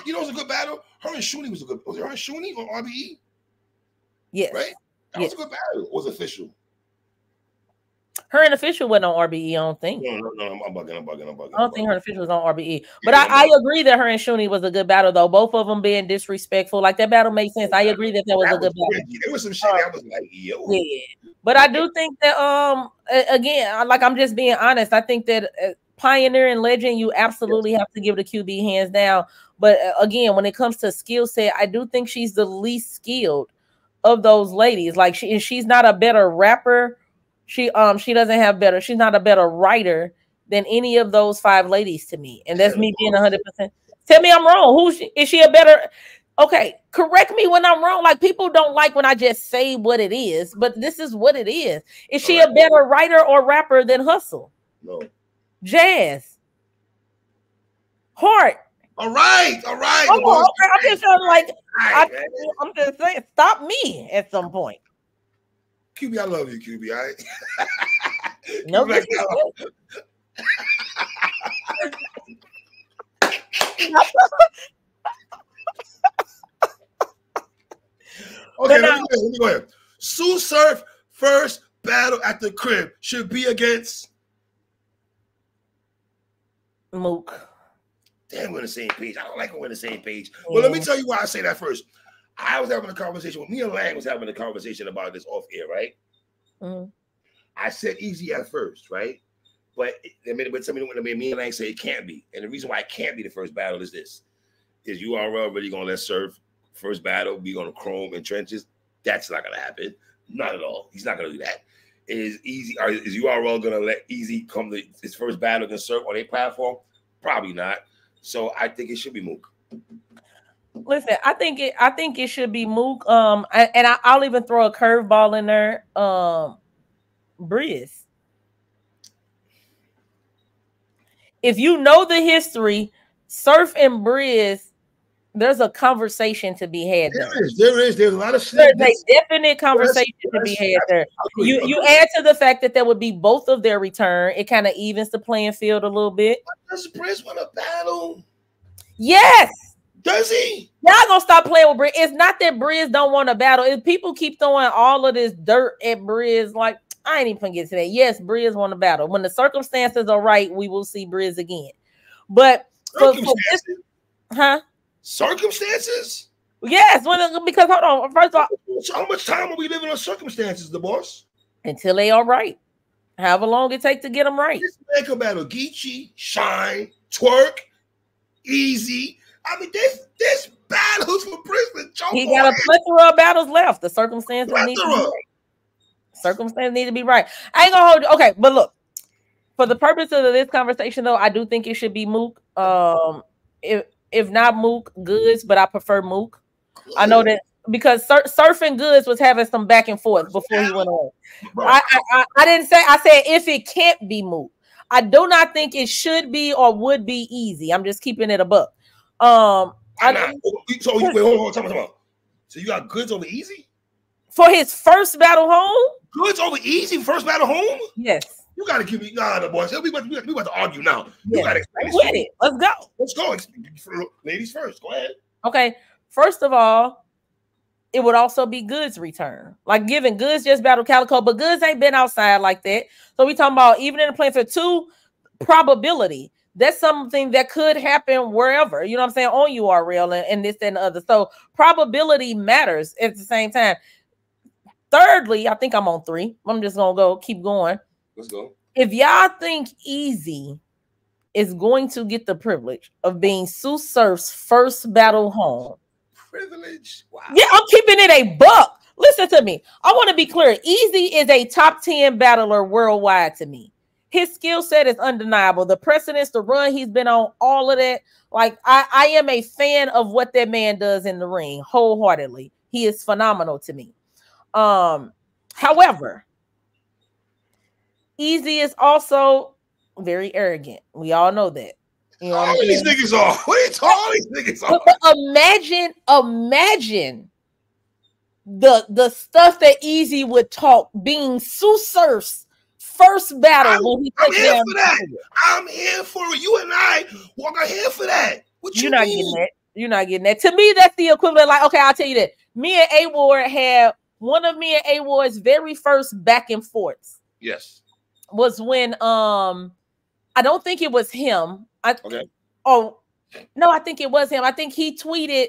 You know, it was a good battle. Her and Shuni was a good. Was it her and Shuni on RBE? Yes. Right. That was a good battle. It was official. Her and Official wasn't on RBE, I don't think. No, I'm bugging. I don't think her and Official was on RBE. But I agree that her and Shuni was a good battle, though. Both of them being disrespectful. Like, that battle made sense. I agree that was a good battle. There was some shit that was like, yo. Yeah. But I do think that, again, like, I'm just being honest. I think that Pioneer and Legend, you absolutely have to give the QB hands down. But again, when it comes to skill set, I do think she's the least skilled of those ladies. Like, she's not a better rapper. She doesn't have better. She's not a better writer than any of those 5 ladies to me. And that's me being 100%. Tell me I'm wrong. Is she a better? Okay, correct me when I'm wrong. Like, people don't like when I just say what it is, but this is what it is. Is she a better writer or rapper than Hustle? No. Jazz. Heart. All right. Oh, okay. I'm just trying to like. I'm just saying, stop me at some point. QB, I love you, QB. All right. No. Like, okay, let me go ahead. Sue Surf first battle at the crib should be against Mook. Damn, we're on the same page. I don't like when we're on the same page. Well, let me tell you why I say that first. I was having a conversation with me and Lang was having a conversation about this off air, right? Mm-hmm. I said easy at first, right? But me and Lang say it can't be. And the reason why it can't be the first battle is this. Is URL really going to let Surf first battle be on Chrome and trenches? That's not going to happen. Not at all. He's not going to do that. Is URL going to let Easy come to his first battle against Surf on a platform? Probably not. So I think it should be Mook. Listen, I think it should be Mook. I'll even throw a curveball in there. Briz. If you know the history, Surf and Briz, there's a conversation to be had there. There's a lot of there's a definite conversation to be had there. You add to the fact that there would be both of their return, it kind of evens the playing field a little bit. Does Briz want to battle? Yes. Does he? Y'all gonna stop playing with Briz. It's not that Briz don't want to battle. If people keep throwing all of this dirt at Briz, like, I ain't even gonna get to that. Yes, Briz want to battle. When the circumstances are right, we will see Briz again. But for this, circumstances? Yes, because hold on. First of all, so how much time are we living on circumstances, the boss? Until they are right. However long it takes to get them right. This man can battle Geechee, Shine, Twerk, Easy. I mean, this battles for Brisbane. He got a plethora of battles left. The circumstances need to be right. Circumstances need to be right. I ain't gonna hold you. Okay, but look, for the purpose of this conversation, though, I do think it should be Mook. If not Mook, Goods, but I prefer Mook. I know that because Surf and Goods was having some back and forth before he went on. I didn't say. I said if it can't be Mook. I do not think it should be or would be Easy. I'm just keeping it a buck. So wait, hold on. So you got Goods over Easy for his first battle home? Goods over Easy first battle home? Yes. You gotta give me the boys. We about to argue now. Yes. You gotta explain with it. Let's go. Let's go. Ladies first. Go ahead. Okay. First of all, it would also be Goods' return. Like given Goods just battled Calico, but Goods ain't been outside like that. So we talking about even in the playing for 2 probability. That's something that could happen wherever, you know what I'm saying, on URL and this and the other. So probability matters at the same time. Thirdly, I think I'm on 3. I'm just gonna keep going. Let's go. If y'all think Easy is going to get the privilege of being Sue Surf's first battle home. Privilege? Wow. Yeah, I'm keeping it a buck. Listen to me. I want to be clear. Easy is a top 10 battler worldwide to me. His skill set is undeniable. The precedence, the run he's been on, all of that. Like, I am a fan of what that man does in the ring, wholeheartedly. He is phenomenal to me. However, Easy is also very arrogant. We all know that. You know what these niggas are. What are you talking? All these niggas are. But imagine the stuff that Easy would talk being Sue Surf's first battle. I'm here for that. I'm here for it. You and I are here for that. What you not getting that. You're not getting that. To me, that's the equivalent. Like, okay, I'll tell you that. Me and A Ward had one of me and A Ward's very first back and forths. Yes. Was when I don't think it was him. Okay. Oh no, I think it was him. I think he tweeted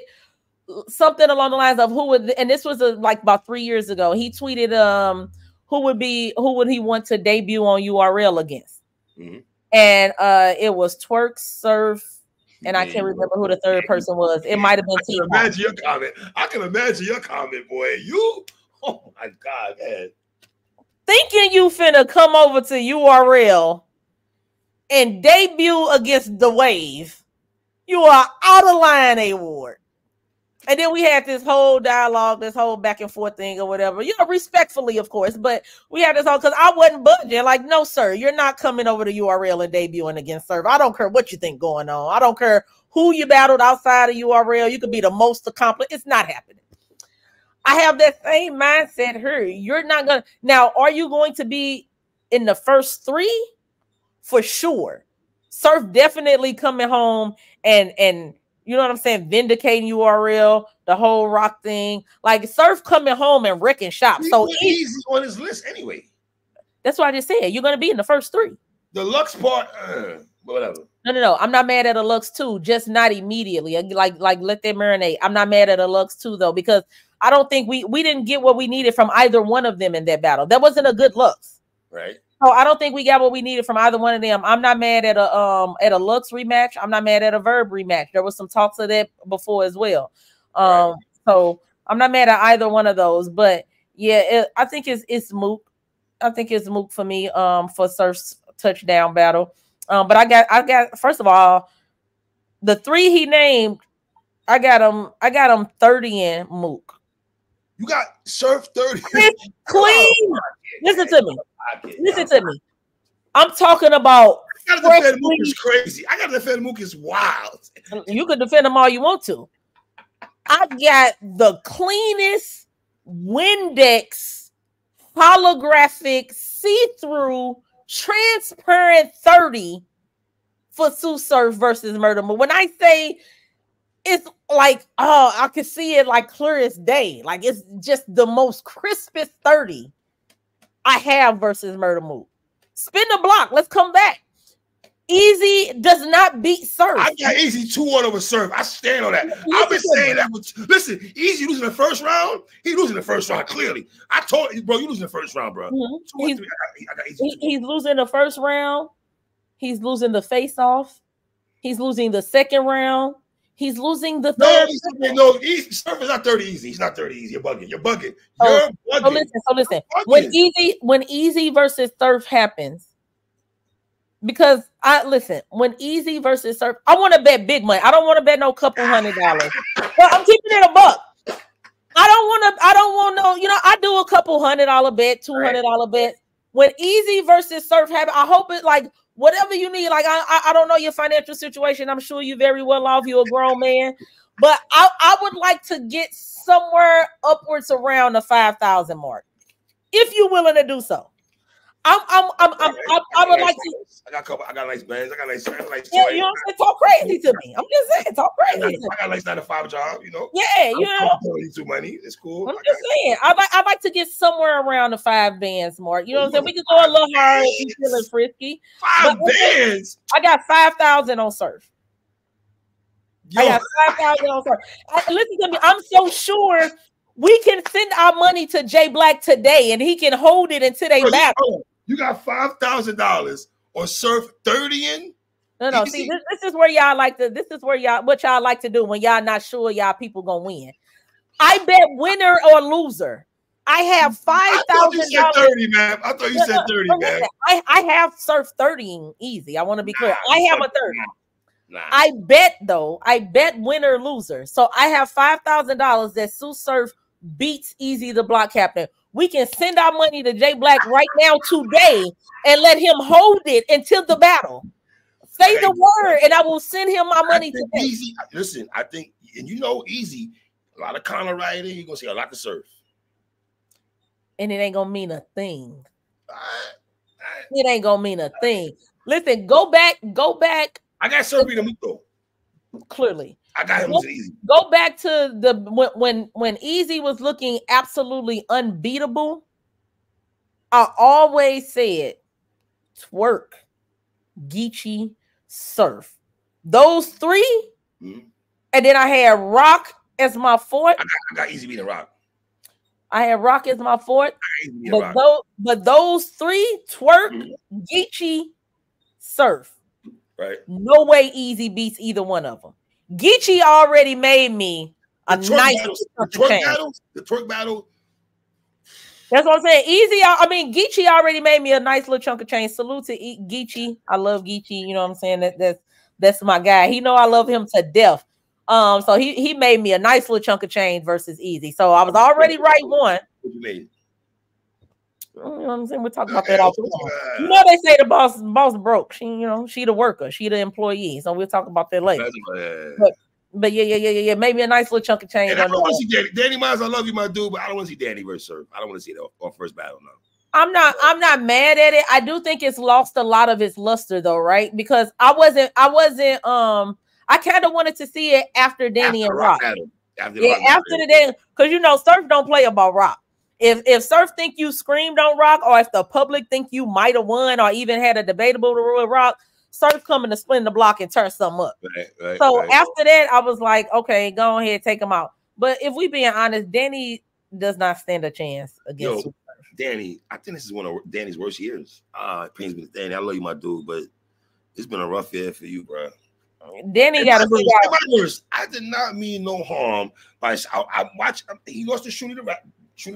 something along the lines of who would, and this was like about 3 years ago. He tweeted who would he want to debut on URL against? Mm-hmm. And it was Twerk, Surf, and I can't remember who the third person was. It might have been T. Imagine your comment. I can imagine your comment, boy. You, oh my God, man. Thinking you finna come over to URL and debut against The Wave. You are out of line, A Ward. And then we had this whole dialogue, this whole back and forth thing or whatever. You know, respectfully, of course, but we had this whole, because I wasn't budging. Like, no, sir, you're not coming over to URL and debuting against Surf. I don't care what you think going on. I don't care who you battled outside of URL. You could be the most accomplished. It's not happening. I have that same mindset here. You're not going to. Now, are you going to be in the first three? For sure. Surf definitely coming home and you know what I'm saying, vindicating URL, the whole Rock thing. Like Surf coming home and wrecking shop. So Easy on his list anyway. That's what I just said. You're going to be in the first three. The Lux part, whatever. No. I'm not mad at a Lux 2, just not immediately. Like let that marinate. I'm not mad at a Lux 2 though, because I don't think we didn't get what we needed from either one of them in that battle. That wasn't a good Lux. Right. So I don't think we got what we needed from either one of them. I'm not mad at a Lux rematch. I'm not mad at a Verb rematch. There was some talks of that before as well. Right. So I'm not mad at either one of those. But yeah, I think it's moot. I think it's moot for me for Surf's touchdown battle. But I got first of all, the three he named, I got him 30 in Mook. You got Surf 30. It's clean. Listen to me. I'm talking about. I gotta defend Mook is crazy. I gotta defend Mook is wild. You can defend him all you want to. I got the cleanest Windex holographic see-through transparent 30 for Sue Surf versus Murder Mook. When I say it's like, oh, I can see it like clear as day. Like it's just the most crispest 30 I have versus Murder Mook. Spin the block. Let's come back. Easy does not beat Surf. I got Easy 2-1 over Surf. I stand on that. I've been saying that. Listen, Easy losing the first round. He losing the first round, clearly. I told you, bro, you losing the first round, bro. Mm-hmm. He's losing the first round. He's losing the face-off. He's losing the second round. He's losing the third. No, Surf is not 30 easy. He's not 30 easy. You're bugging. You're bugging. So listen. When Easy versus Surf happens, because when Easy versus Surf, I want to bet big money. I don't want to bet no couple $100. But I'm keeping it a buck. I don't want no, I do a couple $100 bet, $200 bet. When Easy versus Surf happen, I hope it like whatever you need. Like I don't know your financial situation. I'm sure you're very well off. You're a grown man, but I would like to get somewhere upwards around the 5,000 mark, if you're willing to do so. I would like to. I got nice bands. I got nice. Yeah, you know what I'm saying? Talk crazy to me. I'm just saying, talk crazy. I got a nice 9-to-5 job. Yeah, I'm paying you money. It's cool. I'm just saying. I'd like to get somewhere around the 5 bands mark. You know what I'm saying? We could go a little hard if you're feeling frisky. 5 bands. I got 5,000 on Surf. Yo. I got 5,000 on Surf. Listen to me. I'm so sure we can send our money to Jay Black today, and he can hold it until they battle. You got $5,000 on Surf 30 in? No. See, this is where y'all like to. This is where what y'all like to do when y'all not sure y'all people gonna win. I bet winner or loser. I have $5,000. I thought you said 30, man. I thought you said 30, man. I have Surf 30 easy. I want to be clear. I have a 30. Nah. I bet winner or loser. So I have $5,000 that Sue Surf beats Easy the block captain. We can send our money to Jay Black right now today and let him hold it until the battle. Say the word, and I will send him my money today. Easy. Listen, I think, and you know, Easy, a lot of Conor writing. You're gonna see a lot to Surf, and it ain't gonna mean a thing. It ain't gonna mean a thing. Listen, go back. I got Surf beating him though. Clearly, I got him losing Easy. Go back to the when Easy was looking absolutely unbeatable. I always said Twerk, Geechee, Surf. Those three, and then I had Rock as my fourth. I got Easy beating Rock. I had Rock as my fourth. But those three, Twerk, Geechee, Surf. Right. No way Easy beats either one of them. Geechee already made me a nice the twerk battle. That's what I'm saying. Easy. I mean, Geechee already made me a nice little chunk of change. Salute to Geechee. I love Geechee. You know what I'm saying? That's my guy. He know I love him to death. So he made me a nice little chunk of change versus Easy. So I was already right one. What you made? You know what I'm saying? We're talking about that all the time. You know they say the boss broke. She the worker. She the employee. So we'll talk about that later. But yeah. Maybe a nice little chunk of change. I don't want to see Danny. Danny Miles, I love you, my dude, but I don't want to see Danny versus Surf. I don't want to see that on first battle now. I'm not mad at it. I do think it's lost a lot of its luster though, right? Because I kind of wanted to see it after Danny and Rock. After the day, because Surf don't play about Rock. If Surf think you screamed on Rock, or if the public think you might have won, or even had a debatable with Rock, Surf coming to spin the block and turn something up. After that, I was like, okay, go ahead, take him out. But if we being honest, Danny does not stand a chance against Surf. Danny, I think this is one of Danny's worst years. It pains me, Danny. I love you, my dude, but it's been a rough year for you, bro. Danny got a big out. I did not mean no harm by I watched. He lost to Shooty the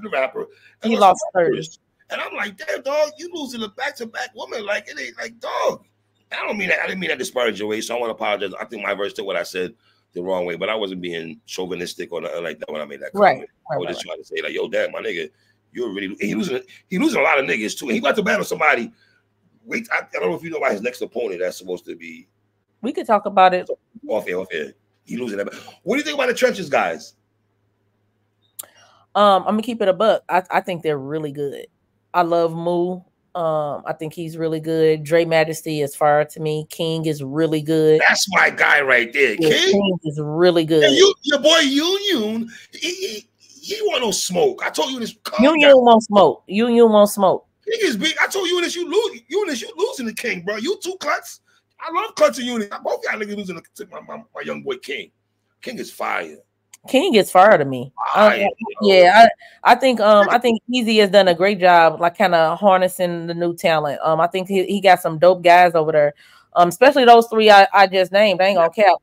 rapper. He lost first. And I'm like, damn, dog, you losing a back-to-back woman. Like, it ain't like, dog. I don't mean that. I didn't mean that disparage your way, so I want to apologize. I think my verse took what I said the wrong way, but I wasn't being chauvinistic or nothing like that when I made that comment. I was just trying to say, like, yo, damn, my nigga, you're really he losing a lot of niggas too. He about to battle somebody. Wait, I don't know if you know about his next opponent that's supposed to be. We could talk about it. Off air. He losing that. What do you think about the trenches, guys? I'm gonna keep it a buck. I think they're really good. I love Moo. I think he's really good. Dre Majesty is fire to me. King is really good. That's my guy right there. King is really good. And your boy Yoon, he want no smoke. I told you this. Yoon won't smoke. Yoon won't smoke. King is big. I told you this. You losing the King, bro. You two cuts. I love cuts and Unit. Both y'all niggas losing to my young boy King. King is fire. King is fire to me. I think Easy has done a great job, like kind of harnessing the new talent. I think he got some dope guys over there. Especially those three I just named. I ain't gonna cap.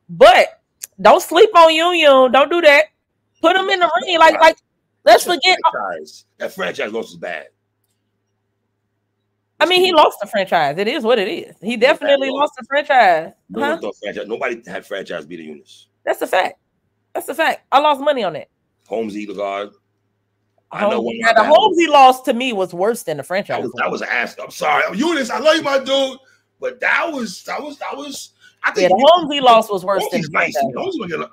But don't sleep on Yoon. Don't do that. Put him in the ring. Like let's forget that franchise loss is bad. I mean, he lost the franchise. It is what it is. He definitely lost the franchise. Nobody had franchise beat the Eunice. That's a fact. I lost money on that. Holmesy, the guard. I know the Holmesy loss to me was worse than the franchise. That was ass. I'm sorry, Eunice. I love you, my dude, but that was. I think the Holmesy loss was worse than the nice.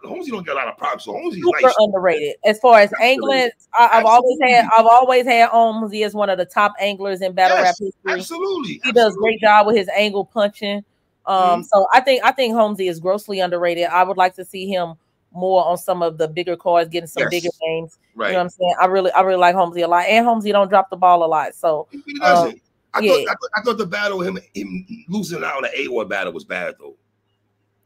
Holmesy don't get a lot of props. So Holmesy's super nice. Underrated as far as anglers. I've always had Holmesy as one of the top anglers in battle rap history. Absolutely, he does a great job with his angle punching. So I think Holmesy is grossly underrated. I would like to see him more on some of the bigger cards, getting some bigger names. Right. You know what I'm saying? I really like Holmesy a lot, and Holmesy don't drop the ball a lot. So he doesn't. I thought the battle him losing out on the A-Ward battle was bad though.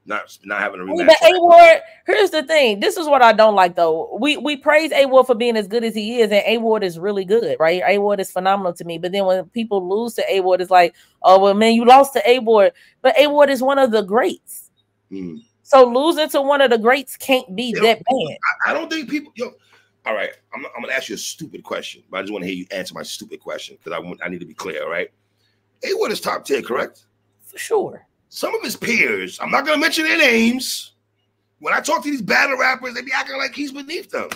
Not having a rematch. But A-Ward, here's the thing. This is what I don't like though. We praise A-Ward for being as good as he is, and A-Ward is really good, right? A-Ward is phenomenal to me. But then when people lose to A-Ward, it's like, oh well, man, you lost to A-Ward. But A-Ward is one of the greats. So losing to one of the greats can't be that bad. I don't think people. All right, I'm gonna ask you a stupid question, but I just want to hear you answer my stupid question because I need to be clear. All right, A-Ward is top 10, correct? For sure. Some of his peers, I'm not going to mention their names. When I talk to these battle rappers, they be acting like he's beneath them.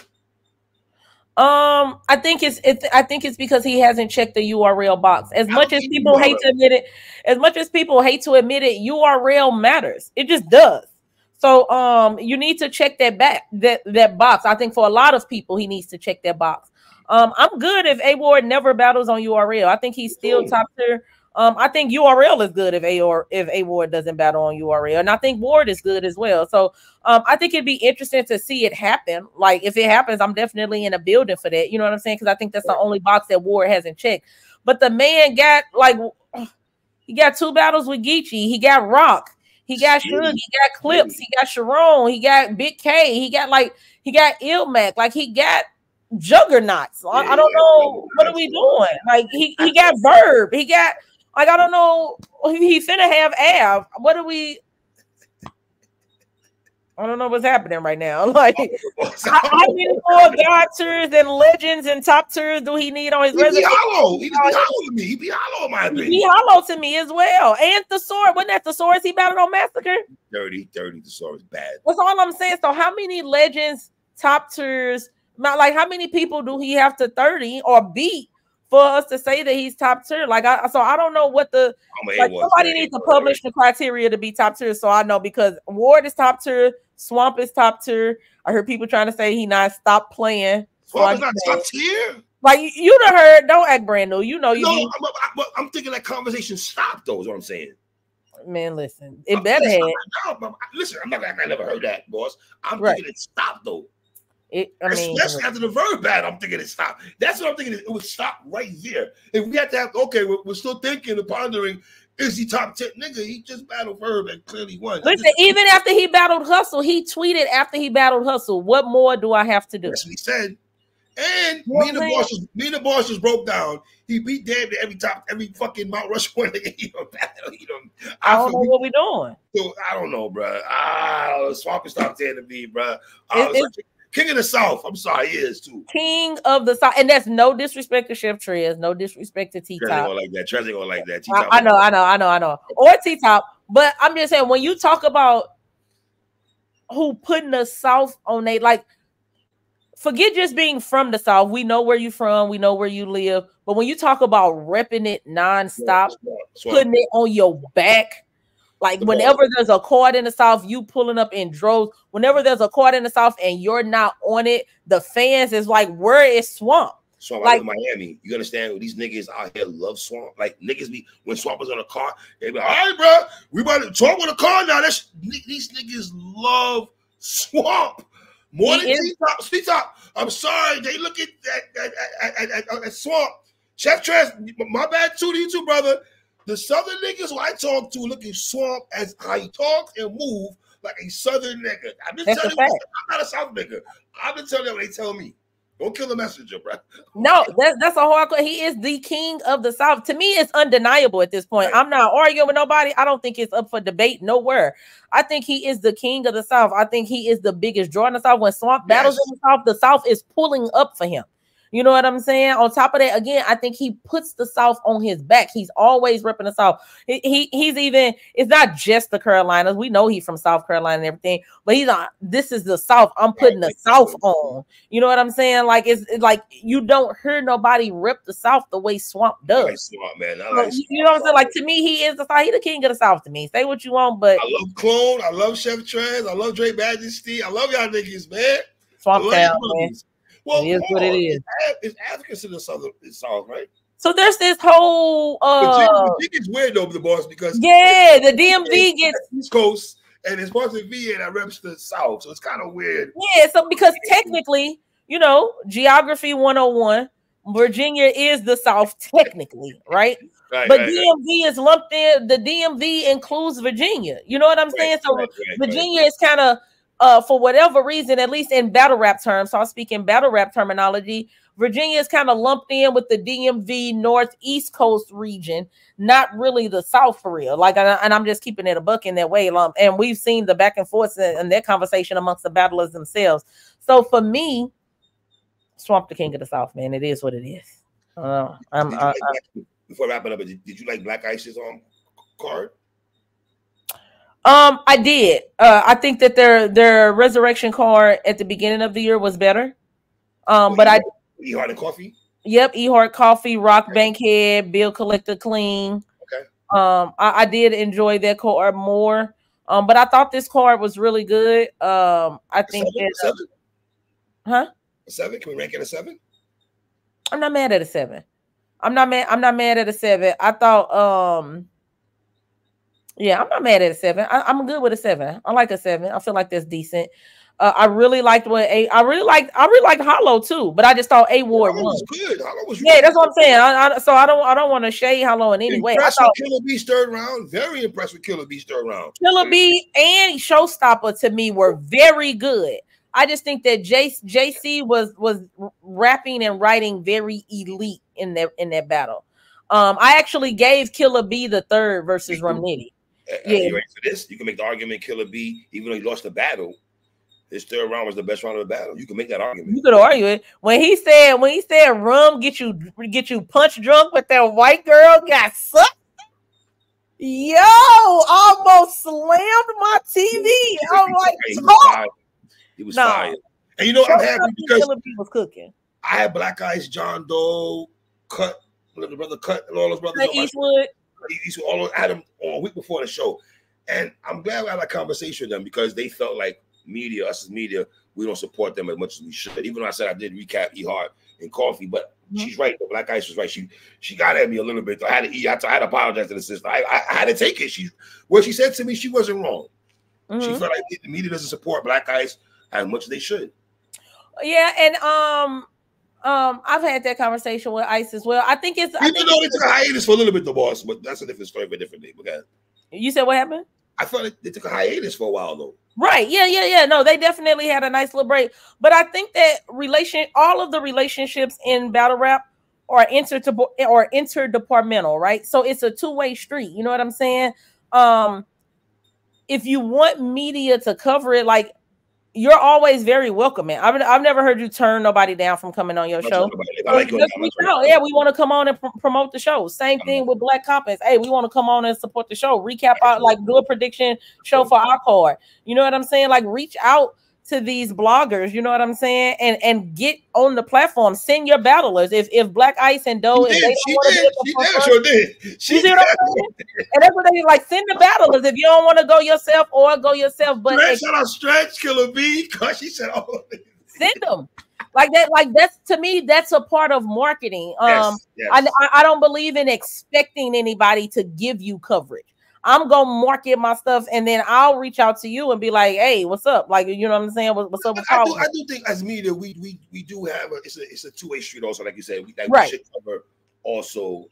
I think it's because he hasn't checked the URL box. As I don't much as think he people brought hate up. to admit it, URL matters. It just does. So you need to check that box. I think for a lot of people, he needs to check that box. I'm good if A Ward never battles on URL. I think he's still top tier. I think URL is good if A Ward doesn't battle on URL, and I think Ward is good as well. So I think it'd be interesting to see it happen. Like if it happens, I'm definitely in a building for that. You know what I'm saying? Because I think that's the only box that Ward hasn't checked. But the man got he got 2 battles with Geechee. He got Rock. He got Suge. He got Clips. He got Sharon. He got Big K. He got Ilmac. Like he got juggernauts. I don't know what are we doing. Like he got Verb. He got I don't know. He finna have Av. What are we? I don't know what's happening right now. Like, how many more God tiers and legends and top tiers do he need on his resume? He be hollow to me. He be hollow in my opinion. He hollow to me as well. And Thesaurus, wasn't that Thesaurus he battled on Massacre? Dirty Thesaurus bad. That's all I'm saying. So how many legends, top tiers, not like how many people do he have to 30 or beat for us to say that he's top tier? Like I don't know what the somebody needs to publish the criteria to be top tier, so I know, because Ward is top tier, Swamp is top tier. I heard people trying to say he not stop playing. Swamp is not top tier. Like you done heard, don't act brand new. You know you. No, I'm thinking that conversation stopped though. Is what I'm saying. Man, listen, it better have. Listen, I'm not like I never heard that, boss. I'm thinking it stopped though. Especially after the Verb battle, I'm thinking it stopped. That's what I'm thinking. It would stop right there. If we had to have, we're still thinking and pondering, is he top 10? Nigga, he just battled Verb and clearly won. Listen, even after he battled Hustle, he tweeted after he battled Hustle, what more do I have to do? That's what he said. And me and the boss just broke down. He beat damn every fucking Mount Rushmore nigga he don't battle. I don't know what we doing. So I don't know, bro. Swamp is top 10 to me, bro. King of the South. I'm sorry, he is too. King of the South, and that's no disrespect to Chef Trez, no disrespect to T Top. Trez ain't gonna like that. Trez ain't gonna like that. I know. Or T Top, but I'm just saying when you talk about who putting the South on they like, forget just being from the South. We know where you from, we know where you live, but when you talk about repping it nonstop, putting it on your back. Like whenever there's a card in the South, you pulling up in droves. Whenever there's a card in the South and you're not on it, the fans is like, where is Swamp? Swamp, like Miami. You understand? These niggas out here love Swamp. Like niggas be when Swamp was on a car, they be like, all right, bro, we about to Swamp on a car now. These niggas love Swamp more than T-Top. I'm sorry, they look at Swamp. Chef Trez, my bad too to you too, brother. The Southern niggas who I talk to look at Swamp as how he talks and move like a Southern nigga. I've been telling you, I'm not a South nigga. I've been telling them what they tell me. Don't kill the messenger, bro. No, that's a hardcore. He is the king of the South. To me, it's undeniable at this point. Right. I'm not arguing with nobody. I don't think it's up for debate nowhere. I think he is the king of the South. I think he is the biggest draw in the South. When Swamp battles in the South is pulling up for him. You know what I'm saying? On top of that, again, I think he puts the South on his back. He's always repping the South. He's even, it's not just the Carolinas. We know he's from South Carolina and everything, but he's not, this is the South. I'm putting the South on. You know what I'm saying? Like, it's like you don't hear nobody rip the South the way Swamp does. I like Swamp, man. I like Swamp. You know what I'm saying? Like, to me, he is the South. He's the king of the South to me. Say what you want, but I love Clone. I love Chef Trez. I love Dre Majesty. I love y'all niggas, man. Swamp Town, man. Well, it is what it is. It's Africans in the South, right? So there's this whole Virginia's weird though, the boss, because the DMV gets East Coast and it's parts of VA that reps the South, so it's kind of weird. Yeah, so because technically, you know, geography 101, Virginia is the South technically, right? But DMV is lumped in. The DMV includes Virginia. You know what I'm saying? So Virginia is kind of. For whatever reason, at least in battle rap terms, so I'll speak in battle rap terminology, Virginia is kind of lumped in with the DMV Northeast Coast region, not really the South for real. Like, and I'm just keeping it a buck in that way. And we've seen the back and forth and that conversation amongst the battlers themselves. So for me, Swamp the king of the South, man. It is what it is. Before wrapping up, did you like Black Ice's card? I did. I think that their resurrection card at the beginning of the year was better. But E-Heart and Coffee. Yep, E-Heart Coffee, Rock Bankhead, Bill Collector Clean. Okay. I did enjoy that card more. But I thought this card was really good. I think that seven. Huh? A 7? Can we rank it a 7? I'm not mad at a 7. I'm not mad at a 7. I thought yeah, I'm not mad at a 7. I'm good with a 7. I like a 7. I feel like that's decent. I really liked I really liked Hollow too, but I just thought A Ward was good. Hollow was really that's what I'm saying. So I don't want to shade Hollow in any way. Impressed with Killer Bee's third round. Very impressed with Killer Bee's third round. Killer Bee and Showstopper to me were very good. I just think that JC was rapping and writing very elite in that battle. I actually gave Killer Bee the third versus Rum Nitty. Yeah, you ready for this? You can make the argument Killer Bee, even though he lost the battle, his third round was the best round of the battle. You can make that argument. You could argue it when he said Rum get you punch drunk, but that white girl got sucked. Yo, almost slammed my TV. I'm like, he was fired. And you know, I'm happy because Killer Bee was cooking. I had Black Ice, John Doe, Cut, the brother Cut, and all those brothers. Eastwood. I had them a week before the show, and I'm glad we had a conversation with them because they felt like us as media, we don't support them as much as we should. Even though I said I did recap E-Heart and Coffee, but she's right. The Black Ice was right. She got at me a little bit. I had to apologize to the sister. I had to take it. What she said to me, she wasn't wrong. She felt like the media doesn't support Black Ice as much as they should. Yeah, and I've had that conversation with Ice as well. I think it's even though they took a hiatus for a little bit, the boss, but that's a different story for a different day. Okay. You said what happened? I thought they took a hiatus for a while though. Right. Yeah. No, they definitely had a nice little break. But I think that all of the relationships in battle rap are interdepartmental, right? So it's a two-way street. You know what I'm saying? If you want media to cover it, like, you're always very welcoming. I've never heard you turn nobody down from coming on your show. Yeah, we want to come on and promote the show. Same thing with Black Compass. Hey, we want to come on and support the show. Recap out, like, do a prediction show for our card. You know what I'm saying? Like, reach out to these bloggers. You know what I'm saying? And get on the platform. Send your battlers. If Black Ice and Doe, she did. She did. And that's what they like. Send the battlers if you don't want to go yourself or go yourself. But shout out Stretch, Killer Bee, because she said all of it. Send them like that. Like, that's, to me, that's a part of marketing. Yes. I don't believe in expecting anybody to give you coverage. I'm gonna market my stuff, and then I'll reach out to you and be like, "Hey, what's up?" Like, you know what I'm saying? What's up? I do think as media, we do have it's a two-way street also, like you said. We should cover also,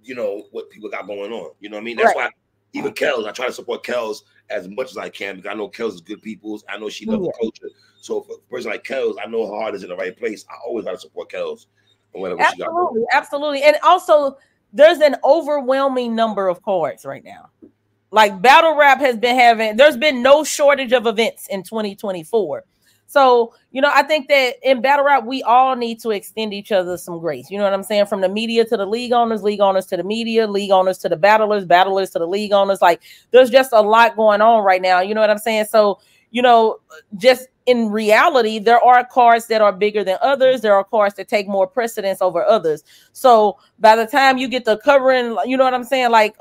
you know, what people got going on. You know what I mean? That's why even Kels, I try to support Kels as much as I can because I know Kels is good people. I know she loves the culture. So for a person like Kels, I know her heart is in the right place. I always got to support Kels and whatever she got going. Absolutely. And also, there's an overwhelming number of cards right now. Like, battle rap there's been no shortage of events in 2024. So, you know, I think that in battle rap, we all need to extend each other some grace. You know what I'm saying? From the media to the league owners to the media, league owners to the battlers to the league owners. Like, there's just a lot going on right now. You know what I'm saying? So, you know, just in reality, there are cards that are bigger than others. There are cards that take more precedence over others. So by the time you get the covering, you know what I'm saying? Like,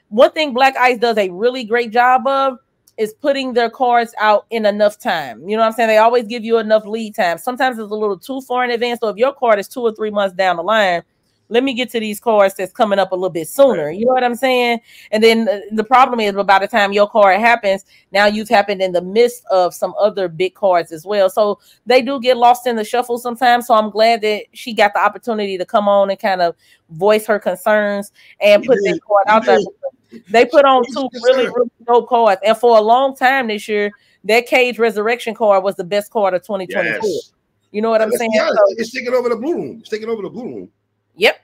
one thing Black Ice does a really great job of is putting their cards out in enough time. You know what I'm saying? They always give you enough lead time. Sometimes it's a little too far in advance. So if your card is 2 or 3 months down the line, let me get to these cards that's coming up a little bit sooner. You know what I'm saying? And then the problem is, by the time your card happens, now you've happened in the midst of some other big cards as well. So they do get lost in the shuffle sometimes. So I'm glad that she got the opportunity to come on and kind of voice her concerns and put that card out there. They put on 2 really, really dope cards. And for a long time this year, that Cage Resurrection card was the best card of 2024. Yes. You know what I'm saying? It's taking over the blue room. Yep.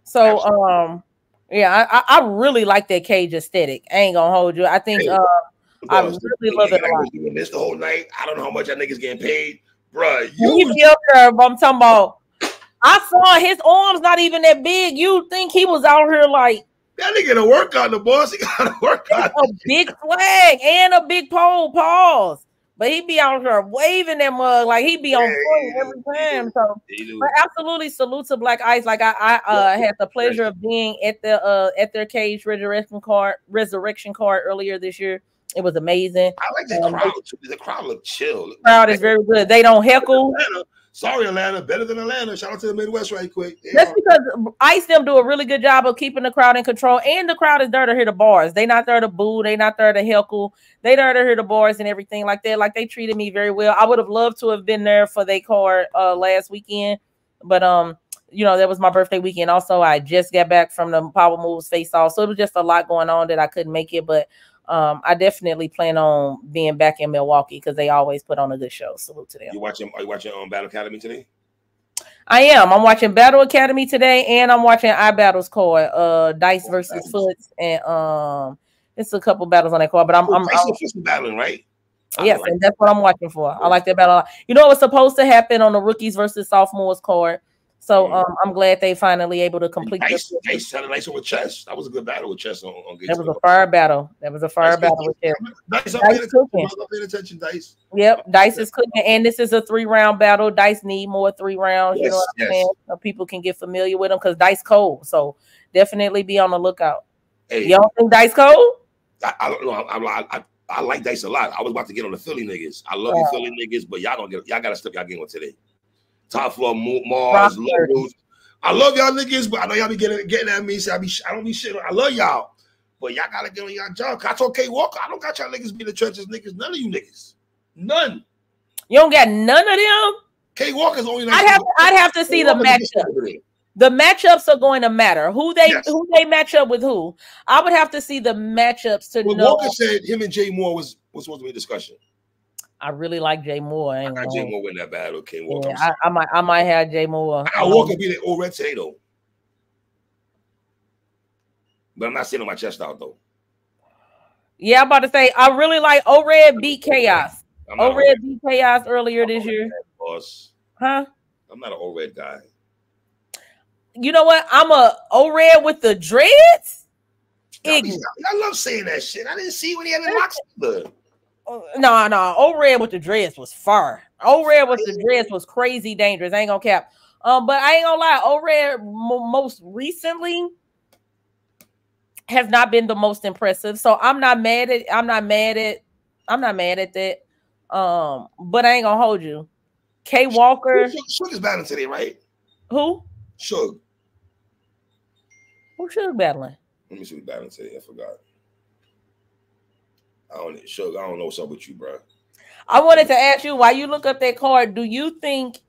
So, yeah, I really like that Cage aesthetic. I ain't gonna hold you. I think I really love it a lot. Doing this the whole night. I don't know how much that nigga's getting paid, bro. You be up there, but I'm talking about. I saw his arms not even that big. You think he was out here like that nigga to work on the boss? He got to work on a big flag and a big pole. Pause. But he be out here waving that mug like he be on point every time. So, but absolutely salute to Black Ice. Like I had the pleasure of being at their Cage Resurrection card earlier this year. It was amazing. I like the crowd too. The crowd look chill. The crowd is very good. They don't heckle. Sorry, Atlanta. Better than Atlanta. Shout out to the Midwest right quick. That's because Ice them do a really good job of keeping the crowd in control. And the crowd is there to hear the bars. They not there to boo. They not there to heckle. They there to hear the bars and everything like that. Like they treated me very well. I would have loved to have been there for their card last weekend. But that was my birthday weekend. Also, I just got back from the Power Moves face off. So it was just a lot going on that I couldn't make it. But I definitely plan on being back in Milwaukee because they always put on a good show. Salute to them. Are you watching Battle Academy today? I am. I'm watching Battle Academy today, and I'm watching iBattles card, Dice versus Foots, and it's a couple battles on that card. But I'm battling, right? Yes, and that's what I'm watching for. I like that battle a lot. You know, it was supposed to happen on the rookies versus sophomores card. So I'm glad they finally able to complete this. Dice sounded nice with Chess. That was a good battle with Chess on That was a fire battle. That was a fire battle with Chess. Dice cooking. I'm paying attention, Dice. Yep, Dice is cooking, and this is a 3-round battle. Dice need more 3 rounds. Yes, you know what I'm saying? So people can get familiar with them because Dice cold. So definitely be on the lookout. Hey, you don't think Dice cold? I don't know. I like Dice a lot. I was about to get on the Philly niggas. I love you Philly niggas, but y'all gotta step y'all game on today. Top floor Mars, Logos. I love y'all niggas, but I know y'all be getting at me. So I don't be shit. I love y'all, but y'all gotta get on y'all job. I told K Walker, I don't got y'all niggas be the churches niggas. None of you niggas, none. You don't got none of them. K Walker's only. I'd have to see the matchup. The matchups are going to matter. Who they match up with who. I would have to see the matchups to know. Walker said him and Jay Moore was supposed to be a discussion. I really like Jay Moore. I got Jay Moore win that battle. Okay, Walker. Yeah, I might have Jay Moore. I Walker be the old red today though, but I'm not sitting on my chest out though. Yeah, I'm about to say I really like O-Red beat Chaos. O-Red beat Chaos earlier this year. Boss. Huh? I'm not an O-Red guy. You know what? I'm a O-Red with the dreads. I love saying that shit. I didn't see when he had the locks. No. O-Red with the dreads was fire. O-Red with the dreads was crazy dangerous. I ain't gonna cap. But I ain't gonna lie. O-Red most recently has not been the most impressive. So I'm not mad at that. But I ain't gonna hold you. K Walker. Suge is battling today, right? Who? Suge. Who's Suge battling? Let me see who's battling today. I forgot. Suge, I don't know what's up with you, bro. I wanted to ask you, while you look up that card, do you think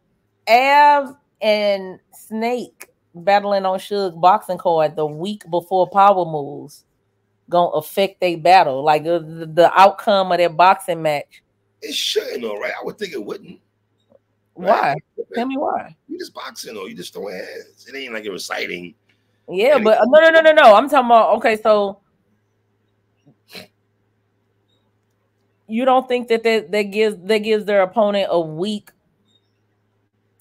Av and Snake battling on Suge boxing card the week before Power Moves gonna affect their battle? Like the outcome of their boxing match? It shouldn't, though, right? I would think it wouldn't. Why? Tell me why. You just boxing, or you just throwing hands. It ain't like you're reciting. Yeah, but no. I'm talking about, okay, so you don't think that gives their opponent a week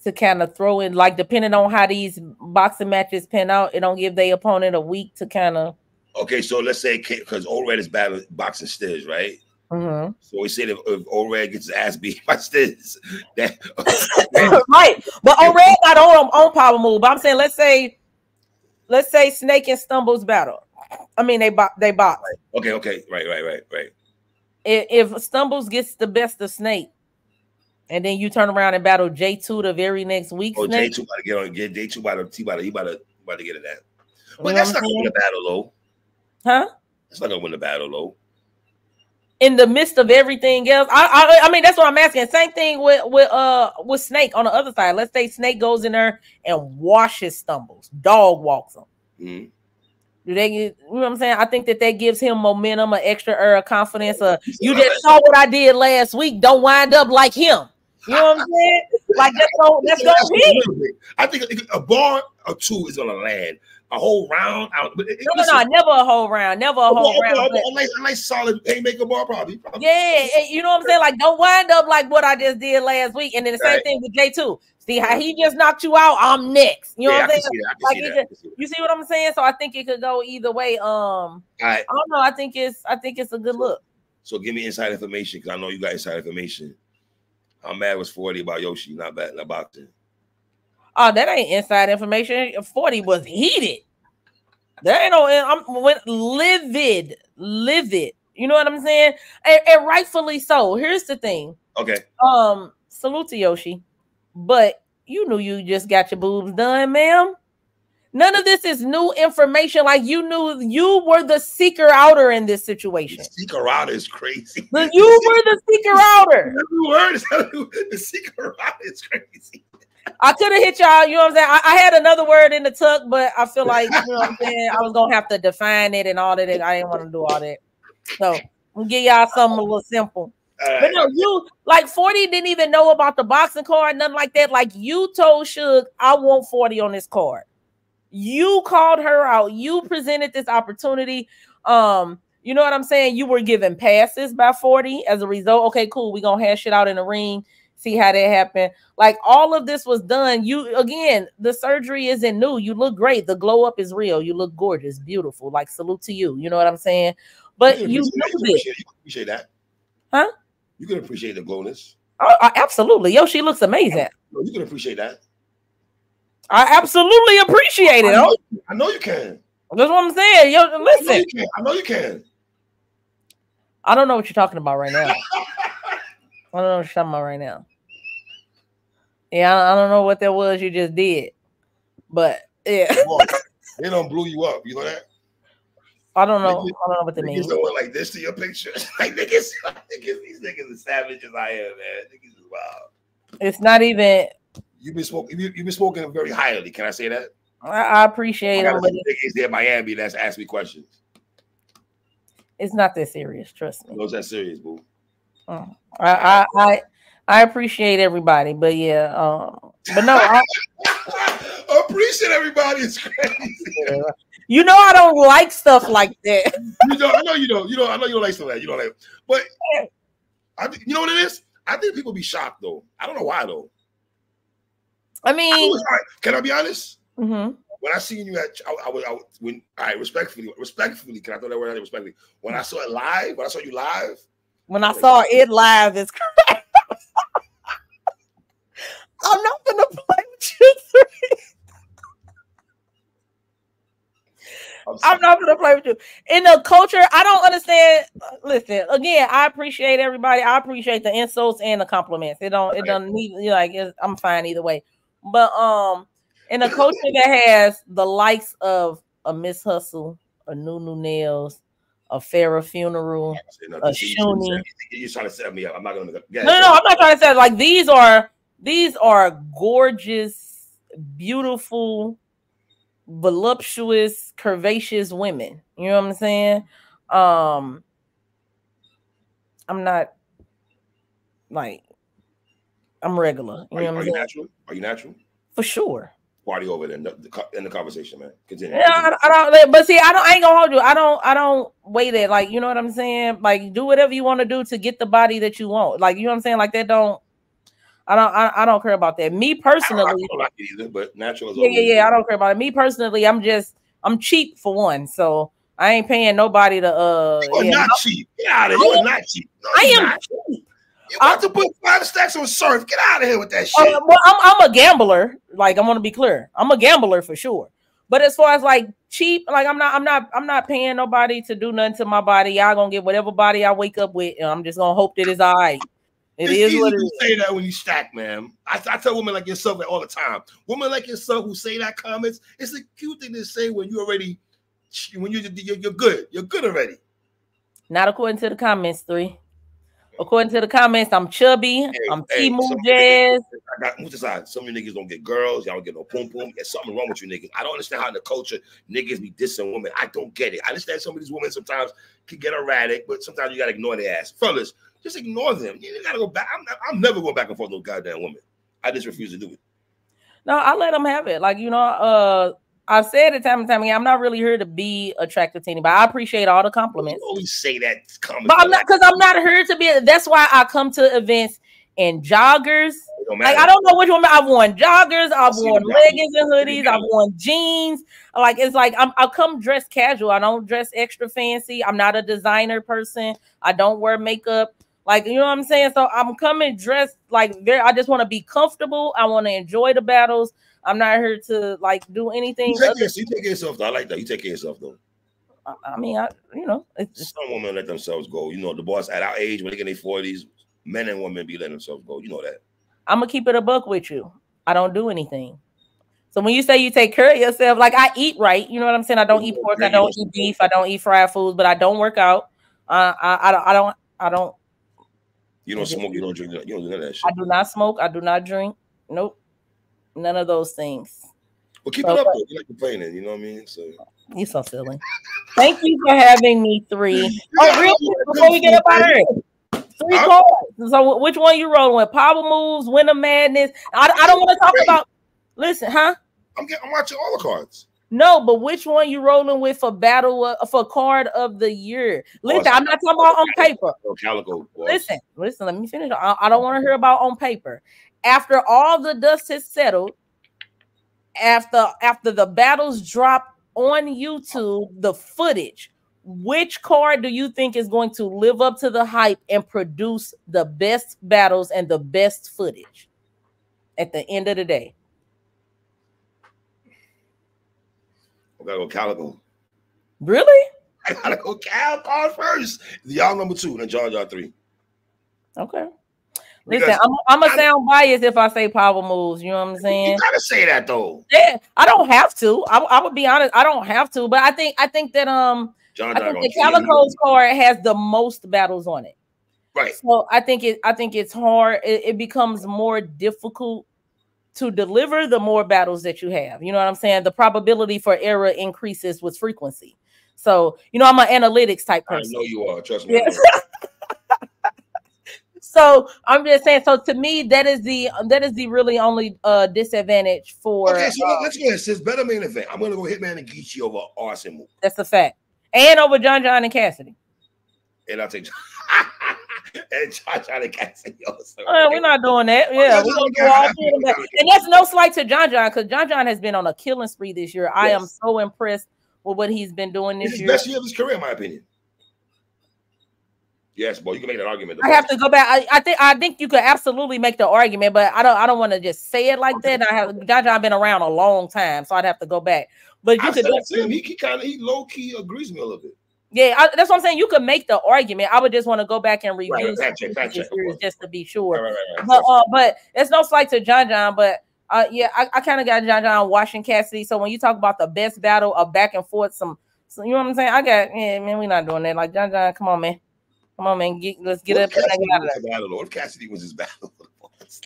to kind of throw in, like, depending on how these boxing matches pan out, it don't give their opponent a week to kind of. Okay, so let's say, because O-Red is boxing Stiz, right? Mm-hmm. So we said if O-Red gets his ass beat by Stiz, that right. But O-Red got on Power Move. But I'm saying, let's say Snake and Stumbles battle. I mean, they box. Okay. Right. If Stumbles gets the best of Snake, and then you turn around and battle J2 the very next week. Oh, J2 about to get on. J2 about to get it that. But that's not gonna win the battle, though. Huh? That's not gonna win the battle, though. In the midst of everything else, I mean, that's what I'm asking. Same thing with Snake on the other side. Let's say Snake goes in there and washes Stumbles, dog walks him. Mm-hmm. Do they? You know what I'm saying? I think that gives him momentum, an extra air of confidence. You just saw what I did last week. Don't wind up like him. You know what I'm saying? Like let's go. I think a bar or two is gonna land. A whole round out. No, never a whole round. Never a whole round. A nice solid haymaker bar, probably. Yeah, you know what I'm saying? Like, don't wind up like what I just did last week. And then the same thing with J2. See how he just knocked you out? I'm next. You know what I'm saying? You see what I'm saying? So I think it could go either way. I don't know. I think it's a good look. So give me inside information because I know you got inside information. How mad was 40 about Yoshi not batting a boxing? Oh, that ain't inside information. 40 was heated. There ain't no. I'm livid. You know what I'm saying? And rightfully so. Here's the thing. Okay. Salute to Yoshi, but you knew you just got your boobs done, ma'am. None of this is new information. Like you knew you were the seeker outer in this situation. The seeker outer is crazy. You were the seeker outer. The seeker outer is crazy. I could have hit y'all, you know what I'm saying? I had another word in the tuck, but I feel like, you know what I'm saying? I was going to have to define it and all that. I didn't want to do all that. So, I'm give y'all something a little simple. But no, you, like 40 didn't even know about the boxing card, nothing like that. Like you told Suge, I want 40 on this card. You called her out. You presented this opportunity. You know what I'm saying? You were given passes by 40 as a result. Okay, cool. We're going to hash it out in the ring. See how that happened. Like all of this was done. You again, the surgery isn't new. You look great. The glow up is real. You look gorgeous, beautiful. Like salute to you. You know what I'm saying? But you appreciate that. Huh? You can appreciate the glowness. Absolutely. Yo, she looks amazing. You can appreciate that. I absolutely appreciate it. I know you can. That's what I'm saying. Yo, listen. I know you can. I don't know what you're talking about right now. I don't know what you're talking about right now. Yeah, I don't know what that was you just did. But yeah. They don't blew you up. You know that? I don't know. I don't know what that means. Niggas don't like this to your picture. Like these niggas are savage as I am, man. Niggas is wild. It's not even. You've been smoking very highly. Can I say that? I appreciate it. Niggas there in Miami that's asked me questions. It's not that serious. Trust me. No, it's that serious, boo. I appreciate everybody, but yeah, but no, I appreciate everybody. It's crazy. You know, I don't like stuff like that. I know you don't. I know you don't like stuff like that. You don't like, but you know what it is? I think people be shocked though. I don't know why though. I mean, can I be honest? Mm-hmm. When I seen you at, respectfully, can I throw that word out there? Respectfully, when I saw it live, when I saw you live. When I saw it live, it's correct. I'm not gonna play with you three. I'm not gonna play with you. In the culture, I don't understand. Listen, again, I appreciate everybody. I appreciate the insults and the compliments. It doesn't need I'm fine either way. But in a culture that has the likes of a Miss Hustle, a Nunu Nails, a Farrah Funeral, a Shuni. You're trying to set me up. I'm not gonna. No, I'm not trying to say like these are gorgeous, beautiful, voluptuous, curvaceous women. You know what I'm saying? I'm not like I'm regular. You know what I'm saying? Natural? Are you natural? For sure. Party over there in the conversation, man. Continue. Yeah, I don't. But see, I ain't gonna hold you. I don't wait it. Like, you know what I'm saying? Like, do whatever you want to do to get the body that you want. Like, you know what I'm saying? Like that don't. I don't care about that. Me personally, I don't like it either, but natural is yeah. I don't care about it. Me personally, I'm cheap for one, so I ain't paying nobody to. You're not cheap. Get out of here. You're not cheap. No, I am cheap. You want to put 5 stacks on surf? Get out of here with that shit. Well, I'm a gambler. Like, I want to be clear. I'm a gambler for sure. But as far as like cheap, like I'm not paying nobody to do nothing to my body. Y'all gonna get whatever body I wake up with, and I'm just gonna hope that it's all right. It's easy what it to is. say that when you stack, man. I tell women like yourself all the time. Women like yourself who say that comments, it's a cute thing to say when you're good. You're good already. Not according to the comments, 3. According to the comments, I'm chubby. I'm T-Move Jazz. I got move aside. Some of you niggas don't get girls. Y'all don't get no pum pum. There's something wrong with you niggas. I don't understand how in the culture niggas be dissing women. I don't get it. I understand some of these women sometimes can get erratic, but sometimes you gotta ignore their ass. Fellas, just ignore them. You gotta go back. I'm never going back and forth with no goddamn woman. I just refuse to do it. No, I let them have it. Like, you know, I've said it time and time again. I'm not really here to be attractive to anybody. I appreciate all the compliments. You always say that comment, but I'm not here to be. That's why I come to events in joggers, Like I don't know which one. I've worn joggers, I've worn leggings and hoodies, I've worn jeans. Like it's like I'll come dressed casual. I don't dress extra fancy. I'm not a designer person. I don't wear makeup. Like you know what I'm saying. So I'm coming dressed like very. I just want to be comfortable. I want to enjoy the battles. I'm not here to like do anything. You take care of yourself though. I like that. You take care of yourself though. I mean, some women let themselves go. You know, the boss at our age when they get in their 40s, men and women be letting themselves go. You know that. I'm gonna keep it a buck with you. I don't do anything. So when you say you take care of yourself, like I eat right, you know what I'm saying? I don't eat pork, I don't eat beef, I don't eat fried foods, but I don't work out. I don't. You don't smoke, you don't drink, you don't do none of that shit. I do not smoke, I do not drink. Nope. None of those things. Well, keep it up though. You like complaining, you know what I mean? So you're so silly. Thank you for having me, 3. Oh, real quick before we get up out of here. 3 cards. So which one you rolling with? Power moves, Winter Madness. I don't want to talk about. Listen, huh? I'm watching all the cards. No, but which one you rolling with for battle for card of the year? Listen, I'm not talking about on paper. Calico. Listen. Let me finish. I don't want to hear about on paper. After all the dust has settled, after the battles drop on YouTube, the footage, which card do you think is going to live up to the hype and produce the best battles and the best footage at the end of the day? I gotta go Calico. Really? I gotta go Cal card first. Y'all number 2, and John 3. Okay. Listen, I'm gonna sound biased if I say power moves. You know what I'm saying? You gotta say that though. Yeah, I don't have to. I would be honest. I don't have to, but I think that I think the Calico's card has the most battles on it. Right. So I think it's hard. It becomes more difficult to deliver the more battles that you have. You know what I'm saying? The probability for error increases with frequency. So you know I'm an analytics type person. I know you are. Trust me. Yes. So I'm just saying. So to me, that is the really only disadvantage for. Okay, so let's go ahead. Since better main event, I'm gonna go Hitman and Geechee over Arson Move. That's a fact, and over John and Cassidy. And I'll take and John and Cassidy also. We're not doing that. Yeah, we're gonna do all 3 of them. And that's no slight to John because John has been on a killing spree this year. Yes. I am so impressed with what he's been doing this year. Best year of his career, in my opinion. Yes, boy, you can make that argument. I have to go back. I think you could absolutely make the argument, but I don't want to just say it like that. John been around a long time, so I'd have to go back. But you could. He low key agrees with me a little bit. Yeah, that's what I'm saying. You could make the argument. I would just want to go back and review just to be sure. Right. But it's no slight to John. But yeah, I kind of got John watching Cassidy. So when you talk about the best battle of back and forth, you know what I'm saying? Man, we're not doing that. Like John, come on, man. Come on, man. Let's get up. What if Cassidy was his battle?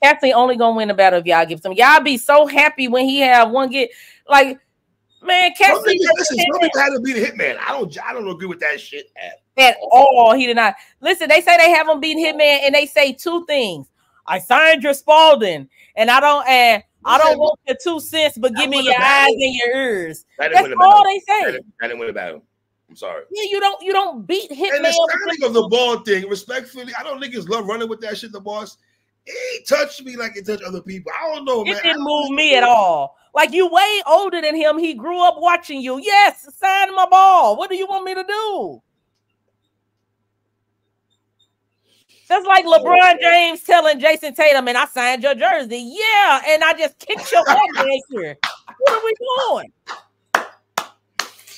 Cassidy only gonna win the battle if y'all give some. Y'all be so happy when he have one get like, man. Cassidy. Listen, some people had to be the Hitman. I don't agree with that shit at all. He did not. Listen, they say they haven't beaten Hitman, and they say 2 things. I signed your Spalding, and I don't want your 2 cents, but give me your eyes and your ears. That's all they say. I didn't win the battle. I'm sorry. Yeah, you don't beat Hitman. And the styling of the ball thing, respectfully, I don't niggas love running with that shit. The boss, he touched me like it touched other people. I don't know, man. It didn't move me at all. Like you way older than him. He grew up watching you. Yes, sign my ball. What do you want me to do? That's like LeBron James telling Jason Tatum, and I signed your jersey. Yeah, and I just kicked your ass next year. What are we doing?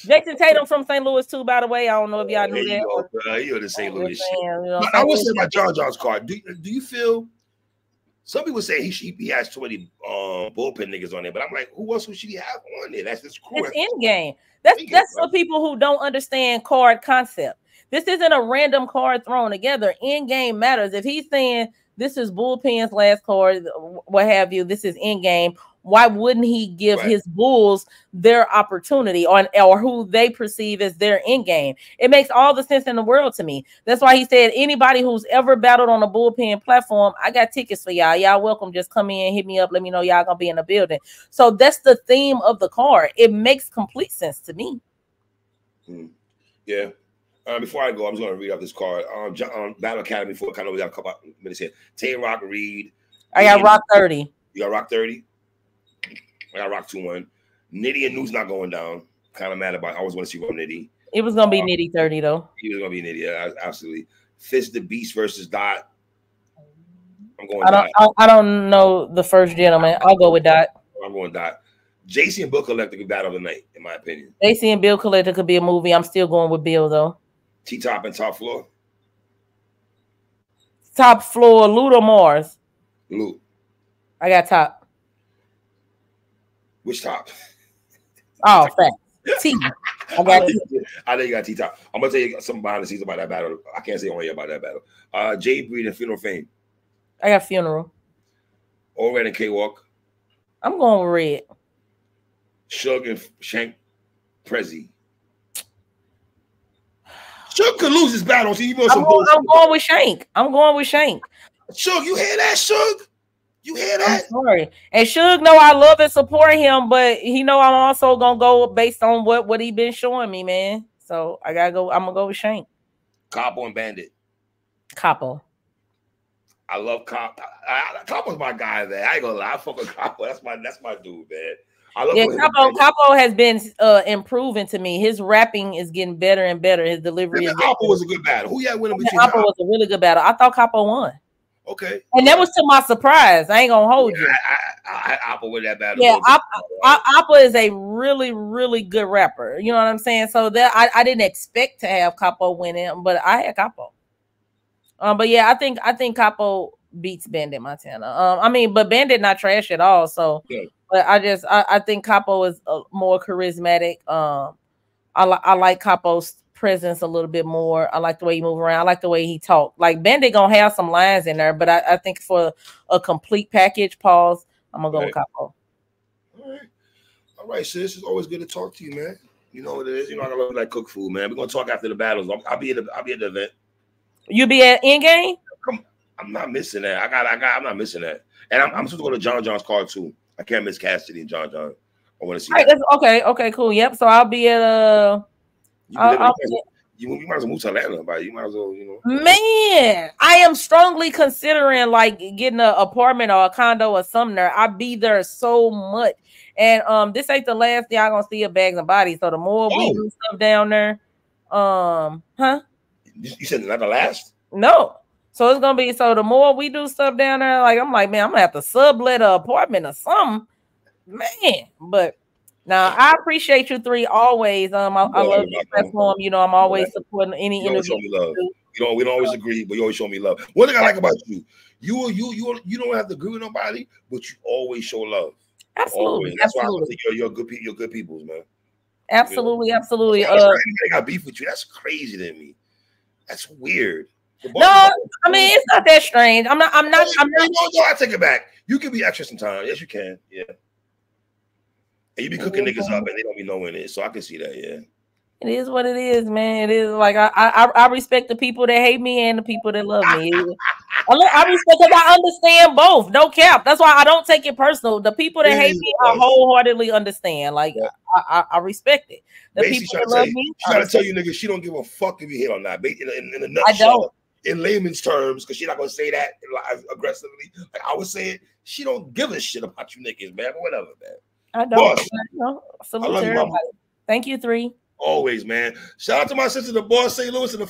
Jason Tatum from St. Louis too, by the way. I don't know if y'all knew that. You're the St. Louis shit. I will say about John's card. Do you feel? Some people say he has 20 bullpen niggas on there, but I'm like, who else should he have on there? That's his crew. It's in game. That's for people who don't understand card concept. This isn't a random card thrown together. In game matters. If he's saying this is bullpen's last card, what have you, this is in game. Why wouldn't he give his Bulls their opportunity or who they perceive as their end game? It makes all the sense in the world to me. That's why he said anybody who's ever battled on a bullpen platform, I got tickets for y'all. Y'all welcome. Just come in, hit me up. Let me know y'all gonna be in the building. So that's the theme of the card. It makes complete sense to me. Yeah. Before I go, I'm just going to read off this card. Battle Academy for kind of we got a couple minutes here. Tay Rock Reed, I got Rock 30. You got Rock 30. I got Rock 2-1. Nitty and New's not going down. Kind of mad about. I always want to see what Nitty. It was gonna be Nitty 30 though. He was gonna be Nitty. Yeah, absolutely. Fist the Beast versus Dot. I'm going. I don't know the first gentleman. I'll go with Dot. I'm going Dot. JC and Bill Collector could battle tonight, in my opinion. JC and Bill Collector could be a movie. I'm still going with Bill though. T-Top and Top Floor. Top Floor, Loot or Mars? Loot. I got Top. Which Top? Oh, fact. T. I got I know you got T-Top. I'm gonna tell you something behind the scenes about that battle. I can't say on here about that battle. Jay Breed and Funeral Fame. I got Funeral. All Red and K-Walk. I'm going with Red. Suge and Shank Prezi. Suge could lose his battle. So I'm going with Shank. I'm going with Shank. Suge, you hear that, Suge? You hear that? I'm sorry. And Suge know I love and support him, but he know I'm also gonna go based on what he been showing me, man. So I gotta go. I'm gonna go with Shank. Capo and Bandit. Capo. I love Capo. Capo's my guy, man. I ain't gonna lie. I fuck with Capo. That's my dude, man. I love Capo has been improving to me. His rapping is getting better and better. His delivery is Capo was a good battle. Who y'all winning between? Capo was a really good battle. I thought Capo won. Okay. And that was to my surprise. I ain't gonna hold you. I Apple with that battle. Yeah, Apple is a really, really good rapper. You know what I'm saying? So that I didn't expect to have Capo win it, but I had Capo. But yeah, I think Capo beats Bandit Montana. But Bandit not trash at all. So, yeah. But I think Capo is more charismatic. I like Capo's presence a little bit more. I like the way he move around. I like the way he talk. Like Bandit gonna have some lines in there, but I think for a complete package, pause, I'm gonna go with Capo. All right, sis. It's always good to talk to you, man. You know what it is. You know I love like cook food, man. We're gonna talk after the battles. I'll be at the event. You be at Endgame? I'm not missing that. I'm not missing that. And I'm supposed to go to John John's card too. I can't miss Cassidy and John John. I want to see that. Okay, cool. Yep. So I'll be at you might as well move to Atlanta, but you might as well, Man, I am strongly considering like getting an apartment or a condo or something there. I be there so much. And this ain't the last day I'm gonna see of Bags and Bodies. So the more we do stuff down there, You said not the last? No. So it's gonna be the more we do stuff down there, like I'm like, man, I'm gonna have to sublet an apartment or something, man. But now I appreciate you three always. I love this platform. I'm always supporting any interview. We don't always agree, but you always show me love. One thing I like about you, you don't have to agree with nobody, but you always show love. Absolutely. That's why I think you're good peoples, man. Absolutely, absolutely. I got beef with you. That's crazy to me. That's weird. No, it's not that strange. I'm not. No, I take it back. You can be extra sometimes. Yes, you can. Yeah. And you be cooking niggas up and they don't be knowing it. So I can see that, yeah. It is what it is, man. It is like I respect the people that hate me and the people that love me. I respect because I understand both. No cap. That's why I don't take it personal. The people that hate me, I wholeheartedly understand. Like I respect it. The people that love me, she gotta tell you, nigga, she don't give a fuck if you hit or not. In a nutshell, I don't. In layman's terms, because she's not gonna say that aggressively. Like I would say it, she don't give a shit about you niggas, man. But whatever, man. I don't. Salute to everybody. Thank you, 3. Always, man. Shout out to my sister, the boss, St. Louis, and the